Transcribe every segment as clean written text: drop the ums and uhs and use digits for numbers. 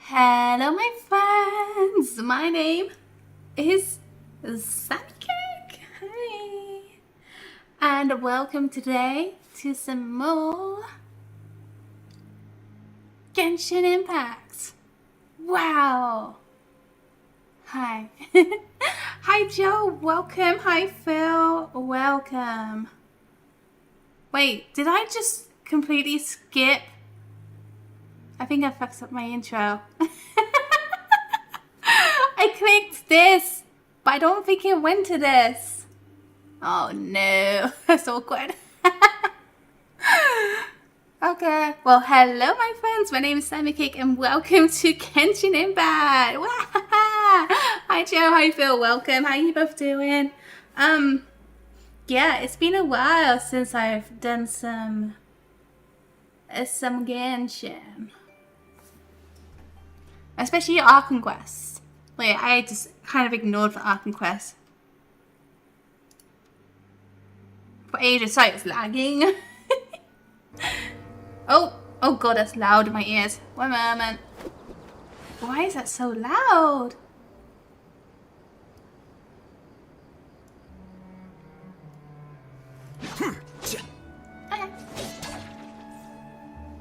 Hello my friends, my name is SammiCake, hi, and welcome today to some more Genshin Impact. Wow, hi, hi Joe, welcome, hi Phil, welcome. Wait, did I just completely skip? I think I fucked up my intro. I clicked this, but I don't think it went to this. Oh no, that's awkward. Okay, well hello my friends, my name is SammiCake and welcome to Genshin Impact. Hi Joe, hi Phil, welcome, how you both doing? Yeah, it's been a while since I've done some Genshin. Especially Archon Quest. Like, I just kind of ignored the Archon Quest. For ages, sorry, it's lagging. oh god, that's loud in my ears. One moment. Why is that so loud? Okay.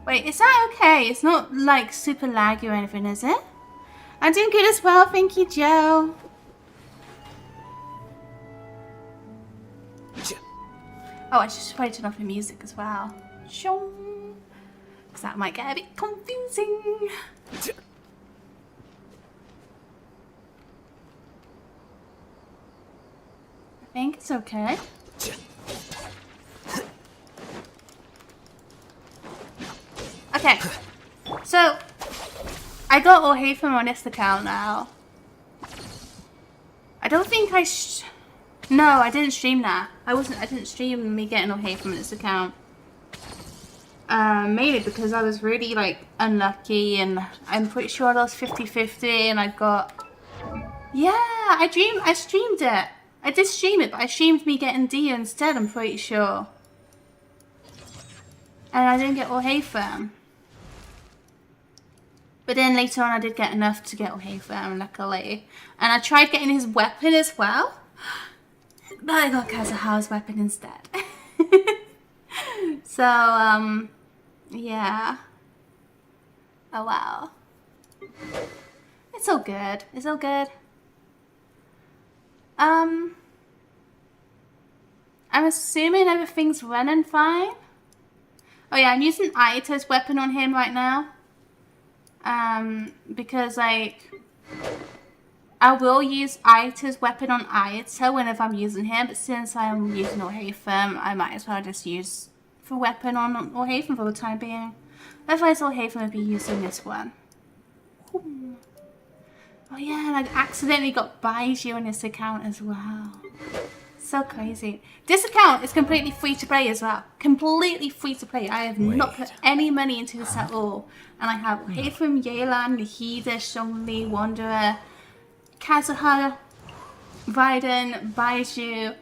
Wait, is that okay? It's not like super laggy or anything, is it? I'm doing good as well, thank you, Joe. Oh, I should probably turn off the music as well. Because that might get a bit confusing. I think it's okay. Okay, so I got all hate from on this account now. I don't think no, I didn't stream that. I didn't stream me getting all hate from this account. Mainly because I was really like unlucky and I'm pretty sure I lost 50-50 and I got... Yeah, I streamed it. I did stream it, but I streamed me getting D instead, I'm pretty sure. And I didn't get all hate from. But then later on I did get enough to get all hate from, luckily. And I tried getting his weapon as well. But I got Kazuha's weapon instead. So, yeah. Oh wow. It's all good. It's all good. I'm assuming everything's running fine. Oh yeah, I'm using Aito's weapon on him right now. Because like I will use Aito's weapon on Aito whenever I'm using him, but since I'm using Orhaven, I might as well just use the weapon on Orhaven for the time being. Otherwise Orhaven would be using this one. Ooh. Oh yeah, and I accidentally got Baiju on this account as well. So crazy. This account is completely free to play as well. Completely free to play. I have not put any money into this at all. And I have Orhaven, Yelan, Nihida, Zhongli, Wanderer, Kazuha, Raiden, Baiju,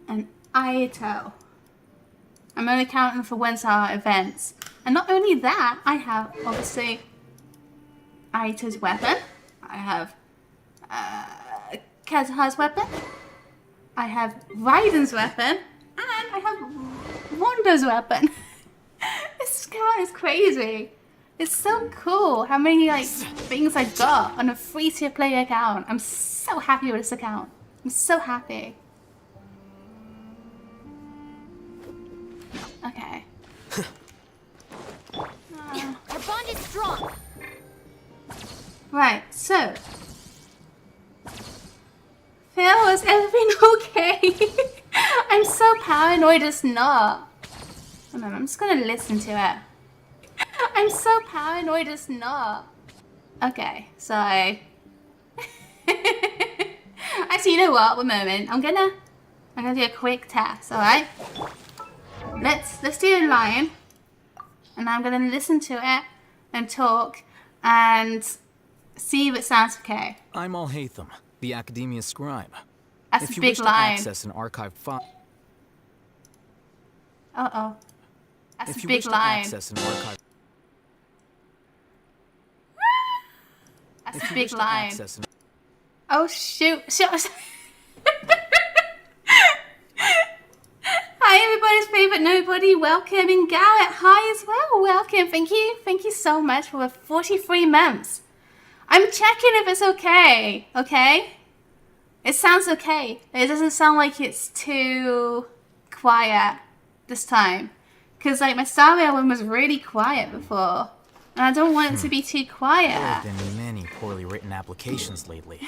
and Aito. I'm only counting for 1-star events. And not only that, I have obviously Aito's weapon. I have Kazuha's weapon. I have Raiden's weapon. And I have Wanda's weapon. This account is crazy. It's so cool how many like things I got on a free-to-play account. I'm so happy with this account. I'm so happy. Okay. Our bond is strong. Right, so Phil, is everything okay? I'm so paranoid it's not. Hold on, I'm just gonna listen to it. I'm so paranoid it's not. Okay, so actually, you know what? One moment. I'm gonna do a quick test, alright? Let's do a line. And I'm gonna listen to it and talk and see if it sounds okay. I'm Alhaitham, the Academia Scribe. That's if a you big wish line. to access an archived file. Uh-oh. That's If a you big wish to line. access an archive. big to line. access Oh shoot! Hi, everybody's favorite nobody. Welcome, and Garrett. Hi as well. Welcome. Thank you so much for 43 months. I'm checking if it's okay. Okay. It sounds okay. It doesn't sound like it's too quiet this time. Because like my Sami one was really quiet before. And I don't want it to be too quiet. There have been many poorly written applications lately.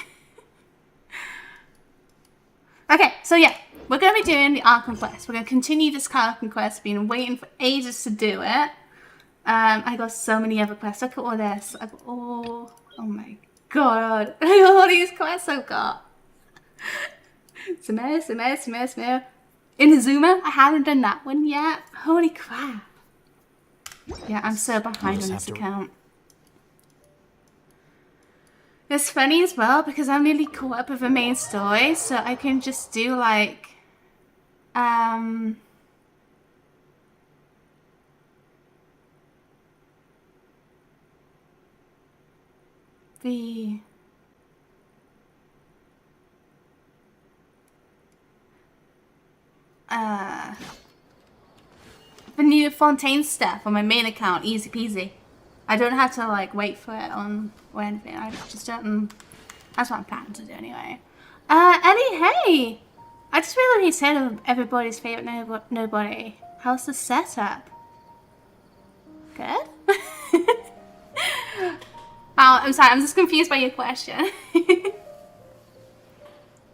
Okay, so yeah, we're going to be doing the Archon Quest. We're going to continue this Archon Quest. Been waiting for ages to do it. I got so many other quests. Look at all this. I've got all... Oh my god. Look at all these quests I've got. Sumeru. Inazuma, I haven't done that one yet. Holy crap. Yeah, I'm so behind on this account. It's funny as well because I'm nearly caught up with the main story, so I can just do like the new Fontaine stuff on my main account, easy peasy. I don't have to like wait for it on or anything. I just don't. That's what I'm planning to do anyway. Eddie, hey! I just realized he said everybody's favorite nobody. How's the setup? Good. Oh, I'm sorry. I'm just confused by your question.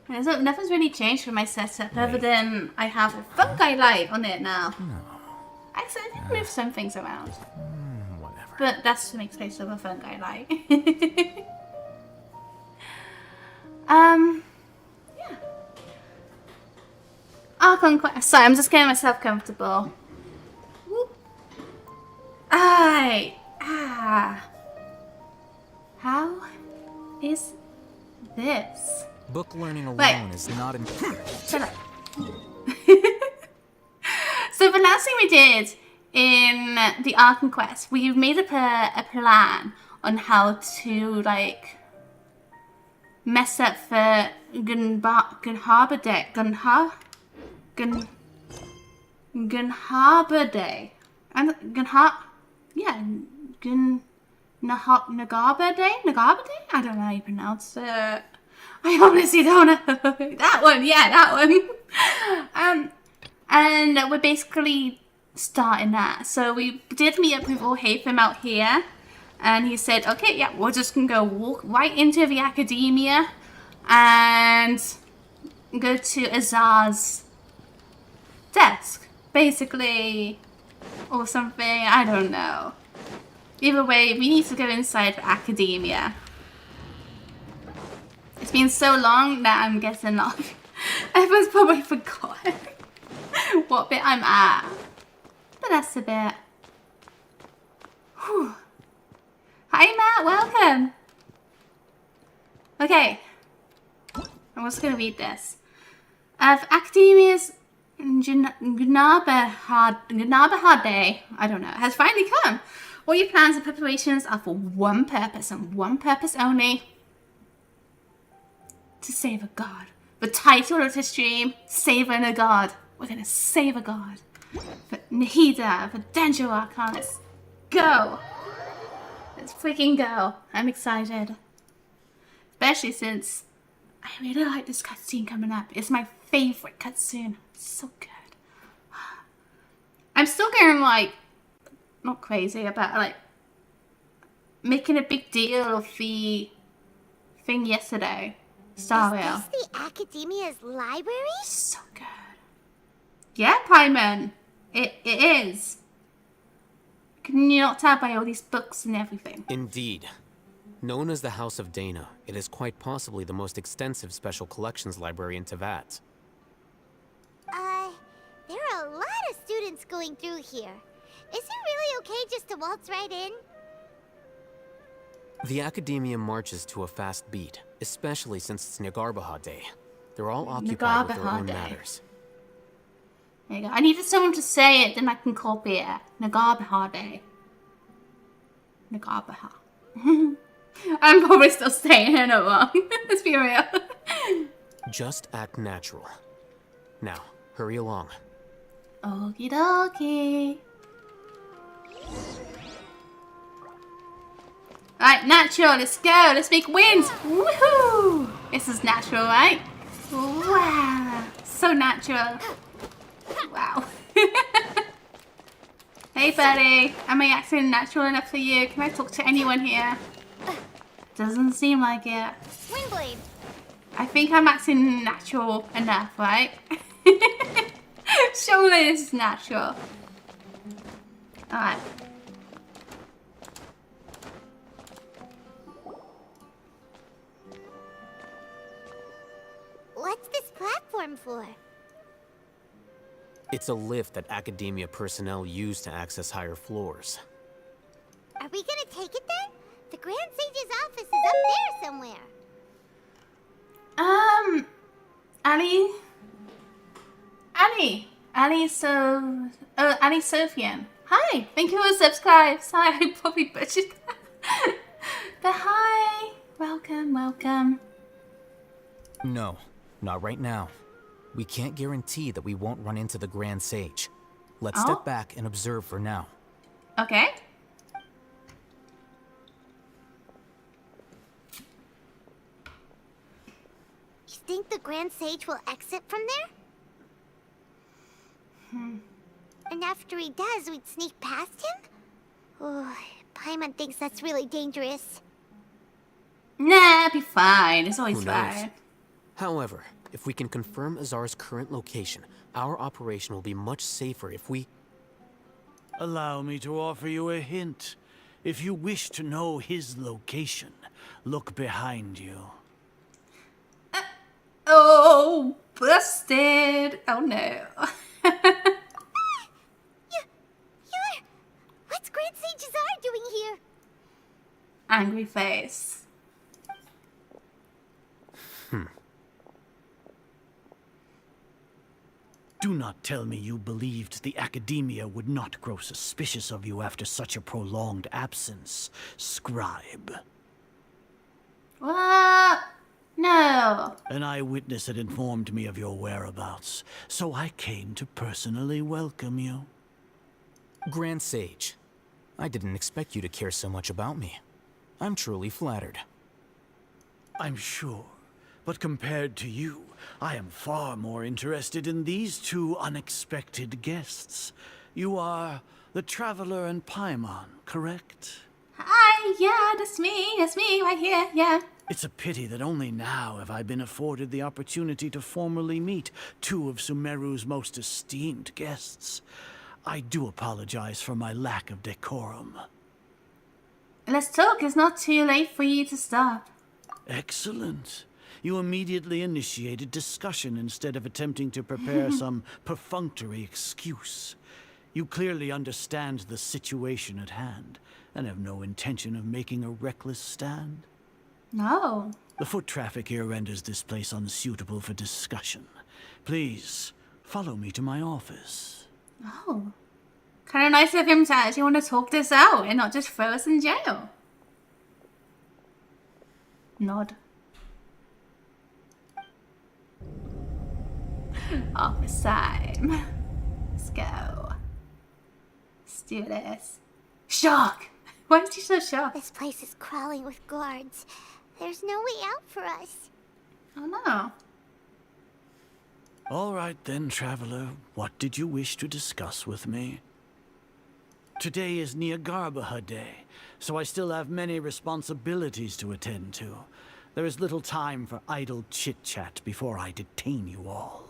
Nothing's really changed for my setup other than I have a fungi light on it now. No. Actually, I did move some things around. Whatever. But that's to make space for the fungi light. Yeah. Archon Quest. Sorry, I'm just getting myself comfortable. Whoop. How is this? Book learning alone Wait. is not an... Shut up. So the last thing we did in the Archon Quest, we made up a plan on how to like mess up the Gunharbor Day. Gunharbor Day. And Nagaba Day? Nagaba Day? I don't know how you pronounce it. I honestly don't know. That one, yeah, that one. And we're basically starting that. So we did meet up with Orhatham out here. And he said, okay, yeah, we're just going to go walk right into the academia. And go to Azar's desk. Basically. Or something. I don't know. Either way, we need to go inside the academia. It's been so long that I'm guessing off. Everyone's probably forgotten what bit I'm at. But that's a bit. Whew. Hi Matt, welcome. Okay. I'm just gonna read this. Academia's Gnabahar Day, I don't know, has finally come. All your plans and preparations are for one purpose and one purpose only. To save a god. The title of the stream, Saving a God. We're gonna save a god. For Nahida, for Danger Archon. Let's go. Let's freaking go. I'm excited. Especially since I really like this cutscene coming up. It's my favorite cutscene. It's so good. I'm still getting like, not crazy about like making a big deal of the thing yesterday. Stario. Is this the Academia's library? So good. Yeah, Paimon. It is. Can you not tell by all these books and everything? Indeed. Known as the House of Dana, it is quite possibly the most extensive special collections library in Teyvat. There are a lot of students going through here. Is it really okay just to waltz right in? The Academia marches to a fast beat, especially since it's Nagarbaha Day. They're all occupied with their Nagarbaha own Day. matters. There you go. I needed someone to say it, then I can copy it. Nagarbaha Day. Nagarbaha. I'm probably still saying it wrong. Let's be real. Just act natural. Now, hurry along. Okie dokie. Alright, natural, let's go. Let's make wins. Woohoo! This is natural, right? Wow. So natural. Wow. Hey, buddy. Am I acting natural enough for you? Can I talk to anyone here? Doesn't seem like it. Windblade. I think I'm acting natural enough, right? Surely this is natural. Alright. What's this platform for? It's a lift that academia personnel use to access higher floors. Are we gonna take it then? The Grand Sage's office is up there somewhere. Annie Sophian. Hi, thank you for subscribe. Sorry, I probably butchered that. But hi, welcome. No, not right now. We can't guarantee that we won't run into the Grand Sage. Let's step back and observe for now. Okay. You think the Grand Sage will exit from there? And after he does, we'd sneak past him? Oh, Paimon thinks that's really dangerous. Nah, be fine. It's always Who knows? fine. However, if we can confirm Azar's current location, our operation will be much safer if we... Allow me to offer you a hint. If you wish to know his location, look behind you. Oh, busted. Oh no. What's Grand Sage Azar doing here? Angry face. Do not tell me you believed the Academia would not grow suspicious of you after such a prolonged absence, scribe. What? No. An eyewitness had informed me of your whereabouts, so I came to personally welcome you. Grand Sage, I didn't expect you to care so much about me. I'm truly flattered. I'm sure, but compared to you, I am far more interested in these two unexpected guests. You are the Traveler and Paimon, correct? Hi, yeah, that's me right here, yeah. It's a pity that only now have I been afforded the opportunity to formally meet two of Sumeru's most esteemed guests. I do apologize for my lack of decorum. Let's talk. It's not too late for you to stop. Excellent. You immediately initiated discussion instead of attempting to prepare some perfunctory excuse. You clearly understand the situation at hand and have no intention of making a reckless stand. No. The foot traffic here renders this place unsuitable for discussion. Please, follow me to my office. Oh. Kind of nice of him to actually want to talk this out and not just throw us in jail. Nod. Office time. Let's go. Let's do this. Shock! Why is he so shocked? This place is crawling with guards. There's no way out for us. Oh no. All right then, Traveler. What did you wish to discuss with me? Today is Niagarbaha Day, so I still have many responsibilities to attend to. There is little time for idle chit-chat before I detain you all.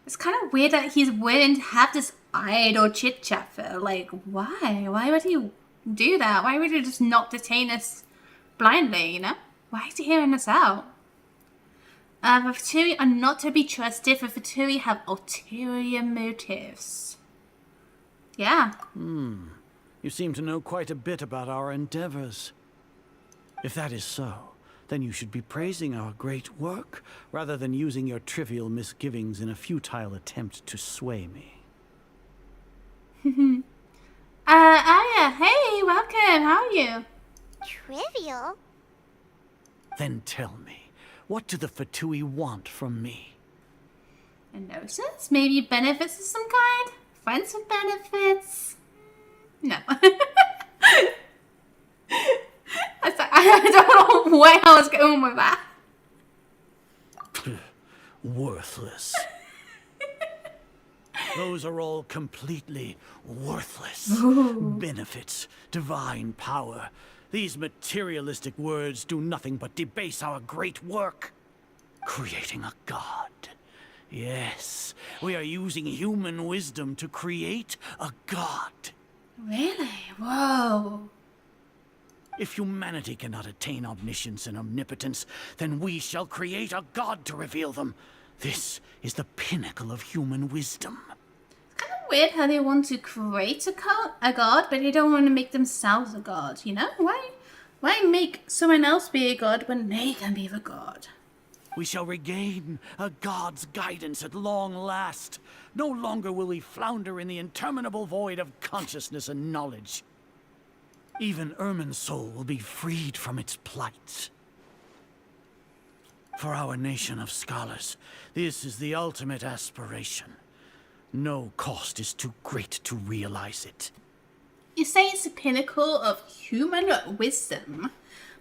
It's kind of weird that he's willing to have this idle chit-chat for. Like, why? Why would he do that? Why would he just not detain us blindly, you know? Why is he hearing us out? The Vtuber are not to be trusted, for Vtuber have ulterior motives. Yeah. You seem to know quite a bit about our endeavors. If that is so, then you should be praising our great work, rather than using your trivial misgivings in a futile attempt to sway me. Aya, hey, welcome, how are you? Trivial? Then tell me, what do the Fatui want from me? A notice? Maybe benefits of some kind? Friends with benefits? No. I don't know where I was going with that. Worthless. Those are all completely worthless. Benefits, divine power. These materialistic words do nothing but debase our great work. Creating a god. Yes, we are using human wisdom to create a god. Really? Whoa. If humanity cannot attain omniscience and omnipotence, then we shall create a god to reveal them. This is the pinnacle of human wisdom. It's kind of weird how they want to create a god, but they don't want to make themselves a god, you know? Why make someone else be a god when they can be the god? We shall regain a god's guidance at long last. No longer will we flounder in the interminable void of consciousness and knowledge. Even Ermin's soul will be freed from its plight. For our nation of scholars, this is the ultimate aspiration. No cost is too great to realize it. You say it's the pinnacle of human wisdom,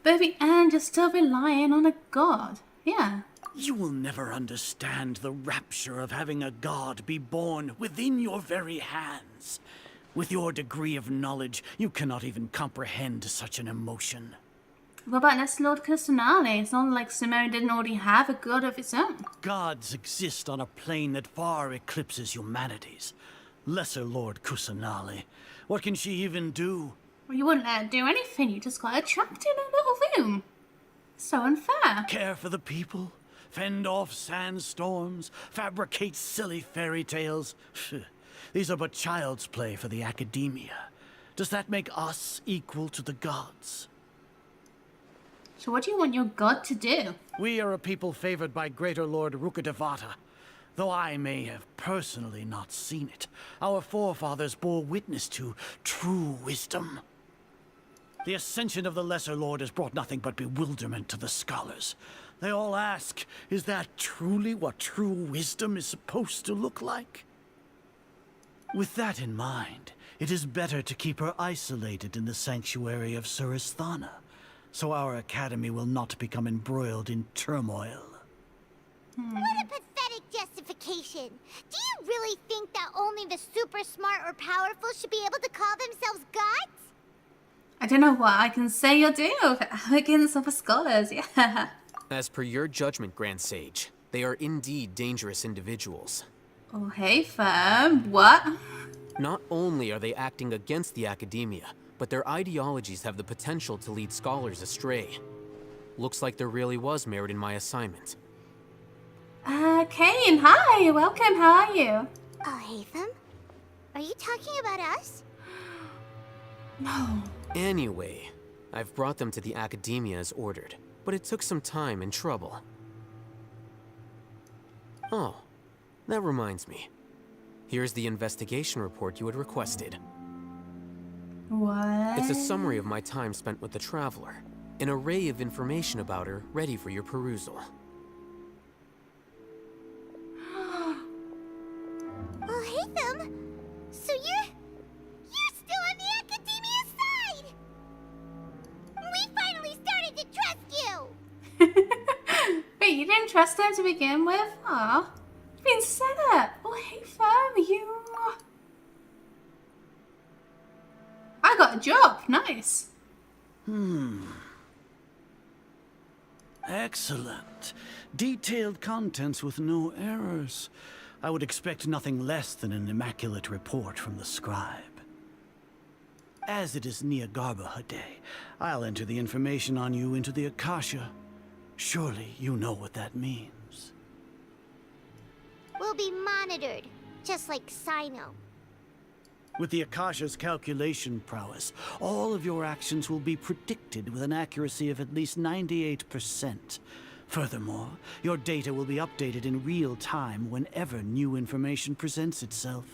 but at the end you're still relying on a god. Yeah. You will never understand the rapture of having a god be born within your very hands. With your degree of knowledge, you cannot even comprehend such an emotion. What about Lesser Lord Kusanali? It's not like Sumeru didn't already have a god of its own. Gods exist on a plane that far eclipses humanity's. Lesser Lord Kusanali. What can she even do? Well, you wouldn't let her do anything, you just got her trapped in a little room. So unfair. Care for the people? Fend off sandstorms? Fabricate silly fairy tales? These are but child's play for the academia. Does that make us equal to the gods? So what do you want your god to do? We are a people favored by Greater Lord Rukkhadevata. Though I may have personally not seen it, our forefathers bore witness to true wisdom. The ascension of the Lesser Lord has brought nothing but bewilderment to the scholars. They all ask, is that truly what true wisdom is supposed to look like? With that in mind, it is better to keep her isolated in the sanctuary of Suristhana, so our academy will not become embroiled in turmoil. What a pathetic justification. Do you really think that only the super smart or powerful should be able to call themselves gods? I don't know what I can say or do for arrogance of the scholars, yeah. As per your judgment, Grand Sage, they are indeed dangerous individuals. Oh, hey, fam. What? Not only are they acting against the academia, but their ideologies have the potential to lead scholars astray. Looks like there really was merit in my assignment. Kane, hi, welcome, how are you? Oh, Hatham? Are you talking about us? No. Anyway, I've brought them to the academia as ordered, but it took some time and trouble. Oh, that reminds me. Here's the investigation report you had requested. What? It's a summary of my time spent with the Traveler. An array of information about her ready for your perusal. Oh, Hatham! So you're still on the academia side! We finally started to trust you! Wait, you didn't trust him to begin with? Aw. You've been set up. Oh, hey, fam, you... I got a job. Nice. Excellent. Detailed contents with no errors. I would expect nothing less than an immaculate report from the scribe. As it is Neagarbaha Day, I'll enter the information on you into the Akasha. Surely you know what that means. We'll be monitored, just like Sino. With the Akasha's calculation prowess, all of your actions will be predicted with an accuracy of at least 98%. Furthermore, your data will be updated in real time whenever new information presents itself.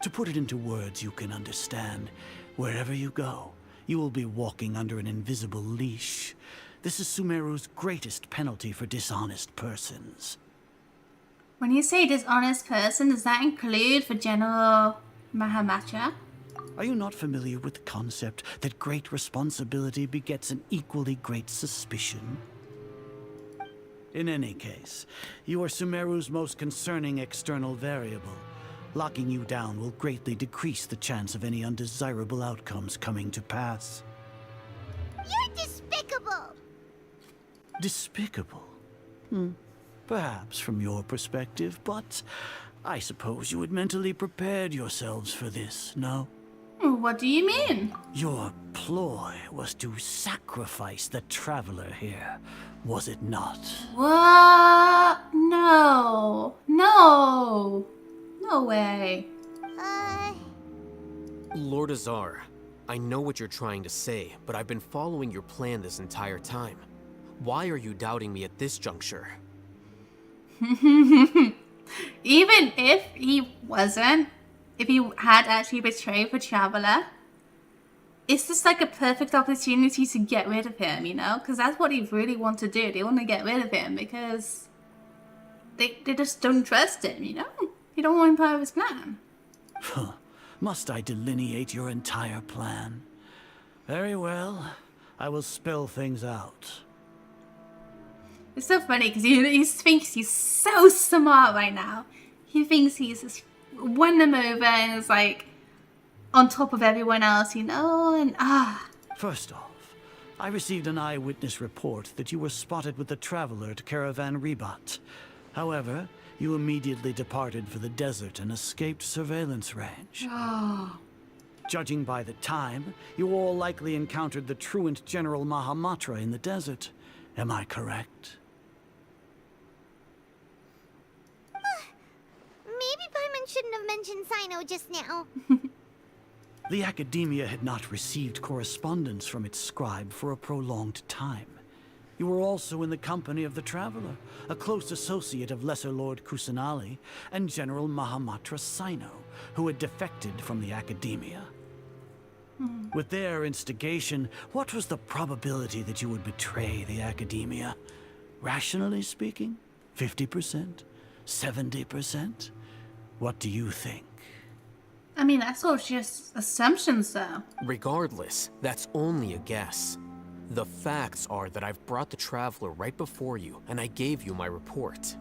To put it into words you can understand, wherever you go, You will be walking under an invisible leash. This is Sumeru's greatest penalty for dishonest persons. When you say dishonest person, does that include for General Mahamatra? Are you not familiar with the concept that great responsibility begets an equally great suspicion? In any case, you are Sumeru's most concerning external variable. Locking you down will greatly decrease the chance of any undesirable outcomes coming to pass. You're despicable! Despicable? Perhaps from your perspective, but I suppose you had mentally prepared yourselves for this, no? What do you mean? Your ploy was to sacrifice the traveler here, was it not? What? No. No. No way. Lord Azar, I know what you're trying to say, but I've been following your plan this entire time. Why are you doubting me at this juncture? Even if he wasn't, if he had actually betrayed the Traveler, it's just like a perfect opportunity to get rid of him, you know? Because that's what they really want to do. They want to get rid of him because they just don't trust him, you know? They don't want him part of his plan. Must I delineate your entire plan? Very well. I will spell things out. It's so funny because he thinks he's so smart right now. He thinks he's just won them over and is like on top of everyone else, you know, and First off, I received an eyewitness report that you were spotted with the traveler at Caravan Ribat. However, you immediately departed for the desert and escaped surveillance range. Judging by the time, you all likely encountered the truant General Mahamatra in the desert. Am I correct? Maybe Paimon shouldn't have mentioned Sino just now. The Academia had not received correspondence from its scribe for a prolonged time. You were also in the company of the Traveler, a close associate of Lesser Lord Kusanali and General Mahamatra Sino, who had defected from the Academia. With their instigation, what was the probability that you would betray the Academia? Rationally speaking, 50%? 70%? What do you think? I mean, that's all just assumptions, though. Regardless, that's only a guess. The facts are that I've brought the Traveler right before you, and I gave you my report.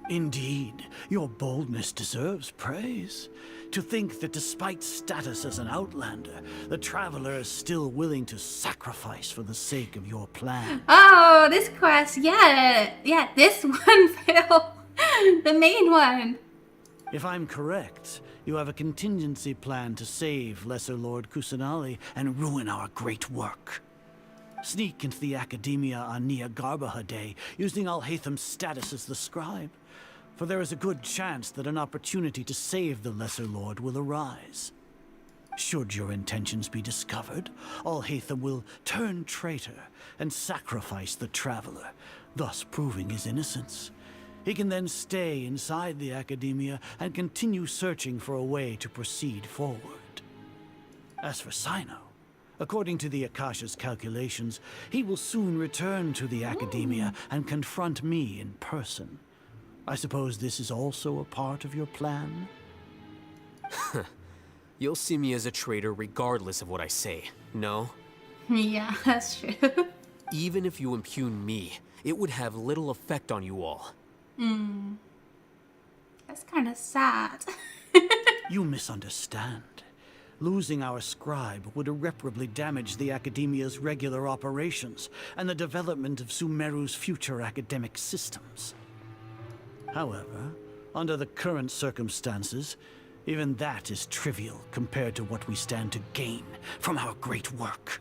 Indeed, your boldness deserves praise. To think that despite status as an outlander, the Traveler is still willing to sacrifice for the sake of your plan. Oh, this quest, yeah, this one, Phil. The main one. If I'm correct, you have a contingency plan to save Lesser Lord Kusanali and ruin our great work. Sneak into the Academia on Nia Garbaha Day, using Alhaitham's status as the scribe. For there is a good chance that an opportunity to save the Lesser Lord will arise. Should your intentions be discovered, Alhaitham will turn traitor and sacrifice the Traveler, thus proving his innocence. He can then stay inside the Academia and continue searching for a way to proceed forward. As for Sino, according to the Akasha's calculations, he will soon return to the Academia and confront me in person. I suppose this is also a part of your plan? You'll see me as a traitor regardless of what I say, no? Yeah, that's true. Even if you impugn me, it would have little effect on you all. That's kind of sad. You misunderstand. Losing our scribe would irreparably damage the Academia's regular operations and the development of Sumeru's future academic systems. However, under the current circumstances, even that is trivial compared to what we stand to gain from our great work.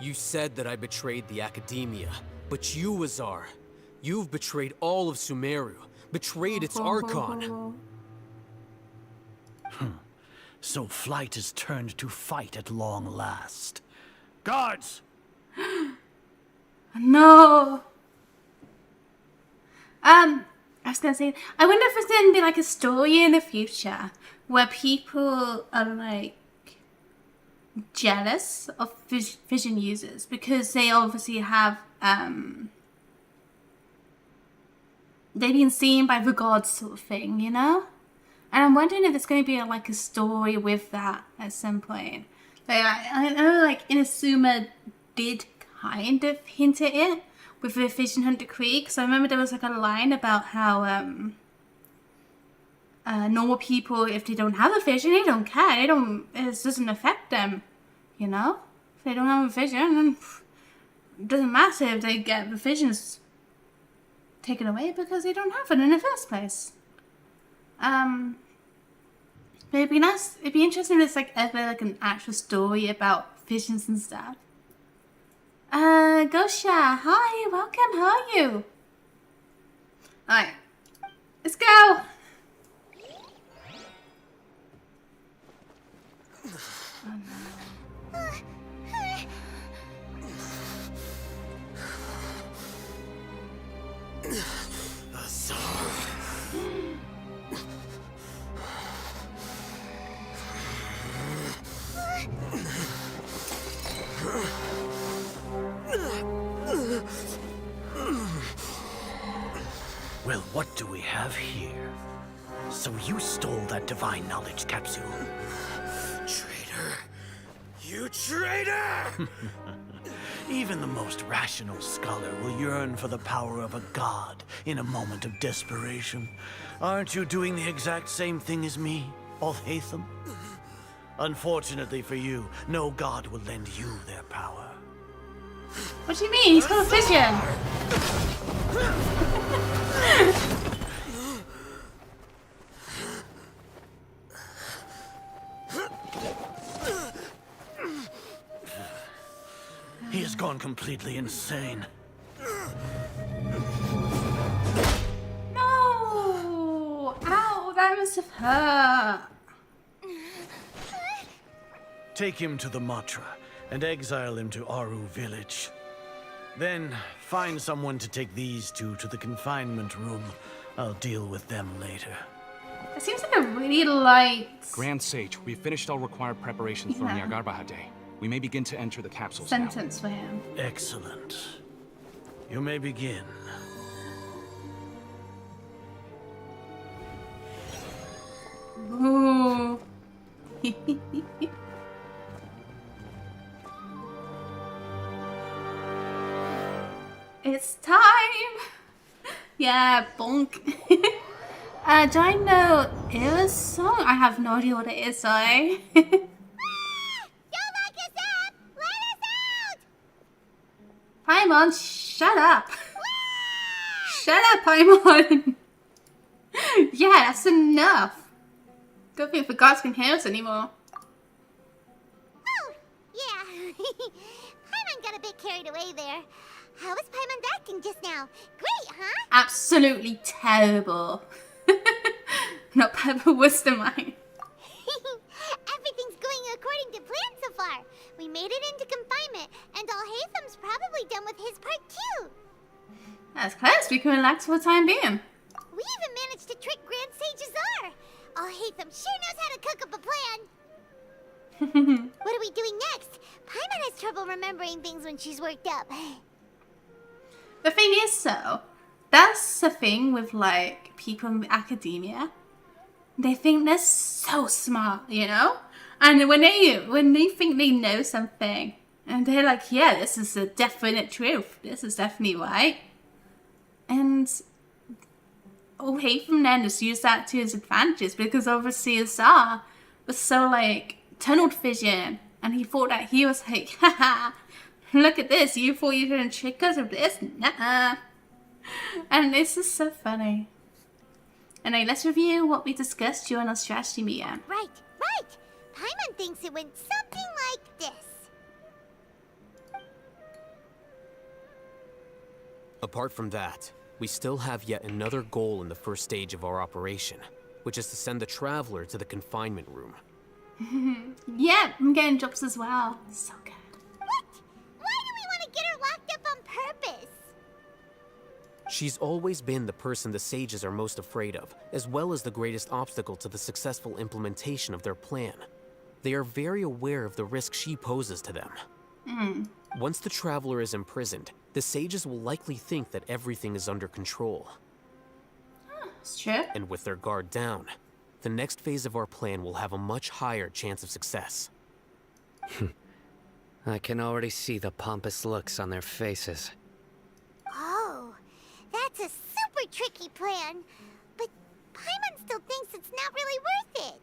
You said that I betrayed the Academia, but you, Azar, you've betrayed all of Sumeru, betrayed its Archon. So flight is turned to fight at long last. Guards! No. I was gonna say, I wonder if there's gonna be like a story in the future where people are like jealous of vision users because they obviously have they've been seen by the gods sort of thing, you know? And I'm wondering if there's going to be like a story with that at some point. Like, I know like Inazuma did kind of hint at it with the Vision Hunter Creek. So I remember there was like a line about how normal people, if they don't have a vision, they don't care. It doesn't affect them, you know? If they don't have a vision, then it doesn't matter if they get the visions taken away because they don't have it in the first place. But it'd be nice. It'd be interesting if there's like ever like an actual story about visions and stuff. Gosha, hi, welcome. How are you? Alright, let's go. Oh no. Well, what do we have here? So you stole that divine knowledge capsule. Traitor! You traitor! Even the most rational scholar will yearn for the power of a god in a moment of desperation. Aren't you doing the exact same thing as me, Alhaitham? Unfortunately for you, no god will lend you their power. What do you mean? He's got a vision. He has gone completely insane. No! Ow, that must have hurt. Take him to the Matra and exile him to Aru village. Then find someone to take these two to the confinement room. I'll deal with them later. It seems like a really light Grand Sage, we've finished all required preparations for Yeah. Nyargarbaha Day. We may begin to enter the capsules sentence for him. Excellent. You may begin. Ooh. It's time! Yeah, bonk. Do I know Ira's song? I have no idea what it is, sorry. Don't lock us up! Let us out! Paimon, shut up! Shut up, Paimon! Yeah, that's enough. Don't think the gods can hear us anymore. Oh, yeah. Paimon got a bit carried away there. How was Paimon's acting just now? Great, huh? Absolutely terrible. Not Pepper Wisdom mine. Everything's going according to plan so far. We made it into confinement, and Alhaitham's probably done with his part too. That's close, we can relax for the time being. We even managed to trick Grand Sage Azar. Alhaitham sure knows how to cook up a plan. What are we doing next? Paimon has trouble remembering things when she's worked up. The thing is, though, that's the thing with, like, people in academia. They think they're so smart, you know? And when they think they know something, and they're like, yeah, this is a definite truth. This is definitely right. And Haytham then just used that to his advantage, because obviously Azar was so, like, tunneled vision, and he thought that he was like, haha, look at this, you thought you couldn't trick us with this? Nuh-uh. And this is so funny. Anyway, let's review what we discussed during our strategy meeting. Right. Paimon thinks it went something like this. Apart from that, we still have yet another goal in the first stage of our operation, which is to send the Traveler to the confinement room. Yeah, I'm getting jobs as well. So good. What? Why do we want to get her locked up on purpose? She's always been the person the sages are most afraid of, as well as the greatest obstacle to the successful implementation of their plan. They are very aware of the risk she poses to them. Once the traveler is imprisoned, the sages will likely think that everything is under control. It's true. And with their guard down, the next phase of our plan will have a much higher chance of success. I can already see the pompous looks on their faces. Oh, that's a super tricky plan. But Paimon still thinks it's not really worth it.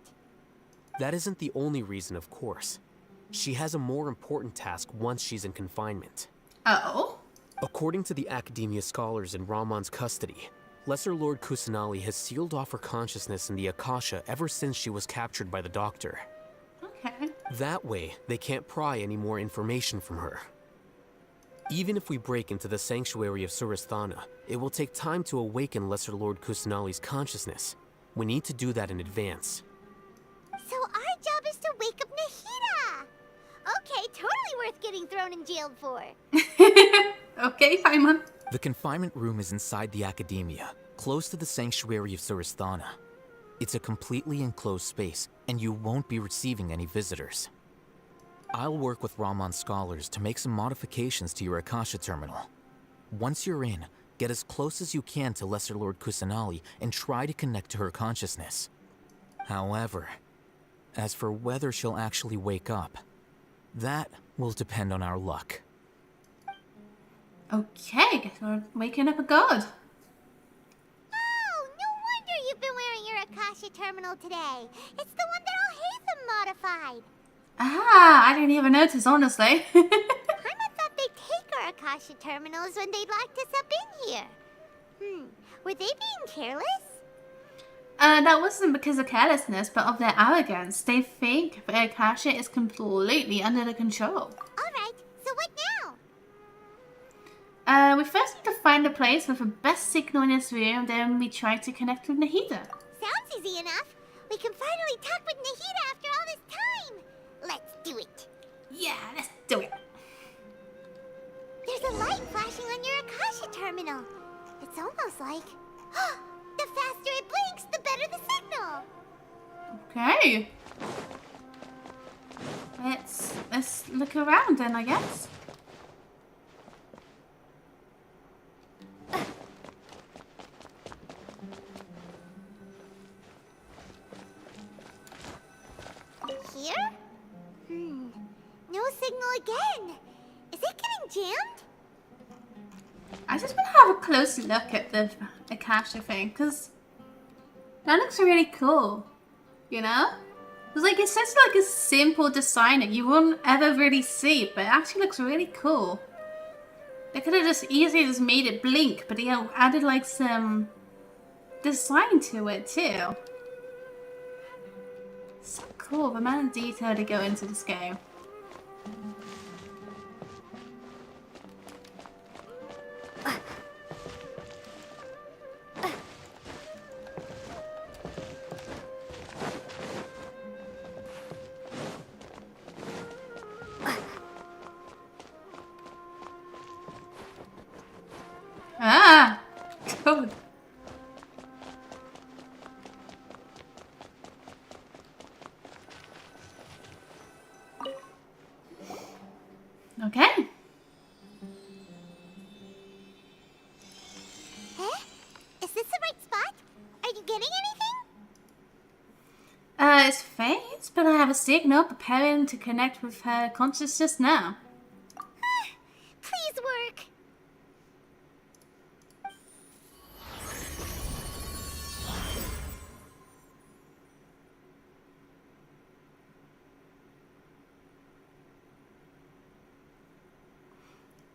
That isn't the only reason, of course. She has a more important task once she's in confinement. Oh? According to the Academia scholars in Ramon's custody, Lesser Lord Kusanali has sealed off her consciousness in the Akasha ever since she was captured by the Doctor. Okay. That way, they can't pry any more information from her. Even if we break into the sanctuary of Surasthana, it will take time to awaken Lesser Lord Kusanali's consciousness. We need to do that in advance. So our job is to wake up Nahida! Okay, totally worth getting thrown in jail for. Okay, Paimon. The confinement room is inside the Academia, close to the sanctuary of Surasthana. It's a completely enclosed space, and you won't be receiving any visitors. I'll work with Ramon's scholars to make some modifications to your Akasha terminal. Once you're in, get as close as you can to Lesser Lord Kusanali and try to connect to her consciousness. However, as for whether she'll actually wake up, that will depend on our luck. Okay, guess we're waking up a god. Oh, no wonder you've been wearing your Akasha terminal today. It's the one that Al-Haytham modified. Ah, I didn't even notice, honestly. Paimon thought they'd take our Akasha terminals when they locked us up in here. Were they being careless? That wasn't because of carelessness, but of their arrogance. They think the Akasha is completely under their control. Alright, so what now? We first need to find a place with the best signal in this room, then we try to connect with Nahida. Sounds easy enough. We can finally talk with Nahida after all this time. Let's do it. Yeah, let's do it. There's a light flashing on your Akasha terminal. It's almost like... the faster it blinks, the better the signal. Okay. Let's look around then, I guess. Here? No signal again. Is it getting jammed? I just want to have a close look at the Akasha thing, because that looks really cool, you know? It's such like a simple design that you wouldn't ever really see, but it actually looks really cool. They could have just easily just made it blink, but they added like some design to it too. So cool, the amount of detail to go into this game. Ah! Good. Okay. Huh? Is this the right spot? Are you getting anything? It's faint, but I have a signal preparing to connect with her consciousness now. Please work.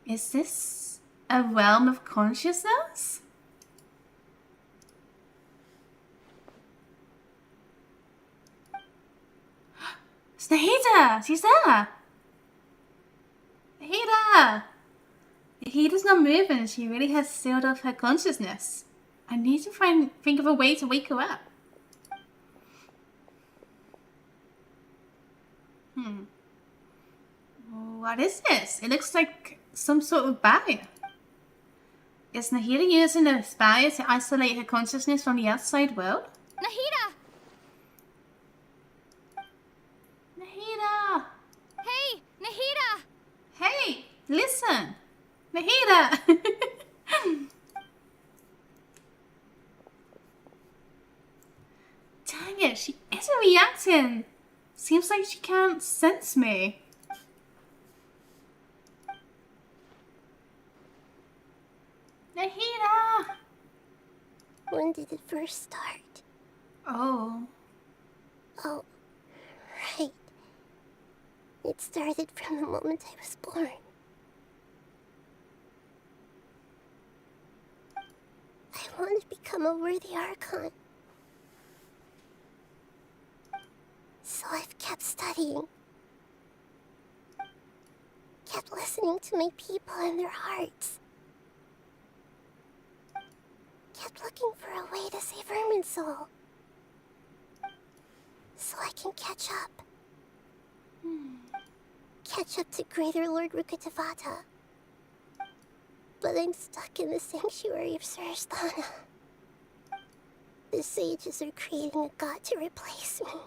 Is this a realm of consciousness? It's Nahida! She's there! Nahida! Nahida's not moving. She really has sealed off her consciousness. I need to think of a way to wake her up. What is this? It looks like some sort of barrier. Is Nahida using this barrier to isolate her consciousness from the outside world? Nahida! Dang it, she isn't reacting. Seems like she can't sense me. Nahida! When did it first start? Oh. Oh, right. It started from the moment I was born. I wanted to become a worthy Archon. So I've kept studying. Kept listening to my people and their hearts. Kept looking for a way to save Irminsul. So I can catch up. Catch up to Greater Lord Rukkhadevata. But I'm stuck in the sanctuary of Suristhana. The sages are creating a god to replace me.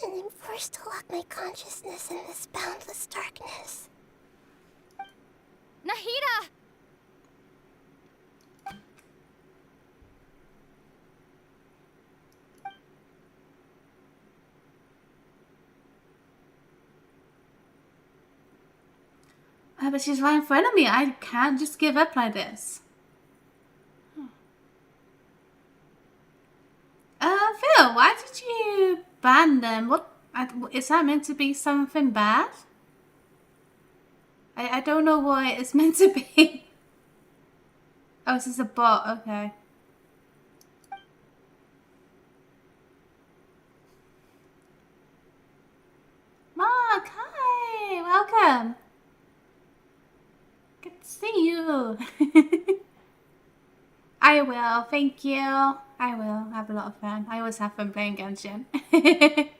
And I'm forced to lock my consciousness in this boundless darkness. Nahida! But she's right in front of me. I can't just give up like this. Phil, why did you ban them? What is that meant to be something bad? I don't know what it's meant to be. Oh, this is a bot. Okay. Mark, hi, welcome. Good to see you. I will, thank you. I will have a lot of fun. I always have fun playing Genshin. Okay.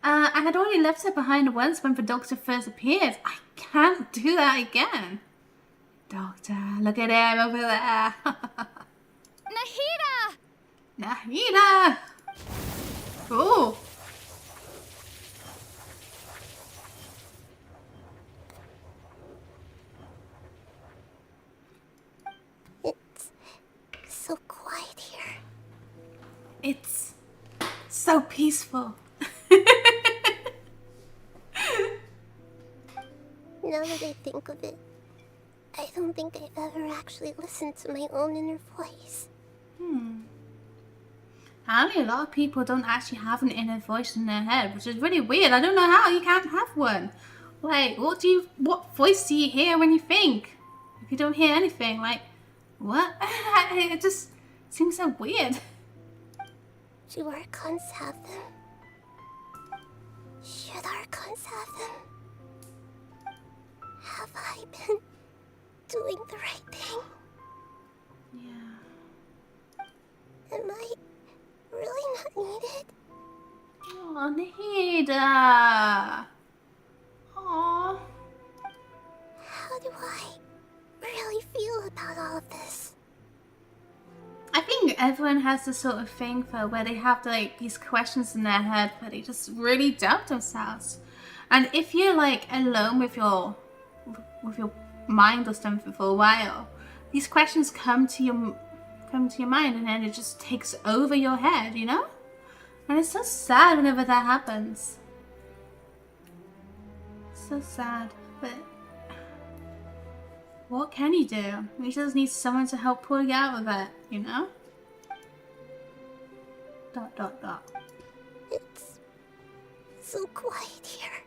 I had already left her behind once when the doctor first appeared. I can't do that again. Doctor, look at him over there. Nahida! Nahida! Oh. It's so quiet here. It's so peaceful. Now that I think of it, I don't think I've ever actually listened to my own inner voice. Apparently a lot of people don't actually have an inner voice in their head, which is really weird. I don't know how you can't have one. Like, what voice do you hear when you think? If you don't hear anything, like, what? It just seems so weird. Do Archons have them? Should Archons have them? Have I been doing the right thing? Yeah. Am I really not needed? Oh, Nahida. Aww. How do I really feel about all of this? I think everyone has this sort of thing for where they have like these questions in their head where they just really doubt themselves. And if you're like alone with your mind or something for a while, these questions come to your mind and then it just takes over your head, you know? And it's so sad whenever that happens. So sad, but what can you do? You just need someone to help pull you out of it, you know? ... It's so quiet here.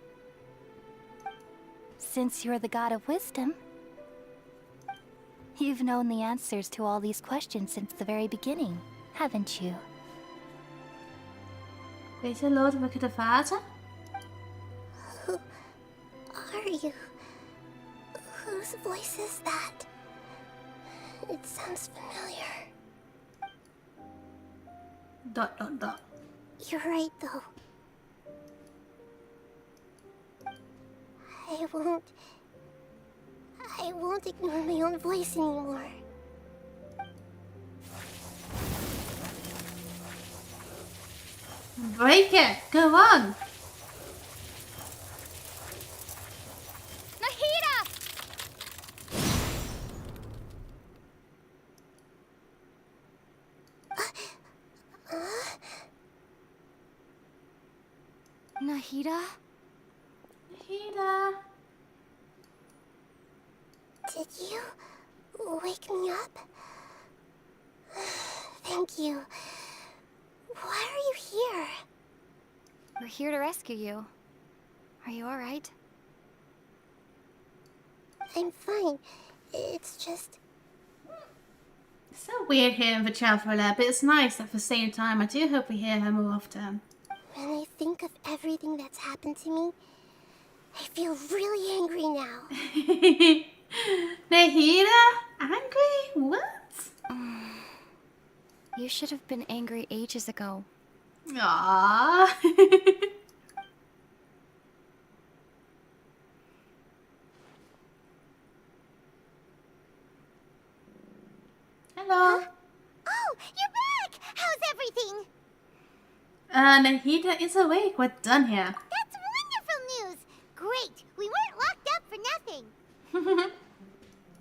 Since you're the god of wisdom, you've known the answers to all these questions since the very beginning, haven't you? Greater Lord Rukkhadevata? Who are you? Whose voice is that? It sounds familiar. ... You're right, though. I won't ignore my own voice anymore. Break it! Go on! Nahida! Nahida? Nahida. Did you wake me up? Thank you. Why are you here? We're here to rescue you. Are you alright? I'm fine. It's just... It's so weird hearing Vtuber for a little bit. It's nice at the same time. I do hope we hear her more often. When I think of everything that's happened to me, I feel really angry now. Nahida? Angry? What? You should have been angry ages ago. Aww. Hello. Oh, you're back! How's everything? Nahida is awake. We're done here. That's wonderful news! Great! We weren't locked up for nothing!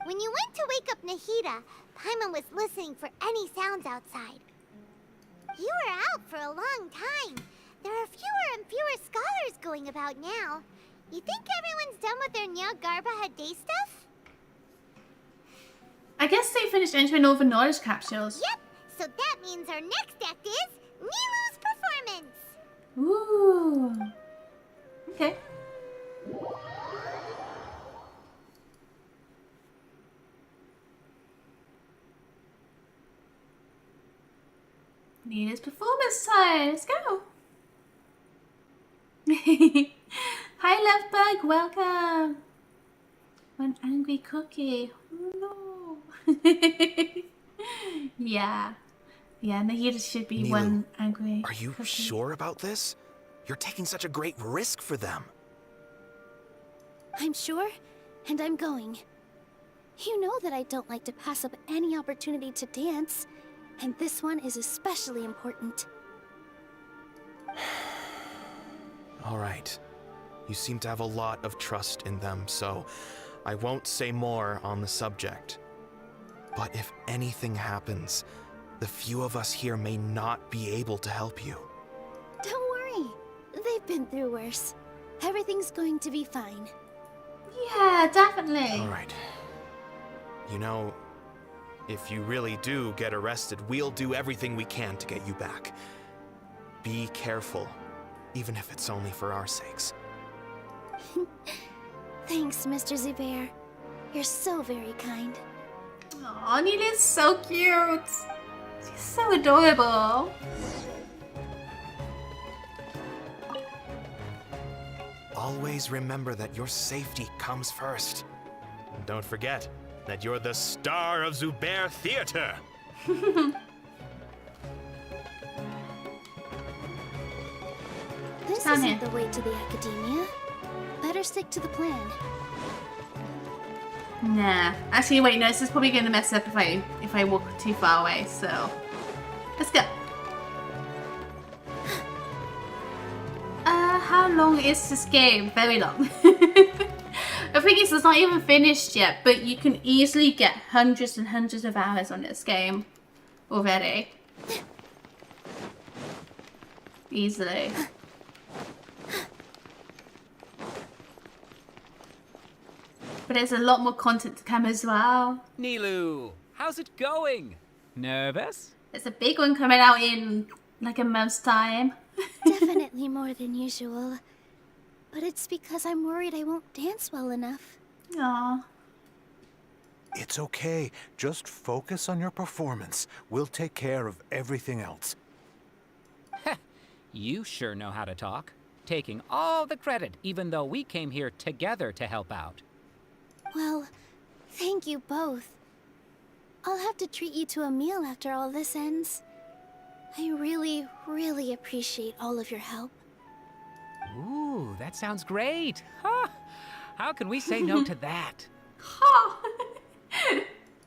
When you went to wake up Nahida, Paimon was listening for any sounds outside. You were out for a long time. There are fewer and fewer scholars going about now. You think everyone's done with their Nyagarbha day stuff? I guess they finished entering all the knowledge capsules. Yep, so that means our next act is Nilu's performance! Ooh. Okay. Nilu's performance time. Let's go. Hi, Lovebug. Welcome. One angry cookie. Oh no. Yeah. Yeah, Nahida should be Nilu, one angry Are you cookie. sure about this? You're taking such a great risk for them. I'm sure, and I'm going. You know that I don't like to pass up any opportunity to dance, and this one is especially important. All right. You seem to have a lot of trust in them, so I won't say more on the subject. But if anything happens, the few of us here may not be able to help you. Don't worry. They've been through worse. Everything's going to be fine. Yeah, definitely. All right. You know, if you really do get arrested, we'll do everything we can to get you back. Be careful, even if it's only for our sakes. Thanks, Mr. Zubair. You're so very kind. Aw, Nilu's so cute. She's so adorable. Always remember that your safety comes first. And don't forget that you're the star of Zubair Theater. This Down isn't here. the way to the academia. Better stick to the plan. Nah. Actually, wait, no, this is probably going to mess up if I walk too far away, so... Let's go. How long is this game? Very long. The thing is, it's not even finished yet, but you can easily get hundreds and hundreds of hours on this game already. Easily. But there's a lot more content to come as well. Nilu, how's it going? Nervous? There's a big one coming out in like a month's time. Definitely more than usual. But it's because I'm worried I won't dance well enough. Aww. It's okay. Just focus on your performance. We'll take care of everything else. You sure know how to talk. Taking all the credit, even though we came here together to help out. Well, thank you both. I'll have to treat you to a meal after all this ends. I really, really appreciate all of your help. Ooh, that sounds great. Huh. How can we say no to that?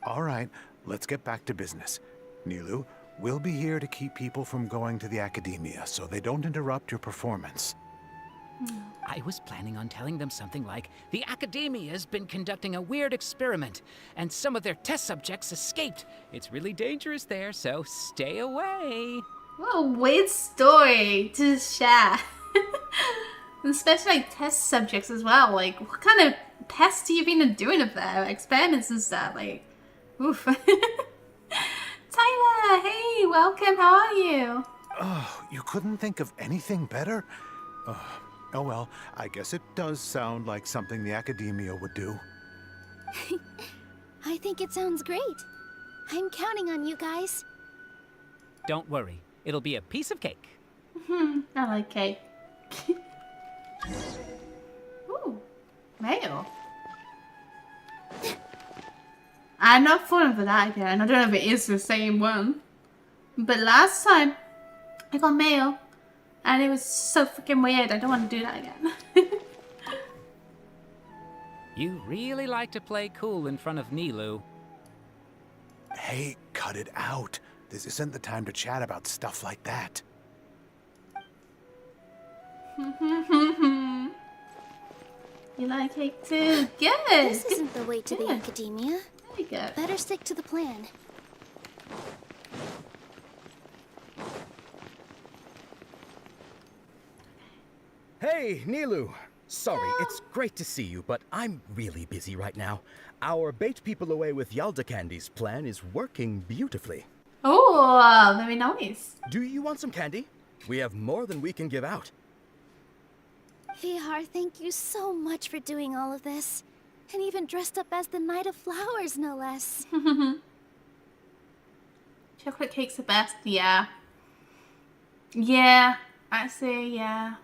All right, let's get back to business. Nilu, we'll be here to keep people from going to the academia so they don't interrupt your performance. I was planning on telling them something like, the Academia's been conducting a weird experiment, and some of their test subjects escaped. It's really dangerous there, so stay away. What a weird story to share. Especially like test subjects as well. Like, what kind of tests have you been doing up there? Experiments and stuff. Like, oof. Tyler, hey, welcome. How are you? Oh, you couldn't think of anything better? Oh well, I guess it does sound like something the academia would do. I think it sounds great. I'm counting on you guys. Don't worry, it'll be a piece of cake. I like cake. Ooh, mail. I'm not falling for that again. I don't know if it is the same one. But last time, I got mail. And it was so freaking weird. I don't want to do that again. You really like to play cool in front of Nilou. Hey, cut it out. This isn't the time to chat about stuff like that. You like cake too? Good. This isn't the way to the academia. There you go. Better stick to the plan. Hey, Nilou! Sorry, it's great to see you, but I'm really busy right now. Our bait people away with Yalda Candy's plan is working beautifully. Oh, very nice. Do you want some candy? We have more than we can give out. VR, thank you so much for doing all of this. And even dressed up as the Knight of Flowers, no less. Chocolate cake's the best, yeah. Yeah, I say yeah.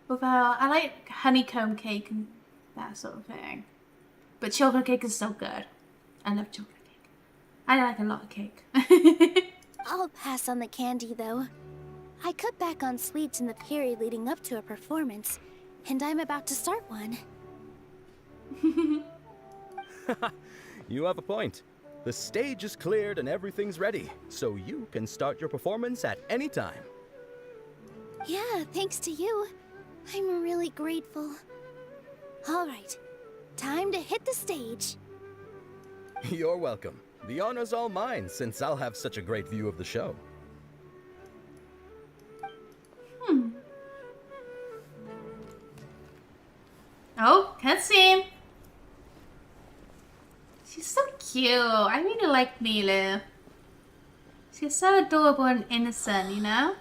Although, I like honeycomb cake and that sort of thing. But chocolate cake is so good. I love chocolate cake. I like a lot of cake. I'll pass on the candy, though. I cut back on sweets in the period leading up to a performance, and I'm about to start one. You have a point. The stage is cleared and everything's ready, so you can start your performance at any time. Yeah, thanks to you. I'm really grateful. All right, time to hit the stage. You're welcome. The honor's all mine, since I'll have such a great view of the show. Oh, cutscene. She's so cute. I really like Nilou. She's so adorable and innocent, you know?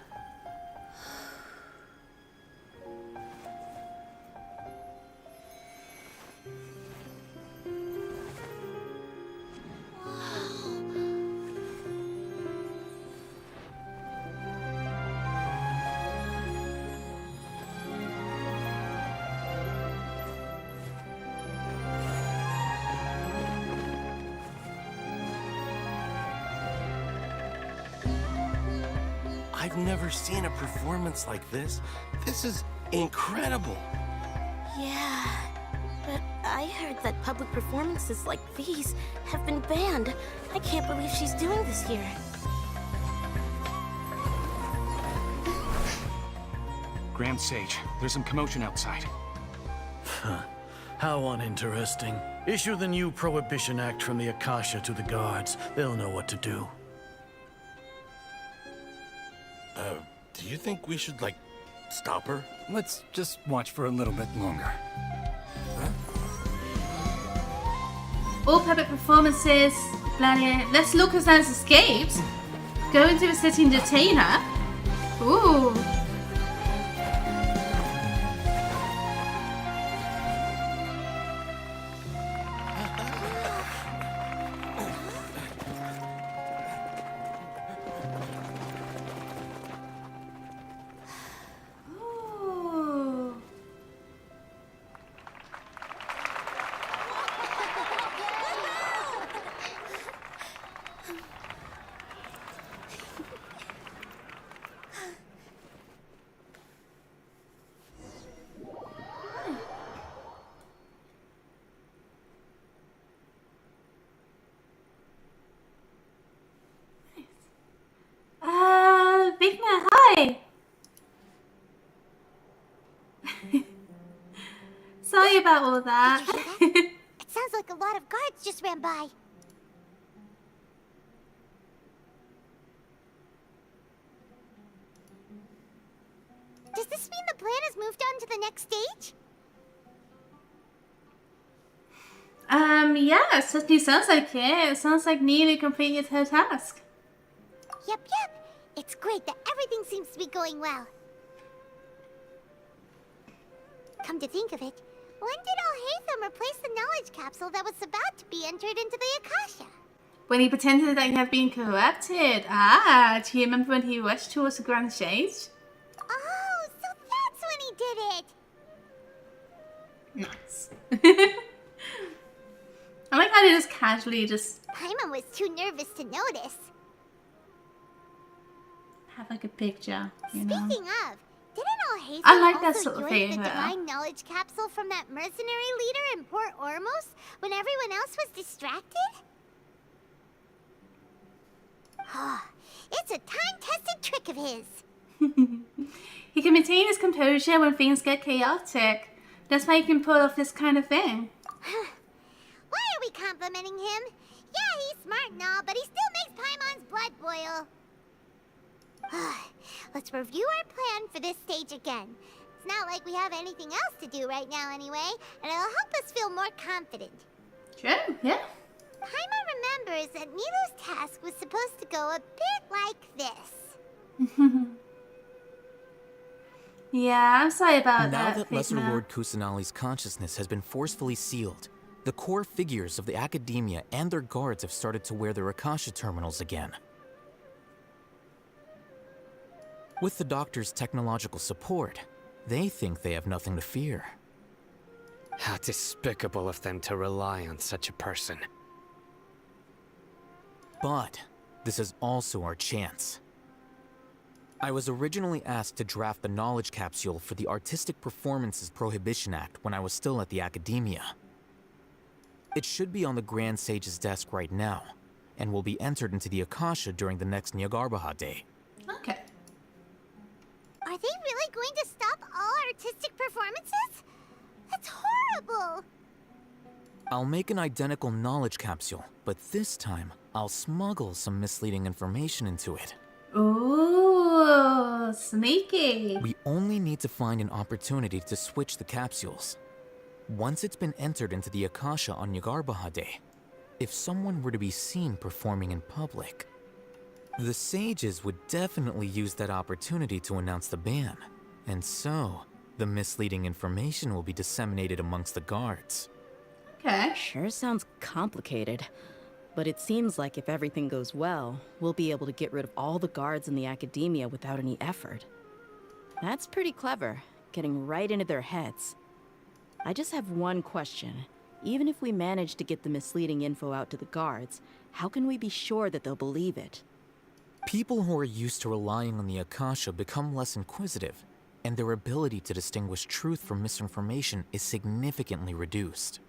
I've never seen a performance like this. This is incredible. Yeah, but I heard that public performances like these have been banned. I can't believe she's doing this here. Grand Sage, there's some commotion outside. How uninteresting. Issue the new Prohibition Act from the Akasha to the guards. They'll know what to do. Do you think we should, like, stop her? Let's just watch for a little bit longer. All public performances, Let's Lucas has escaped. Go into a city and detain her. Ooh. Vigna, hi! Sorry about all that. It sounds like a lot of guards just ran by. moved on to the next stage? Yeah, it certainly sounds like it. It sounds like Nina completed her task. Yep. It's great that everything seems to be going well. Come to think of it, when did Alhaitham replace the knowledge capsule that was about to be entered into the Akasha? When he pretended that he had been corrupted. Ah, do you remember when he rushed towards the Grand Stage? Oh, so that's when he did it! Nice. I like how they just casually just Paimon was too nervous to notice. have like a picture, you know? Speaking of, didn't Alhaitham I like that also sort of yoink thing, the yeah. divine knowledge capsule from that mercenary leader in Port Ormos when everyone else was distracted? It's a time-tested trick of his. He can maintain his composure when things get chaotic. That's why he can pull off this kind of thing. Why are we complimenting him? Yeah, he's smart and all, but he still makes Paimon's blood boil. Let's review our plan for this stage again. It's not like we have anything else to do right now anyway, and it'll help us feel more confident. True, yeah. Paimon remembers that Nilu's task was supposed to go a bit like this. Yeah, I'm sorry about now that. that Lesser Figma. Lord Kusanali's consciousness has been forcefully sealed, the core figures of the Academia and their guards have started to wear their Akasha terminals again. With the Doctor's technological support, they think they have nothing to fear. How despicable of them to rely on such a person. But this is also our chance. I was originally asked to draft the knowledge capsule for the Artistic Performances Prohibition Act when I was still at the Academia. It should be on the Grand Sage's desk right now, and will be entered into the Akasha during the next Nyagarbha Day. Okay. Are they really going to stop all artistic performances? That's horrible! I'll make an identical knowledge capsule, but this time, I'll smuggle some misleading information into it. Ooh, sneaky. We only need to find an opportunity to switch the capsules. Once it's been entered into the Akasha on Nyagarbha Day, if someone were to be seen performing in public, the sages would definitely use that opportunity to announce the ban, and so the misleading information will be disseminated amongst the guards. Okay. Sure sounds complicated, but it seems like if everything goes well, we'll be able to get rid of all the guards in the Academia without any effort. That's pretty clever, getting right into their heads. I just have one question. Even if we manage to get the misleading info out to the guards, how can we be sure that they'll believe it? People who are used to relying on the Akasha become less inquisitive, and their ability to distinguish truth from misinformation is significantly reduced.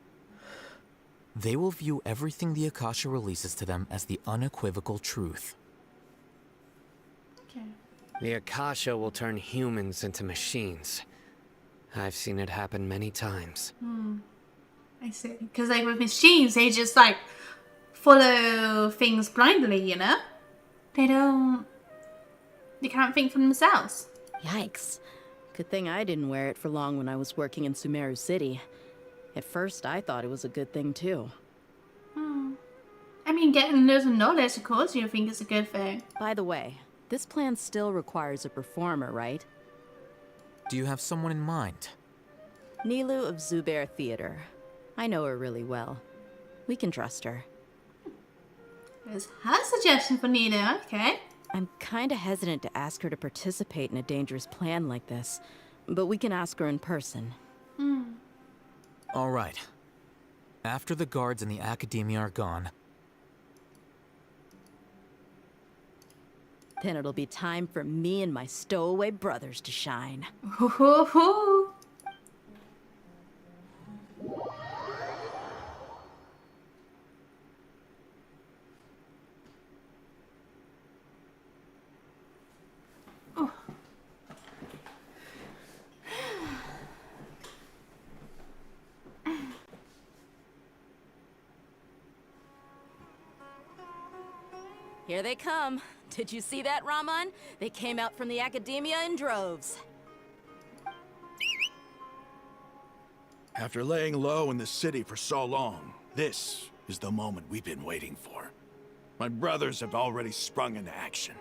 They will view everything the Akasha releases to them as the unequivocal truth. Okay. The Akasha will turn humans into machines. I've seen it happen many times. I see. Because like with machines, they just like follow things blindly, you know? They can't think for themselves. Yikes. Good thing I didn't wear it for long when I was working in Sumeru City. At first, I thought it was a good thing too. I mean, getting loads of knowledge, of course, you think it's a good thing. By the way, this plan still requires a performer, right? Do you have someone in mind? Nilu of Zubair Theater. I know her really well. We can trust her. There's her suggestion for Nina, okay. I'm kinda hesitant to ask her to participate in a dangerous plan like this, but we can ask her in person. All right. After the guards in the Academia are gone, then it'll be time for me and my stowaway brothers to shine. Here they come. Did you see that, Raman? They came out from the Academia in droves. After laying low in the city for so long, this is the moment we've been waiting for. My brothers have already sprung into action.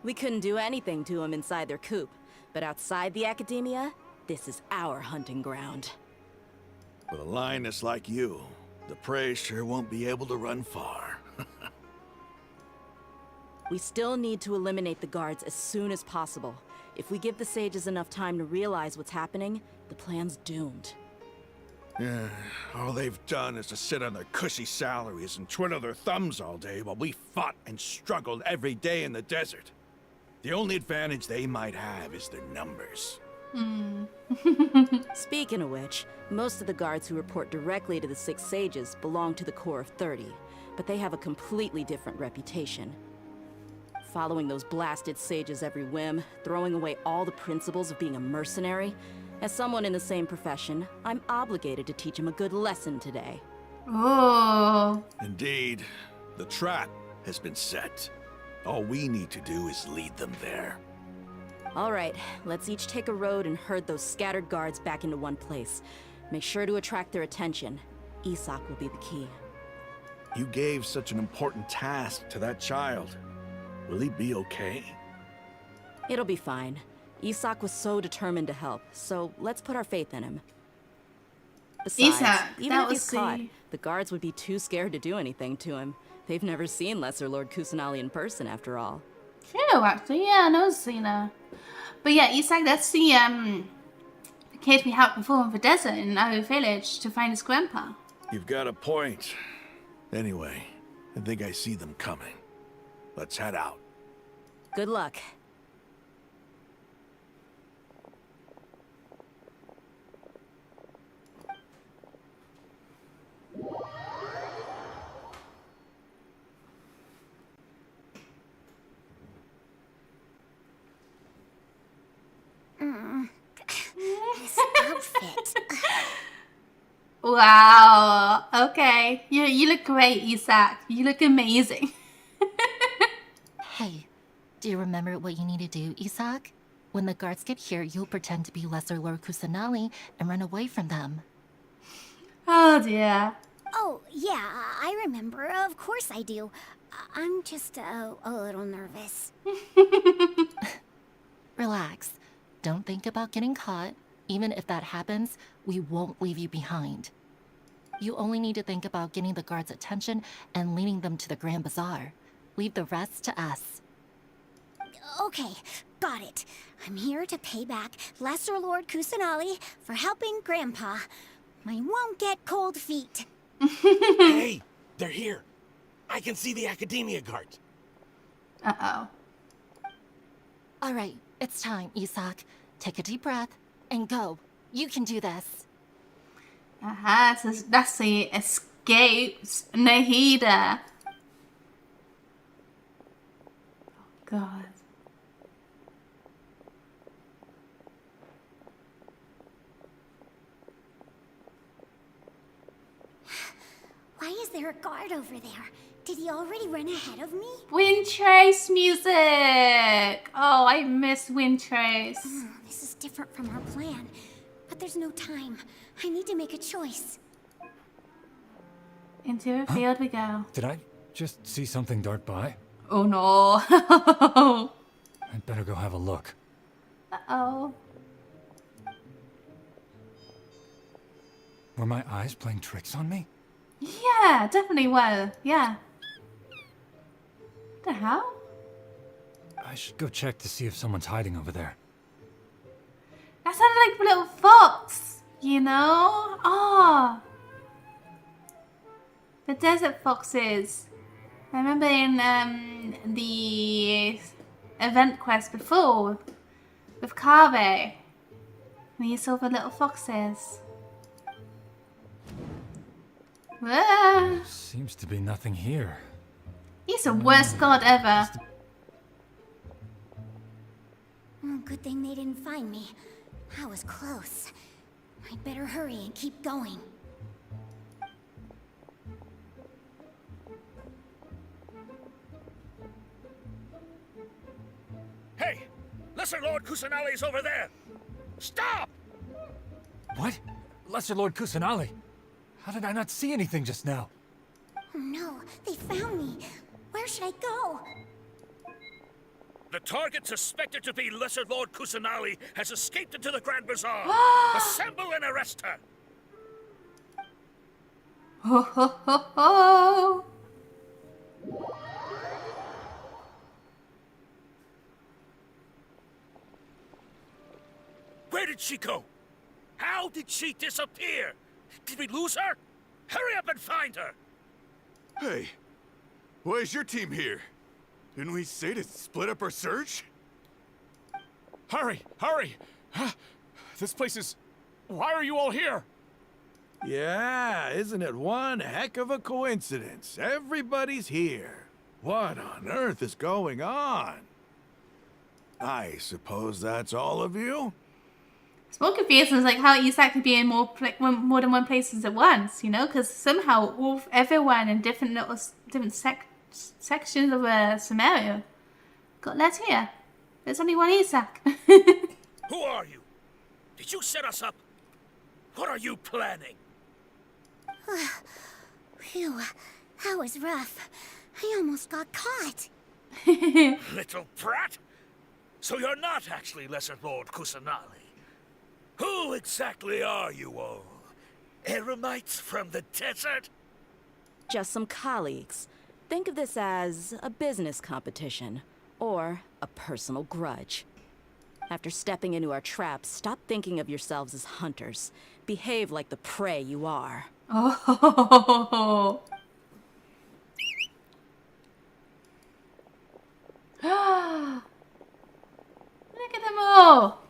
We couldn't do anything to them inside their coop, but outside the academia, this is our hunting ground. With a lioness like you, the prey sure won't be able to run far. We still need to eliminate the guards as soon as possible. If we give the sages enough time to realize what's happening, the plan's doomed. Yeah, all they've done is to sit on their cushy salaries and twiddle their thumbs all day while we fought and struggled every day in the desert. The only advantage they might have is their numbers. Speaking of which, most of the guards who report directly to the 6 sages belong to the Corps of 30, but they have a completely different reputation. Following those blasted sages every whim, throwing away all the principles of being a mercenary. As someone in the same profession, I'm obligated to teach him a good lesson today. Oh. Indeed, the trap has been set. All we need to do is lead them there. All right, let's each take a road and herd those scattered guards back into one place. Make sure to attract their attention. Isak will be the key. You gave such an important task to that child. Will he be okay? It'll be fine. Isak was so determined to help, so let's put our faith in him. Besides, Isak, even if he's caught, the guards would be too scared to do anything to him. They've never seen Lesser Lord Kusanali in person, after all. True, actually, yeah, I know Xena. But yeah, Isak, that's the kid we helped before in the desert in our village to find his grandpa. You've got a point. Anyway, I think I see them coming. Let's head out. Good luck. This outfit. Wow. Okay. You look great, Isak. You look amazing. Hey, do you remember what you need to do, Isak? When the guards get here, you'll pretend to be Lesser Lord Kusanali and run away from them. Oh dear. Oh, yeah, I remember. Of course I do. I'm just a little nervous. Relax. Don't think about getting caught. Even if that happens, we won't leave you behind. You only need to think about getting the guards' attention and leading them to the Grand Bazaar. Leave the rest to us. Okay, got it. I'm here to pay back Lesser Lord Kusanali for helping Grandpa. I won't get cold feet. Hey, they're here. I can see the Academia guards. Uh-oh. All right, it's time, Isak. Take a deep breath and go. You can do this. Aha, so that's the escapes Nahida. Oh, God. Why is there a guard over there? Did he already run ahead of me? Wind Trace music! Oh, I miss Wind Trace. This is different from our plan. But there's no time. I need to make a choice. Into a field we go. Did I just see something dart by? Oh no. I'd better go have a look. Uh-oh. Were my eyes playing tricks on me? Yeah, definitely were. Yeah. The hell? I should go check to see if someone's hiding over there. That sounded like a little fox, you know? Oh. The desert foxes. I remember in the event quest before with Kave, when you saw the little foxes. Ah. Seems to be nothing here. He's the worst god ever. Good thing they didn't find me. I was close. I'd better hurry and keep going. Hey! Lesser Lord Kusanali's over there! Stop! What? Lesser Lord Kusanali. How did I not see anything just now? Oh no, they found me. Where should I go? The target suspected to be Lesser Lord Kusanali has escaped into the Grand Bazaar. Assemble and arrest her. Ho ho ho ho! Where did she go? How did she disappear? Did we lose her? Hurry up and find her! Hey, why is your team here? Didn't we say to split up our search? Hurry, hurry! Huh? This place is... Why are you all here? Yeah, isn't it one heck of a coincidence? Everybody's here. What on earth is going on? I suppose that's all of you? It's more confusing, it's like how Isak could be in more than one places at once, you know? Because somehow everyone in different sections of Sumeru got let here. There's only one Isak. Who are you? Did you set us up? What are you planning? Phew, that was rough. I almost got caught. Little brat! So you're not actually Lesser Lord Kusanali. Who exactly are you all? Eremites from the desert? Just some colleagues. Think of this as a business competition, or a personal grudge. After stepping into our traps, stop thinking of yourselves as hunters. Behave like the prey you are. Oh. Look at them all.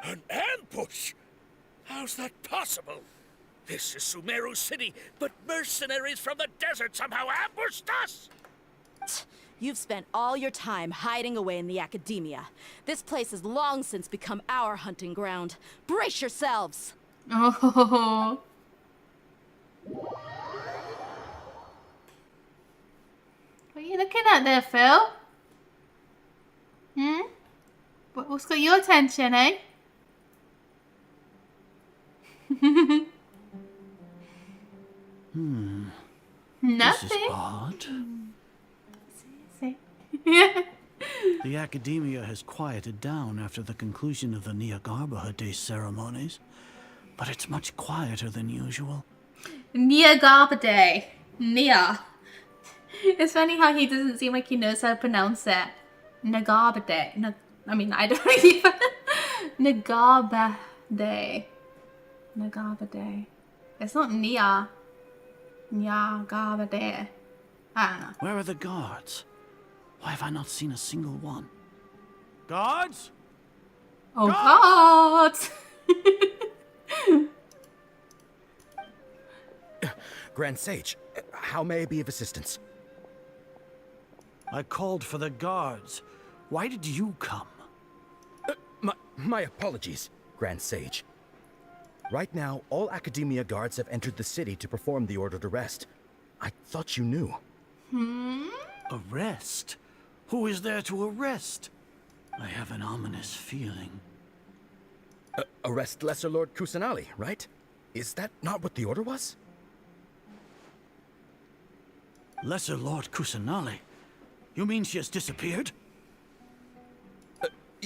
An ambush? How's that possible? This is Sumeru City, but mercenaries from the desert somehow ambushed us! You've spent all your time hiding away in the academia. This place has long since become our hunting ground. Brace yourselves! Oh. What are you looking at there, Phil? Hmm? What's got your attention, eh? Nothing. This is odd. The academia has quieted down after the conclusion of the Niagarbaha Day ceremonies, but it's much quieter than usual. Niagarba Day. Nia. It's funny how he doesn't seem like he knows how to pronounce it. Niagarba Day. No, I mean, I don't even. Niagarba Day. Niagarba Day. It's not Nia. Niagarba Day. I don't know. Where are the guards? Why have I not seen a single one? Guards? Oh, guards! Grand Sage, how may I be of assistance? I called for the guards. Why did you come? My apologies, Grand Sage. Right now, all Academia guards have entered the city to perform the ordered arrest. I thought you knew. Arrest? Who is there to arrest? I have an ominous feeling. Arrest Lesser Lord Kusanali, right? Is that not what the order was? Lesser Lord Kusanali? You mean she has disappeared?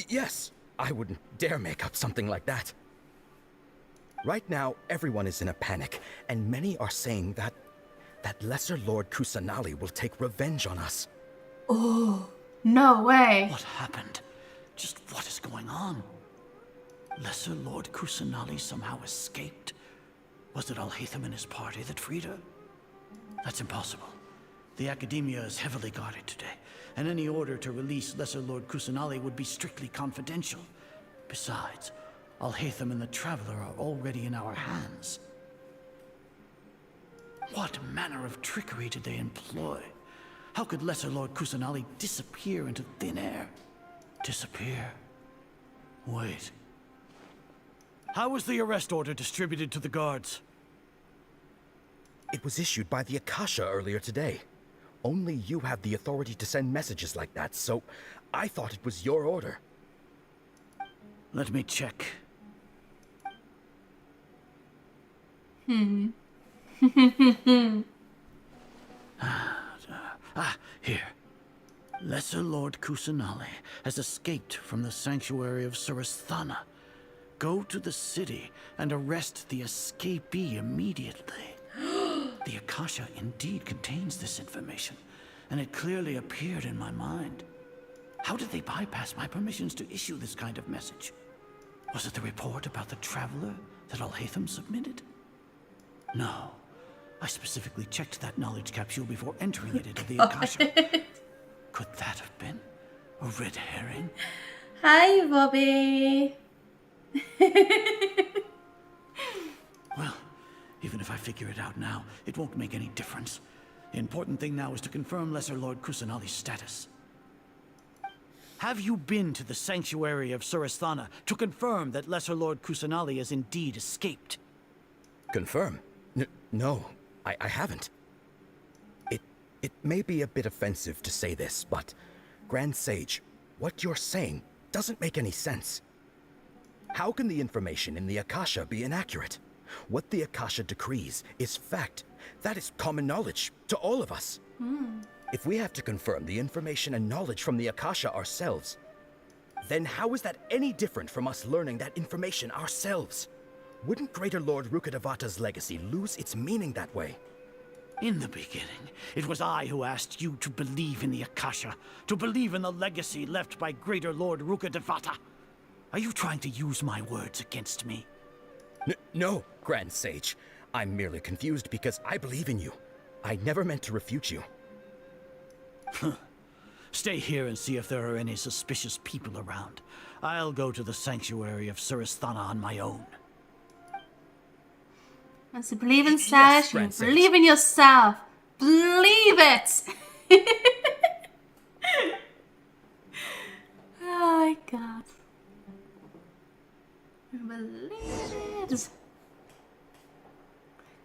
Yes. I wouldn't dare make up something like that. Right now, everyone is in a panic, and many are saying that Lesser Lord Kusanali will take revenge on us. Oh, no way. What happened? Just what is going on? Lesser Lord Kusanali somehow escaped? Was it Alhaitham and his party that freed her? That's impossible. The Academia is heavily guarded today, and any order to release Lesser Lord Kusanali would be strictly confidential. Besides, Alhaitham and the Traveler are already in our hands. What manner of trickery did they employ? How could Lesser Lord Kusanali disappear into thin air? Disappear? Wait. How was the arrest order distributed to the guards? It was issued by the Akasha earlier today. Only you have the authority to send messages like that, so I thought it was your order. Let me check. Here. Lesser Lord Kusanali has escaped from the sanctuary of Suristhana. Go to the city and arrest the escapee immediately. The Akasha indeed contains this information, and it clearly appeared in my mind. How did they bypass my permissions to issue this kind of message? Was it the report about the traveler that Alhaitham submitted? No. I specifically checked that knowledge capsule before entering it into the Akasha. Could that have been a red herring? Hi, Bobby. Well, even if I figure it out now, it won't make any difference. The important thing now is to confirm Lesser Lord Kusanali's status. Have you been to the sanctuary of Suristhana to confirm that Lesser Lord Kusanali has indeed escaped? Confirm? No, I haven't. It may be a bit offensive to say this, but Grand Sage, what you're saying doesn't make any sense. How can the information in the Akasha be inaccurate? What the Akasha decrees is fact. That is common knowledge to all of us. If we have to confirm the information and knowledge from the Akasha ourselves, then how is that any different from us learning that information ourselves? Wouldn't Greater Lord Rukkhadevata's legacy lose its meaning that way? In the beginning, it was I who asked you to believe in the Akasha, to believe in the legacy left by Greater Lord Rukkhadevata. Are you trying to use my words against me? No, Grand Sage. I'm merely confused because I believe in you. I never meant to refute you. Stay here and see if there are any suspicious people around. I'll go to the sanctuary of Suristhana on my own. Once you believe in Sash, you believe in yourself. Believe it! Oh my god. Believe it.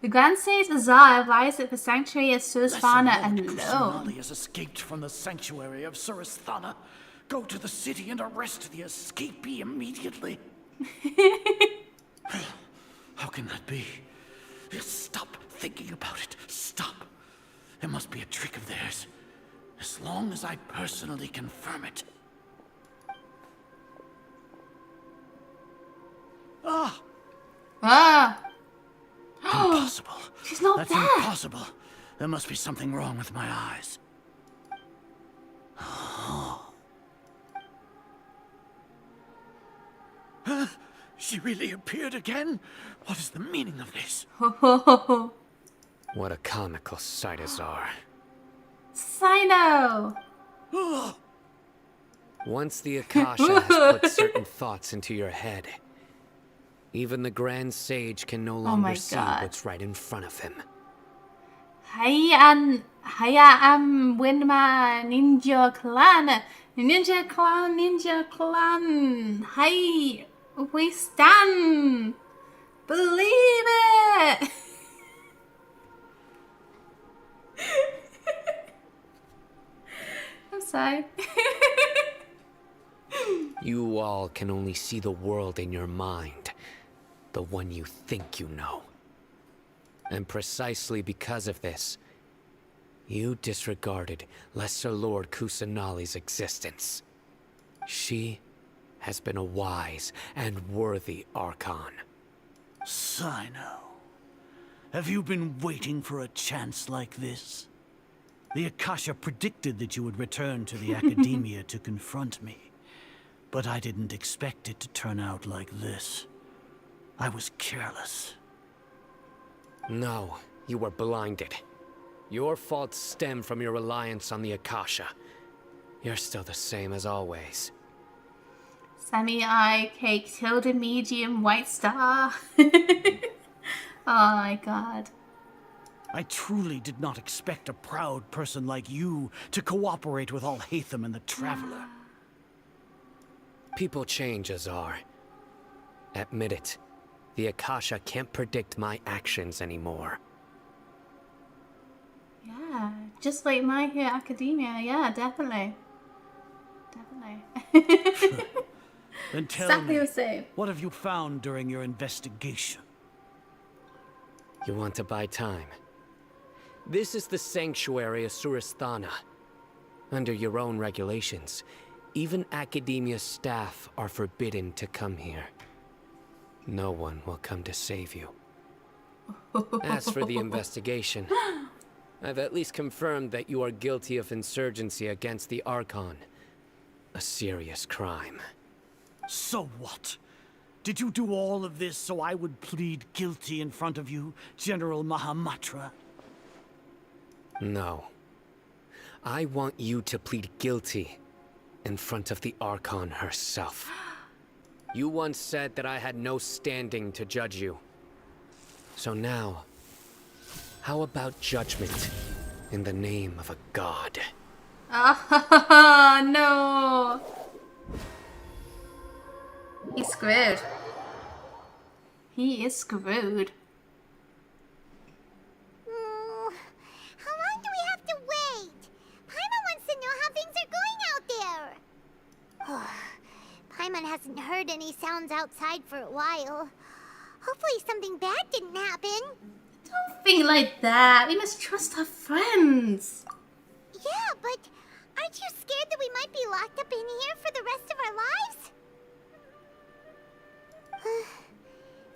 The Grand Sage Azar advised that the sanctuary of Suristhana alone. Kusanali has escaped from the sanctuary of Suristhana. Go to the city and arrest the escapee immediately. How can that be? Stop thinking about it. Stop. It must be a trick of theirs. As long as I personally confirm it. Impossible. She's not That's there. impossible. There must be something wrong with my eyes. She really appeared again? What is the meaning of this? What a comical sight, Azar. Sino! Once the Akasha has put certain thoughts into your head, even the Grand Sage can no longer see what's right in front of him. Hayaan Winma Ninja Clan. Ninja Clan. Hey, we stand. Believe it. I'm sorry. You all can only see the world in your mind, the one you think you know. And precisely because of this, you disregarded Lesser Lord Kusanali's existence. She has been a wise and worthy Archon. Sino, have you been waiting for a chance like this? The Akasha predicted that you would return to the Academia to confront me. But I didn't expect it to turn out like this. I was careless. No, you were blinded. Your faults stem from your reliance on the Akasha. You're still the same as always. SammiiCake, tilde medium, white star. Oh my god. I truly did not expect a proud person like you to cooperate with Alhaitham and the Traveler. People change, Azar. Admit it. The Akasha can't predict my actions anymore. Yeah, just like My Hero Academia. Yeah, definitely. Definitely. Then tell Exactly me, the same. what have you found during your investigation? You want to buy time? This is the sanctuary of Surasthana. Under your own regulations, even academia staff are forbidden to come here. No one will come to save you. As for the investigation, I've at least confirmed that you are guilty of insurgency against the Archon. A serious crime. So what? Did you do all of this so I would plead guilty in front of you, General Mahamatra? No. I want you to plead guilty in front of the Archon herself. You once said that I had no standing to judge you. So now, how about judgment in the name of a god? Oh, no. He's screwed. He is screwed. How long do we have to wait? Paimon wants to know how things are going out there. Paimon hasn't heard any sounds outside for a while. Hopefully something bad didn't happen. Don't think like that. We must trust our friends. Yeah, but aren't you scared that we might be locked up in here for the rest of our lives?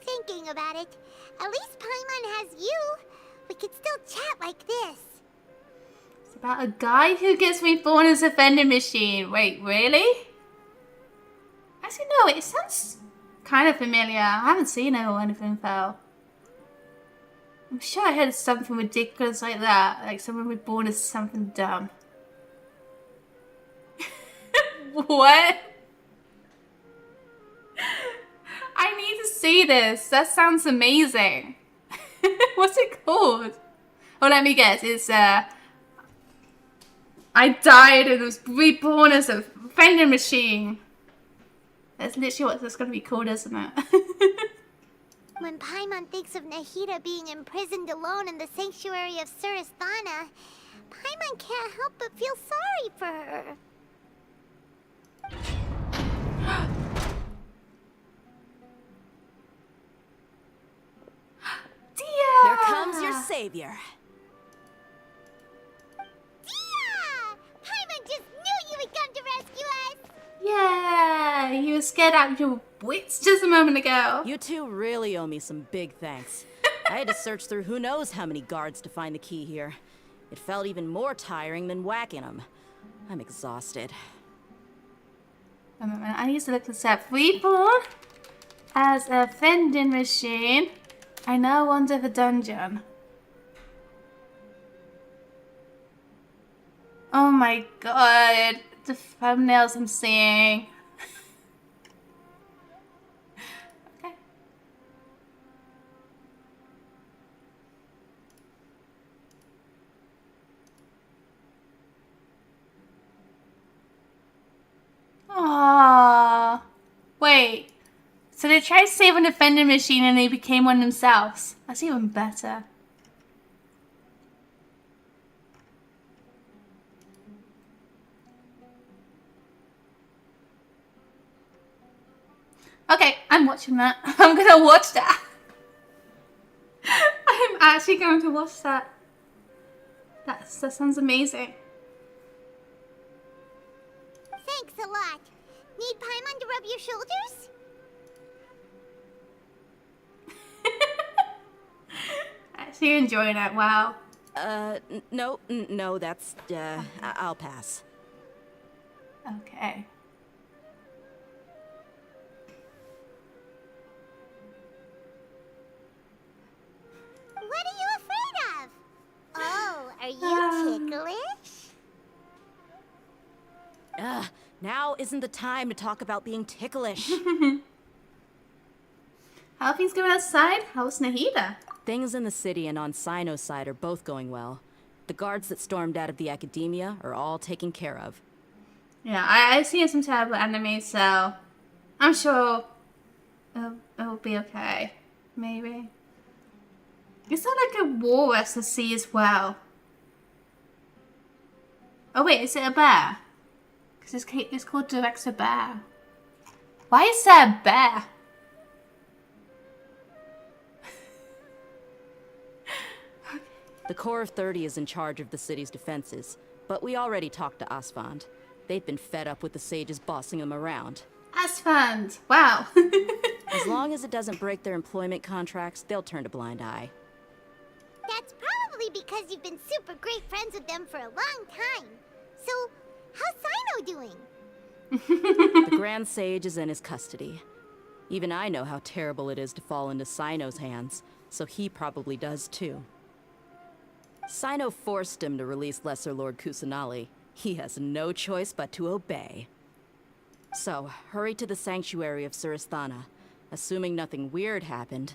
Thinking about it, at least Paimon has you. We could still chat like this. It's about a guy who gets reborn as a vending machine. Wait, really? Actually, no, it sounds kind of familiar. I haven't seen it or anything though. I'm sure I heard something ridiculous like that. Like someone reborn as something dumb. What? I need to see this. That sounds amazing. What's it called? Oh, let me guess. It's I died and was reborn as a vending machine. That's literally what it's gonna be called, isn't it? When Paimon thinks of Nahida being imprisoned alone in the sanctuary of Surasthana, Paimon can't help but feel sorry for her. Here comes your savior. Dia! Paimon just knew you would come to rescue us! Yeah, you were scared out of your wits just a moment ago. You two really owe me some big thanks. I had to search through who knows how many guards to find the key here. It felt even more tiring than whacking them. I'm exhausted. Wait a moment, I need to look this up. Reborn as a vending machine. I now wander the dungeon. Oh my god, the thumbnails I'm seeing. Okay. Aww. Wait. So they tried saving the vending machine and they became one themselves. That's even better. Okay, I'm watching that. I'm gonna watch that. I'm actually going to watch that. That sounds amazing. Thanks a lot. Need Paimon to rub your shoulders? Actually enjoying it, wow. No, that's, I'll pass. Okay. What are you afraid of? Oh, are you ticklish? Now isn't the time to talk about being ticklish. How are things going outside? How's Nahida? Things in the city and on Sino's side are both going well. The guards that stormed out of the academia are all taken care of. Yeah, I've seen some terrible anime, so I'm sure it'll be okay. Maybe. Is that like a walrus to see as well? Oh wait, is it a bear? Because it's called Director Bear. Why is there a bear? The Corps of 30 is in charge of the city's defenses, but we already talked to Asfand. They've been fed up with the sages bossing them around. Asfand, wow. As long as it doesn't break their employment contracts, they'll turn a blind eye. That's probably because you've been super great friends with them for a long time. So, how's Sino doing? The Grand Sage is in his custody. Even I know how terrible it is to fall into Sino's hands, so he probably does too. Sino forced him to release Lesser Lord Kusanali. He has no choice but to obey. So, hurry to the sanctuary of Surasthana. Assuming nothing weird happened,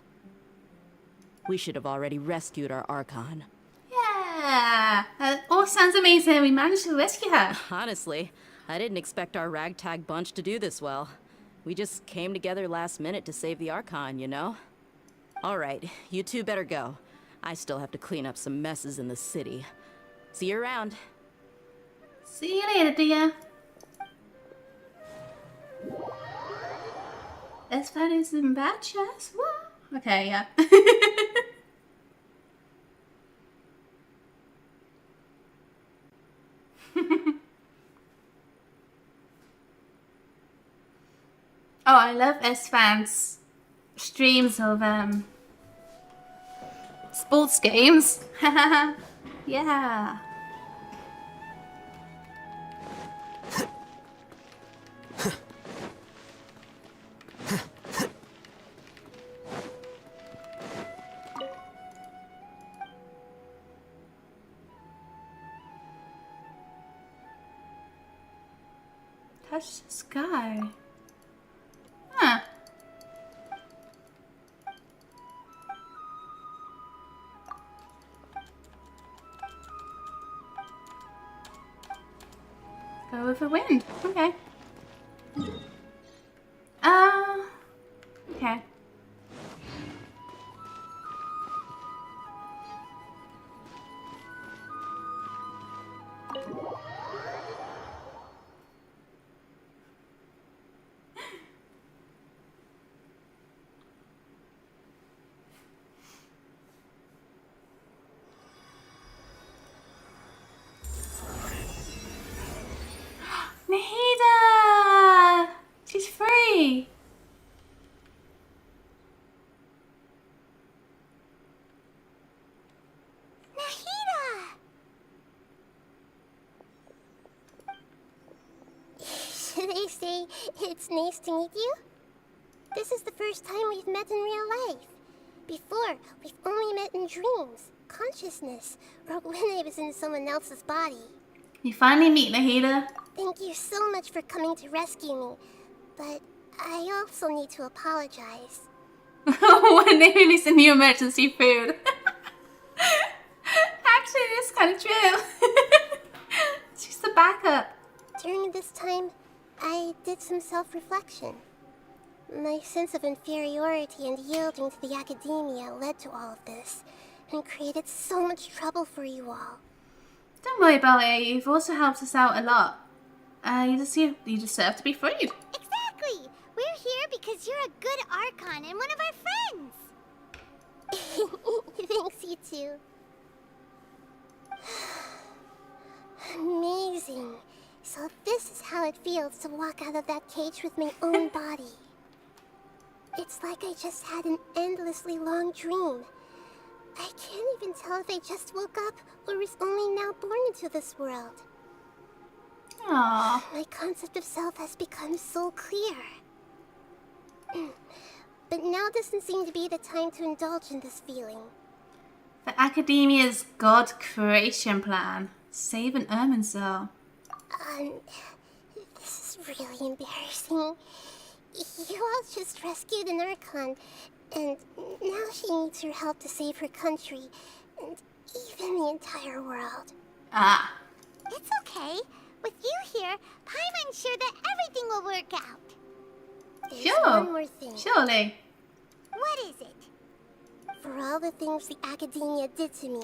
we should have already rescued our Archon. Yeah, that all sounds amazing. We managed to rescue her. Honestly, I didn't expect our ragtag bunch to do this well. We just came together last minute to save the Archon, you know? Alright, you two better go. I still have to clean up some messes in the city. See you around. See you later, dear. As far as in bad chess? What? Okay, yeah. Oh, I love S-Fans streams of sports games. Yeah. Touch the sky. Huh. Go with the wind. Okay. Okay. Nahida! She's free! Nahida! Should I say it's nice to meet you? This is the first time we've met in real life. Before, we've only met in dreams, consciousness, or when I was in someone else's body. You finally meet Nahida. Thank you so much for coming to rescue me, but I also need to apologize. When they release a new emergency food. Actually, it's kind of true. She's the backup. During this time, I did some self-reflection. My sense of inferiority and yielding to the academia led to all of this, and created so much trouble for you all. Don't worry about it. You've also helped us out a lot. You deserve to be freed. Exactly! We're here because you're a good Archon and one of our friends! Thanks, you two. Amazing. So this is how it feels to walk out of that cage with my own body. It's like I just had an endlessly long dream. I can't even tell if I just woke up or was only now born into this world. Aww. My concept of self has become so clear. But now doesn't seem to be the time to indulge in this feeling. The Academia's God creation plan. Save an Irminsul. This is really embarrassing. You all just rescued an Archon, and now she needs your help to save her country, and even the entire world. Ah. It's okay. With you here, Paimon's sure that everything will work out. There's one more thing. Surely. What is it? For all the things the Academia did to me,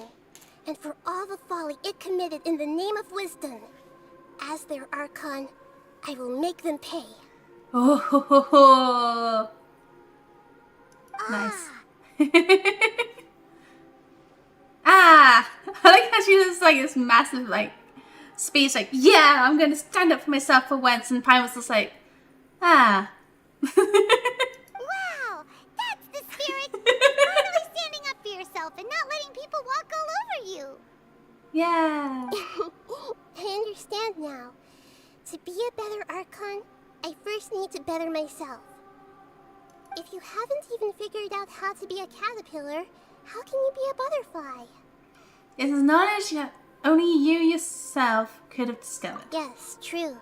and for all the folly it committed in the name of wisdom, as their Archon, I will make them pay. Oh, nice. Ah, I like how she was like this massive like speech, like, yeah, I'm gonna stand up for myself for once, and Pine was just like, ah. Wow, that's the spirit! Finally standing up for yourself and not letting people walk all over you! Yeah. I understand now. To be a better Archon, I first need to better myself. If you haven't even figured out how to be a caterpillar, how can you be a butterfly? It is knowledge that only you yourself could have discovered. Yes, true.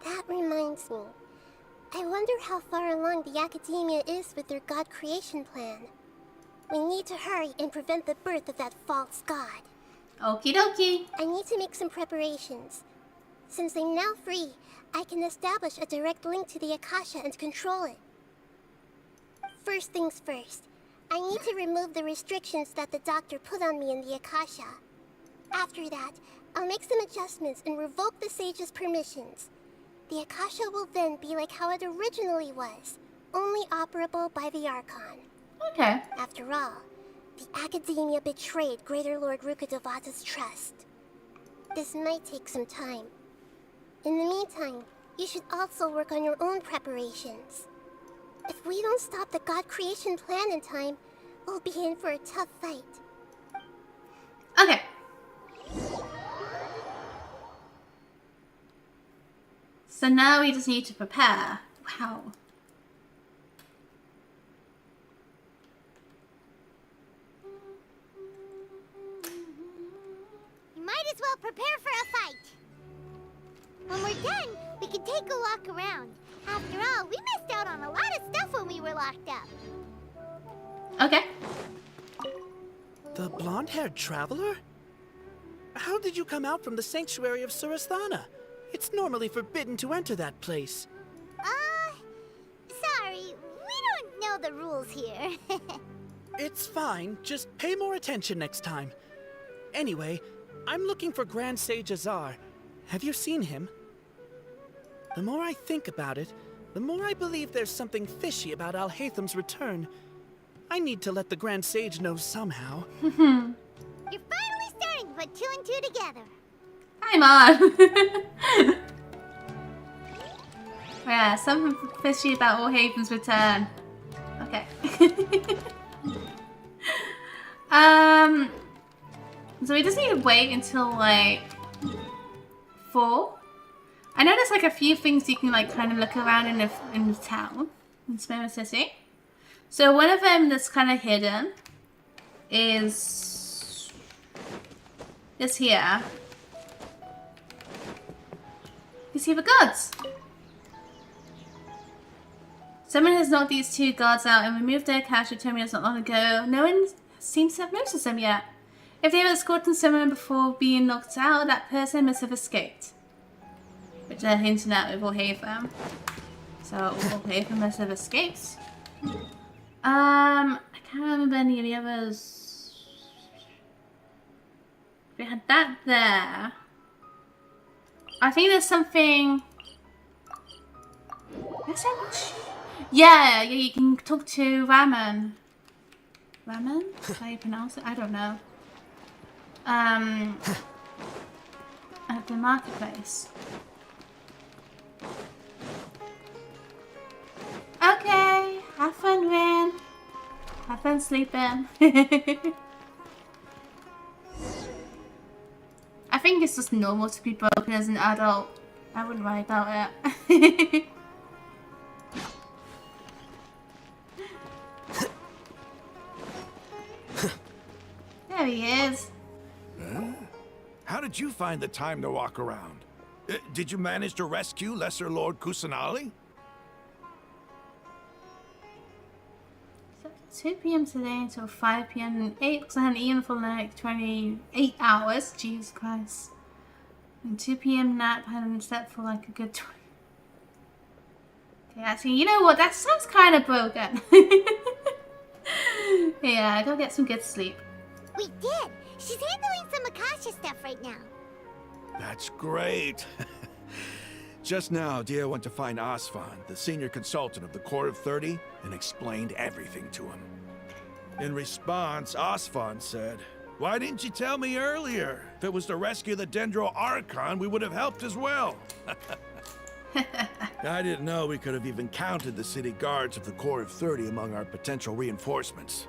That reminds me. I wonder how far along the Academia is with their god creation plan. We need to hurry and prevent the birth of that false god. Okie dokie. I need to make some preparations. Since I'm now free, I can establish a direct link to the Akasha and control it. First things first, I need to remove the restrictions that the doctor put on me in the Akasha. After that, I'll make some adjustments and revoke the sage's permissions. The Akasha will then be like how it originally was, only operable by the Archon. Okay. After all, the Academia betrayed Greater Lord Rukkhadevata's trust. This might take some time. In the meantime, you should also work on your own preparations. If we don't stop the god creation plan in time, we'll be in for a tough fight. Okay. So now we just need to prepare. Wow. You might as well prepare for a fight. When we're done, we can take a walk around. After all, we missed out on a lot of stuff when we were locked up. Okay. The blonde-haired traveler? How did you come out from the sanctuary of Surasthana? It's normally forbidden to enter that place. Sorry, we don't know the rules here. It's fine, just pay more attention next time. Anyway, I'm looking for Grand Sage Azar. Have you seen him? The more I think about it, the more I believe there's something fishy about Alhaitham's return. I need to let the Grand Sage know somehow. You're finally starting to put two and two together. I'm on. Yeah, something fishy about Alhaitham's return. Okay. So we just need to wait until like 4. I know there's like a few things you can like kind of look around in the town in Sumeru City. So one of them that's kind of hidden is this here. You see the guards. Someone has knocked these 2 guards out and removed their cash terminals not long ago. No one seems to have noticed them yet. If they were escorting someone before being knocked out, that person must have escaped. Which they're hinting at with Alhaitham. So Alhaitham must have escaped. I can't remember any of the others. We had that there. I think there's something. Yeah, you can talk to Raman. Raman? How you pronounce it? I don't know. At the marketplace. Okay, have fun, Rin. Have fun sleeping. I think it's just normal to be broken as an adult. I wouldn't worry about it. There he is. How did you find the time to walk around? Did you manage to rescue Lesser Lord Kusanali? 2 p.m. today until 5 p.m. and 8 because I hadn't eaten for like 28 hours. Jesus Christ. And 2 p.m. nap, I hadn't slept for like a good 20. Okay, actually, you know what? That sounds kind of broken. Yeah, go get some good sleep. We did. She's handling some Akasha stuff right now. That's great. Just now, Dia went to find Asfan, the senior consultant of the Court of 30, and explained everything to him. In response, Asfan said, "Why didn't you tell me earlier? If it was to rescue the Dendro Archon, we would have helped as well." I didn't know we could have even counted the city guards of the Court of 30 among our potential reinforcements.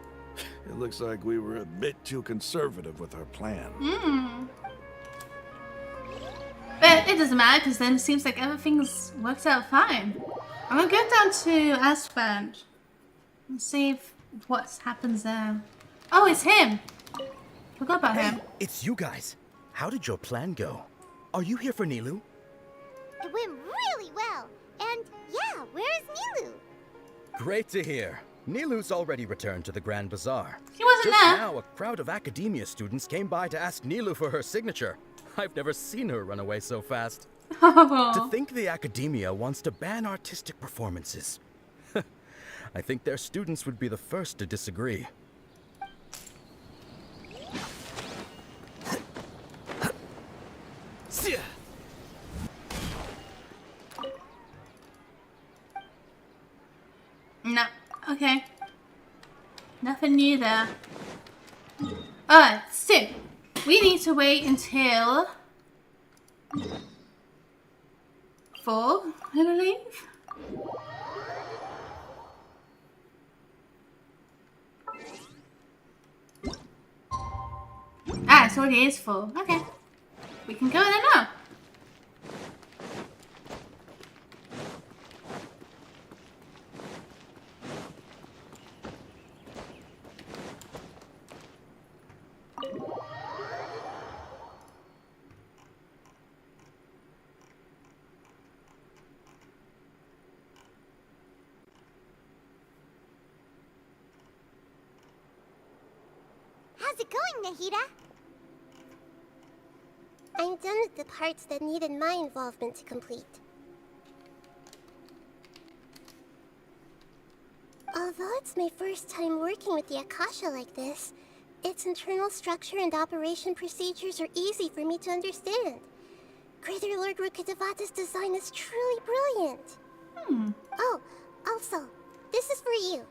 It looks like we were a bit too conservative with our plan. But it doesn't matter because then it seems like everything's worked out fine. I'm gonna go down to Asfand and see if what happens there. Oh, it's him. Forgot about him. It's you guys. How did your plan go? Are you here for Nilou? It went really well. And yeah, where is Nilou? Great to hear. Nilou's already returned to the Grand Bazaar. He wasn't Just there. now, a crowd of academia students came by to ask Nilou for her signature. I've never seen her run away so fast. To think the academia wants to ban artistic performances. I think their students would be the first to disagree. No. Okay. Nothing new there. Alright, so we need to wait until 4, I believe. Ah, it already is 4. Okay. We can go there now. How's it going, Nahida? I'm done with the parts that needed my involvement to complete. Although it's my first time working with the Akasha like this, its internal structure and operation procedures are easy for me to understand. Greater Lord Rukkhadevata's design is truly brilliant. Oh, also, this is for you.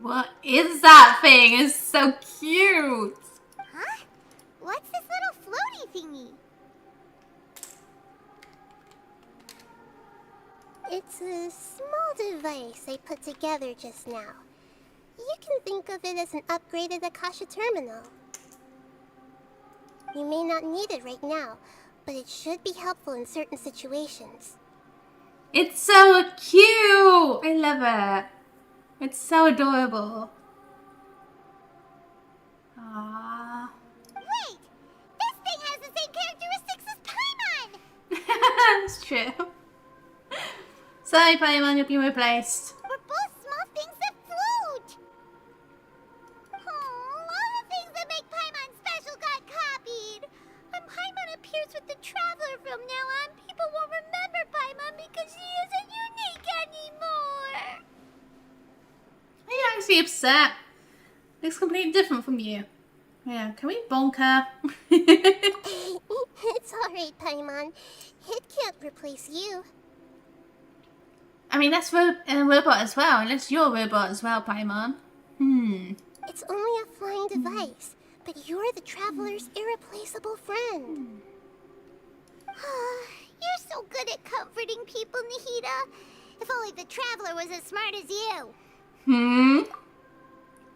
What is that thing? It's so cute. Huh? What's this little floaty thingy? It's a small device I put together just now. You can think of it as an upgraded Akasha terminal. You may not need it right now, but it should be helpful in certain situations. It's so cute. I love it. It's so adorable. Aww. Wait! This thing has the same characteristics as Paimon! That's true. Sorry, Paimon, you've been replaced. We're both small things that float! Oh, all the things that make Paimon special got copied! When Paimon appears with the Traveler from now on, people won't remember Paimon because she isn't unique anymore! Are you actually upset? Looks completely different from you. Yeah, can we bonk her? It's alright, Paimon. It can't replace you. I mean, that's a robot as well, unless you're a robot as well, Paimon. It's only a flying device, but you're the Traveler's irreplaceable friend. You're so good at comforting people, Nahida. If only the Traveler was as smart as you.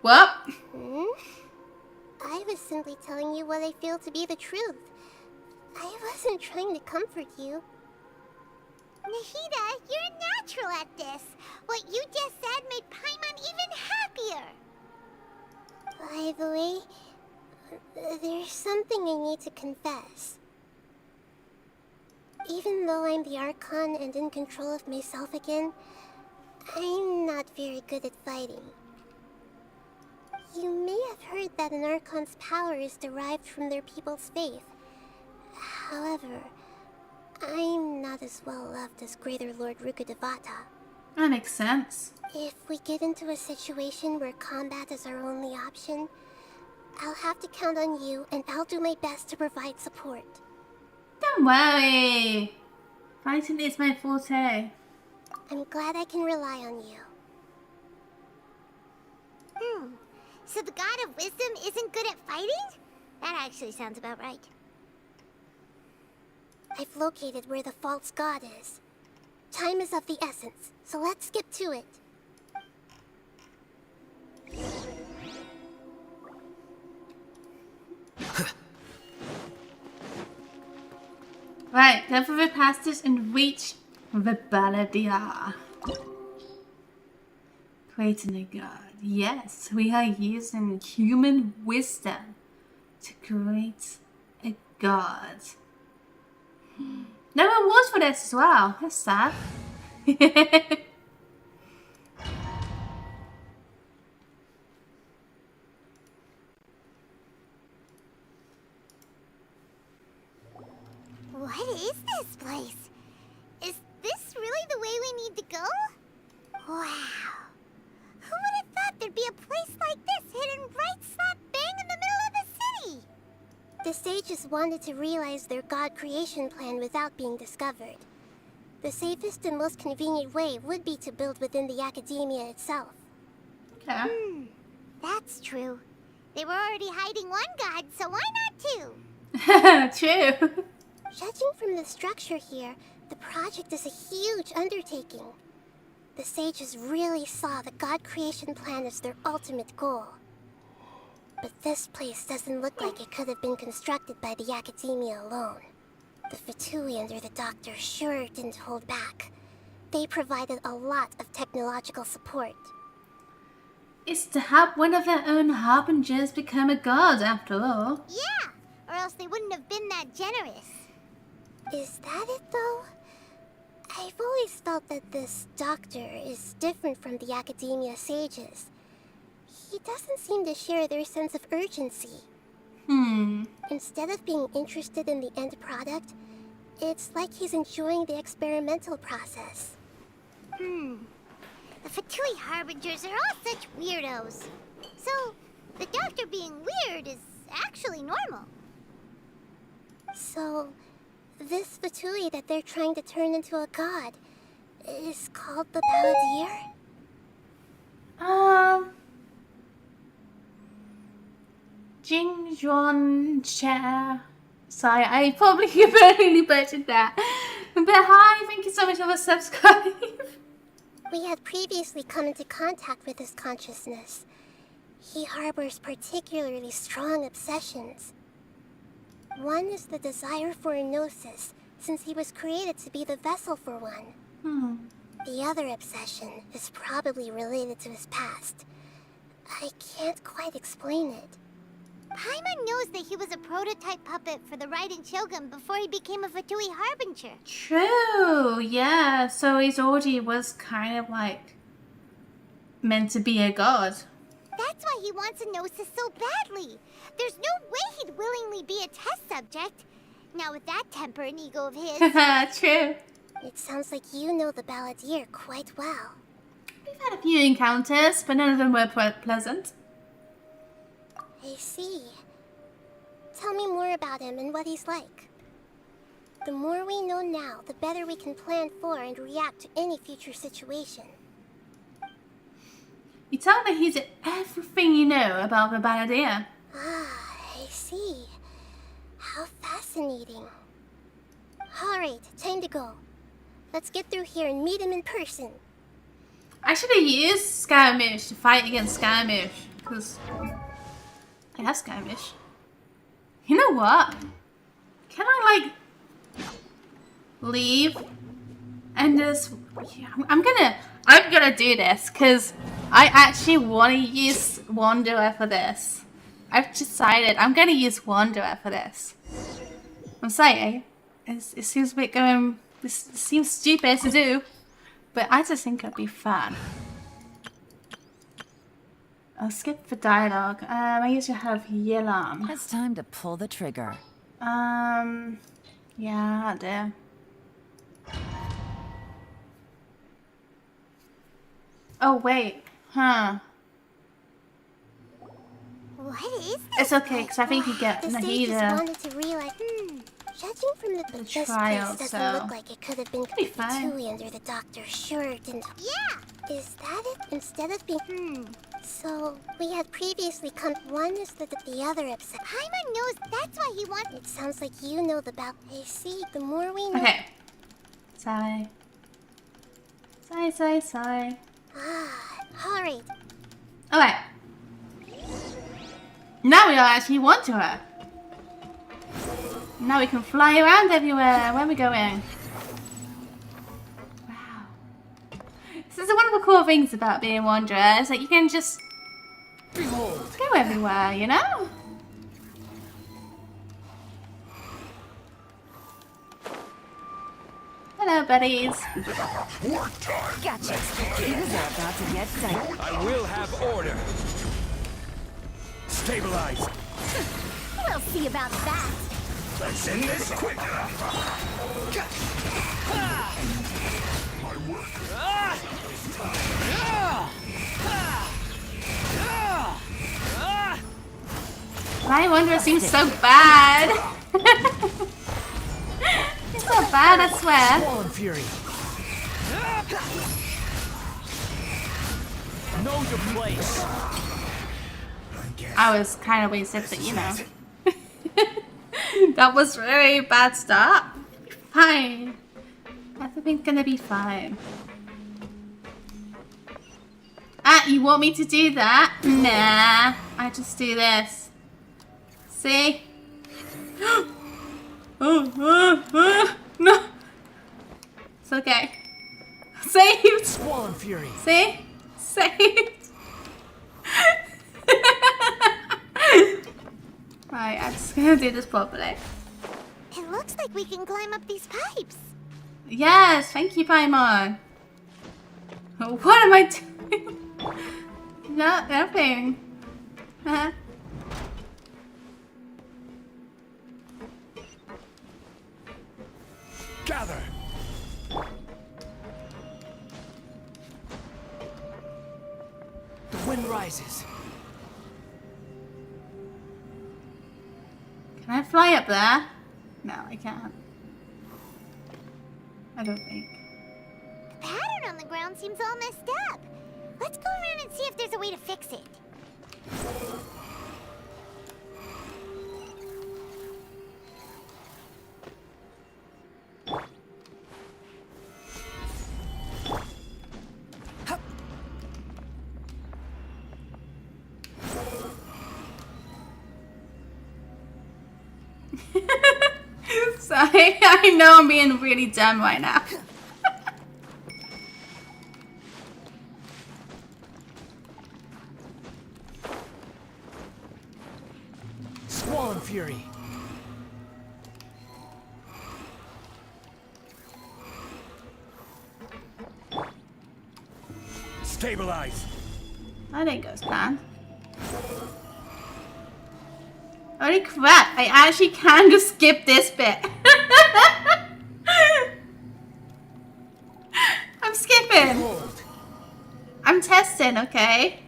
What? I was simply telling you what I feel to be the truth. I wasn't trying to comfort you. Nahida, you're natural at this. What you just said made Paimon even happier. By the way, there's something I need to confess. Even though I'm the Archon and in control of myself again, I'm not very good at fighting. You may have heard that an Archon's power is derived from their people's faith. However, I'm not as well loved as Greater Lord Rukkhadevata. That makes sense. If we get into a situation where combat is our only option, I'll have to count on you and I'll do my best to provide support. Don't worry. Fighting is my forte. I'm glad I can rely on you. So the god of wisdom isn't good at fighting? That actually sounds about right. I've located where the false god is. Time is of the essence, so let's skip to it. Right, go for the passage and reach the Balladeer. Creating a god. Yes, we are using human wisdom to create a god. No rewards for this as well. That's sad. What is this place? Is this really the way we need to go? Wow. Who would have thought there'd be a place like this hidden right slap bang in the middle of the city? The sages wanted to realize their god creation plan without being discovered. The safest and most convenient way would be to build within the academia itself. Okay. That's true. They were already hiding one god, so why True. not two? Judging from the structure here, the project is a huge undertaking. The sages really saw the god creation plan as their ultimate goal. But this place doesn't look like it could have been constructed by the academia alone. The Vtuber under the doctor sure didn't hold back. They provided a lot of technological support. It's to help one of their own harbingers become a god, after all. Yeah, or else they wouldn't have been that generous. Is that it, though? I've always felt that this doctor is different from the academia sages. He doesn't seem to share their sense of urgency. Instead of being interested in the end product, it's like he's enjoying the experimental process. The Vtuber harbingers are all such weirdos. So, the doctor being weird is actually normal. So, this Vtuber that they're trying to turn into a god is called the Balladeer? Jing Juan Cha. Sorry, I probably barely butchered that. But hi, thank you so much for the subscribe. We had previously come into contact with his consciousness. He harbors particularly strong obsessions. One is the desire for a gnosis, since he was created to be the vessel for one. The other obsession is probably related to his past. I can't quite explain it. Paimon knows that he was a prototype puppet for the Raiden Shogun before he became a Vtuber harbinger. True, yeah. So his orgy was kind of like meant to be a god. That's why he wants a gnosis so badly. There's no way he'd willingly be a test subject. Now with that temper and ego of his. True. It sounds like you know the Balladeer quite well. We've had a few encounters, but none of them were pleasant. I see. Tell me more about him and what he's like. The more we know now, the better we can plan for and react to any future situation. You tell me he's everything you know about the Balladeer. Ah, I see. How fascinating. Alright, time to go. Let's get through here and meet him in person. I should have used Scaramouche to fight against Scaramouche, because I have Scaramouche. You know what? Can I, like, leave and just... I'm gonna do this, because I actually want to use Wanderer for this. I've decided I'm gonna use Wanderer for this. I'm saying, it seems a bit going... This seems stupid to do, but I just think it'd be fun. I'll skip the dialogue. I usually have Yelam. It's time to pull the trigger. Yeah, I do. Oh, wait. Huh. What is this? It's okay, because I think you get The sages Nahida. wanted to realize... Judging from this place doesn't look like it could have been completely under the doctor. Sure didn't. Yeah! Is that it? Instead of being... So, we had previously come... One is that the other upset. Paimon knows that's why he wants... It sounds like you know about... I see, the more we know... Okay. Sigh. Sigh, sigh, sigh. Alright. Alright. Now we are actually one to her. Now we can fly around everywhere. Where are we going? Wow. This is one of the cool things about being Wanderer. Is that you can just go everywhere, you know? Hello, buddies. Gotcha. Things are about to get dicey. I will have order. Stabilize. We'll see about that. Let's end this quick. My Wanderer seems so bad. It's not bad, I swear. Swollen Fury. Know your place. I was kind of wasted, but you know. That was very bad start. Fine. Everything's gonna be fine. Ah, you want me to do that? Nah. I just do this. See? No. It's okay. Saved. Swollen Fury. See? Saved. Right, I'm just gonna do this properly. It looks like we can climb up these pipes. Yes, thank you, Paimon. What am I doing? Nothing. Gather. The wind rises. Can I fly up there? No, I can't. I don't think. The pattern on the ground seems all messed up. Let's go around and see if there's a way to fix it. Sorry, I know I'm being really dumb right now. Swollen Fury. Stabilize. That didn't go as planned. Holy crap, I actually can just skip this bit. I'm skipping. I'm testing, okay?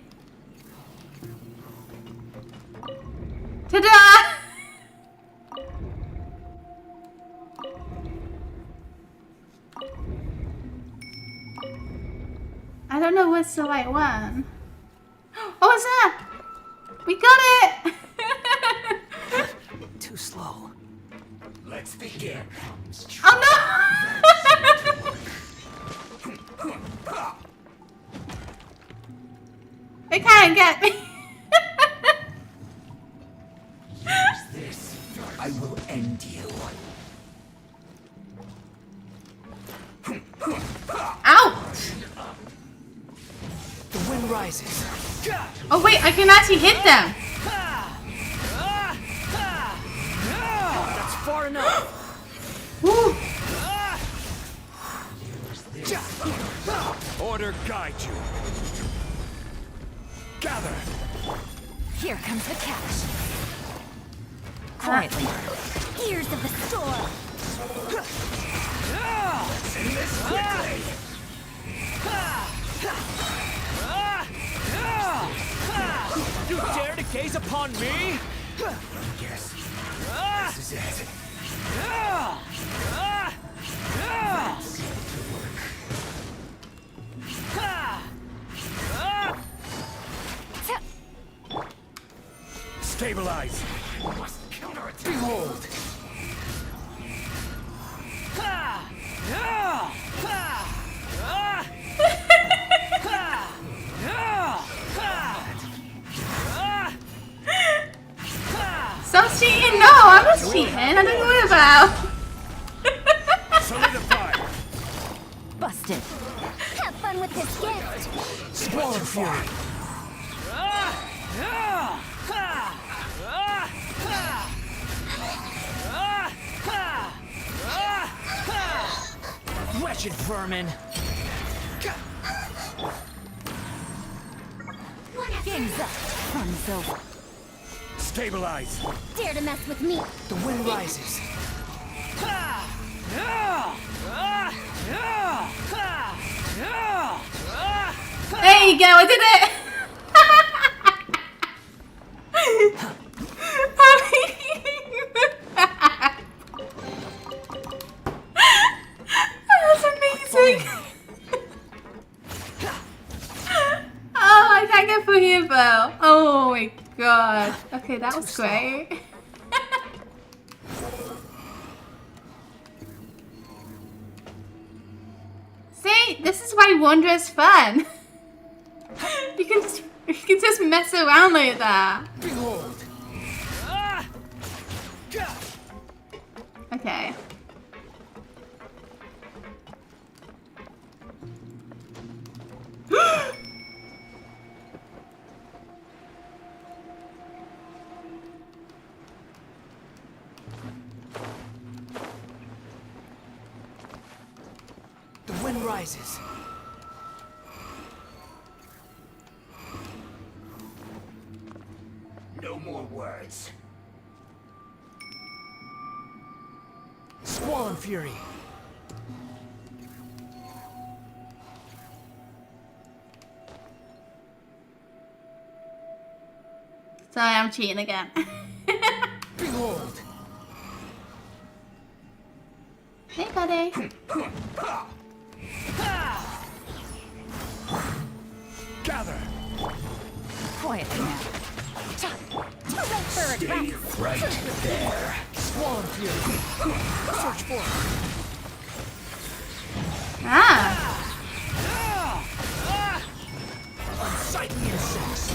Ta-da! I don't know what's the right one. Oh, it's that! We got it! Too slow. Let's begin. Oh no! They can't get me. This, I will end you. Ouch! The wind rises. Oh wait, I can actually hit them. That's far enough. Woo. Order guide you. Gather. Here comes the catch. Quietly. Ears of the storm. Let's end this quickly. You dare to gaze upon me? Yes. This is it. Stabilize. Behold. Stop cheating! No, I'm not cheating. I don't know what about. Solidify. Busted. Have fun with this gift. Squall of fury. Wretched vermin. Game's up. Fun's over. Stabilize. Dare to mess with me. The wind rises. There you go, I did it! That's amazing! Oh, I can't get through here, though. Oh my god. Okay, that was great. See, this is why Wonder is fun. You can just mess around like that. Behold. Okay. The wind rises. No more words. Squall and fury. Sorry, I'm cheating again. Behold. Hey, buddy. Gather. Quietly now. Bird, Right there. Squall and fury. Search for it. Ah. Unsightly insects.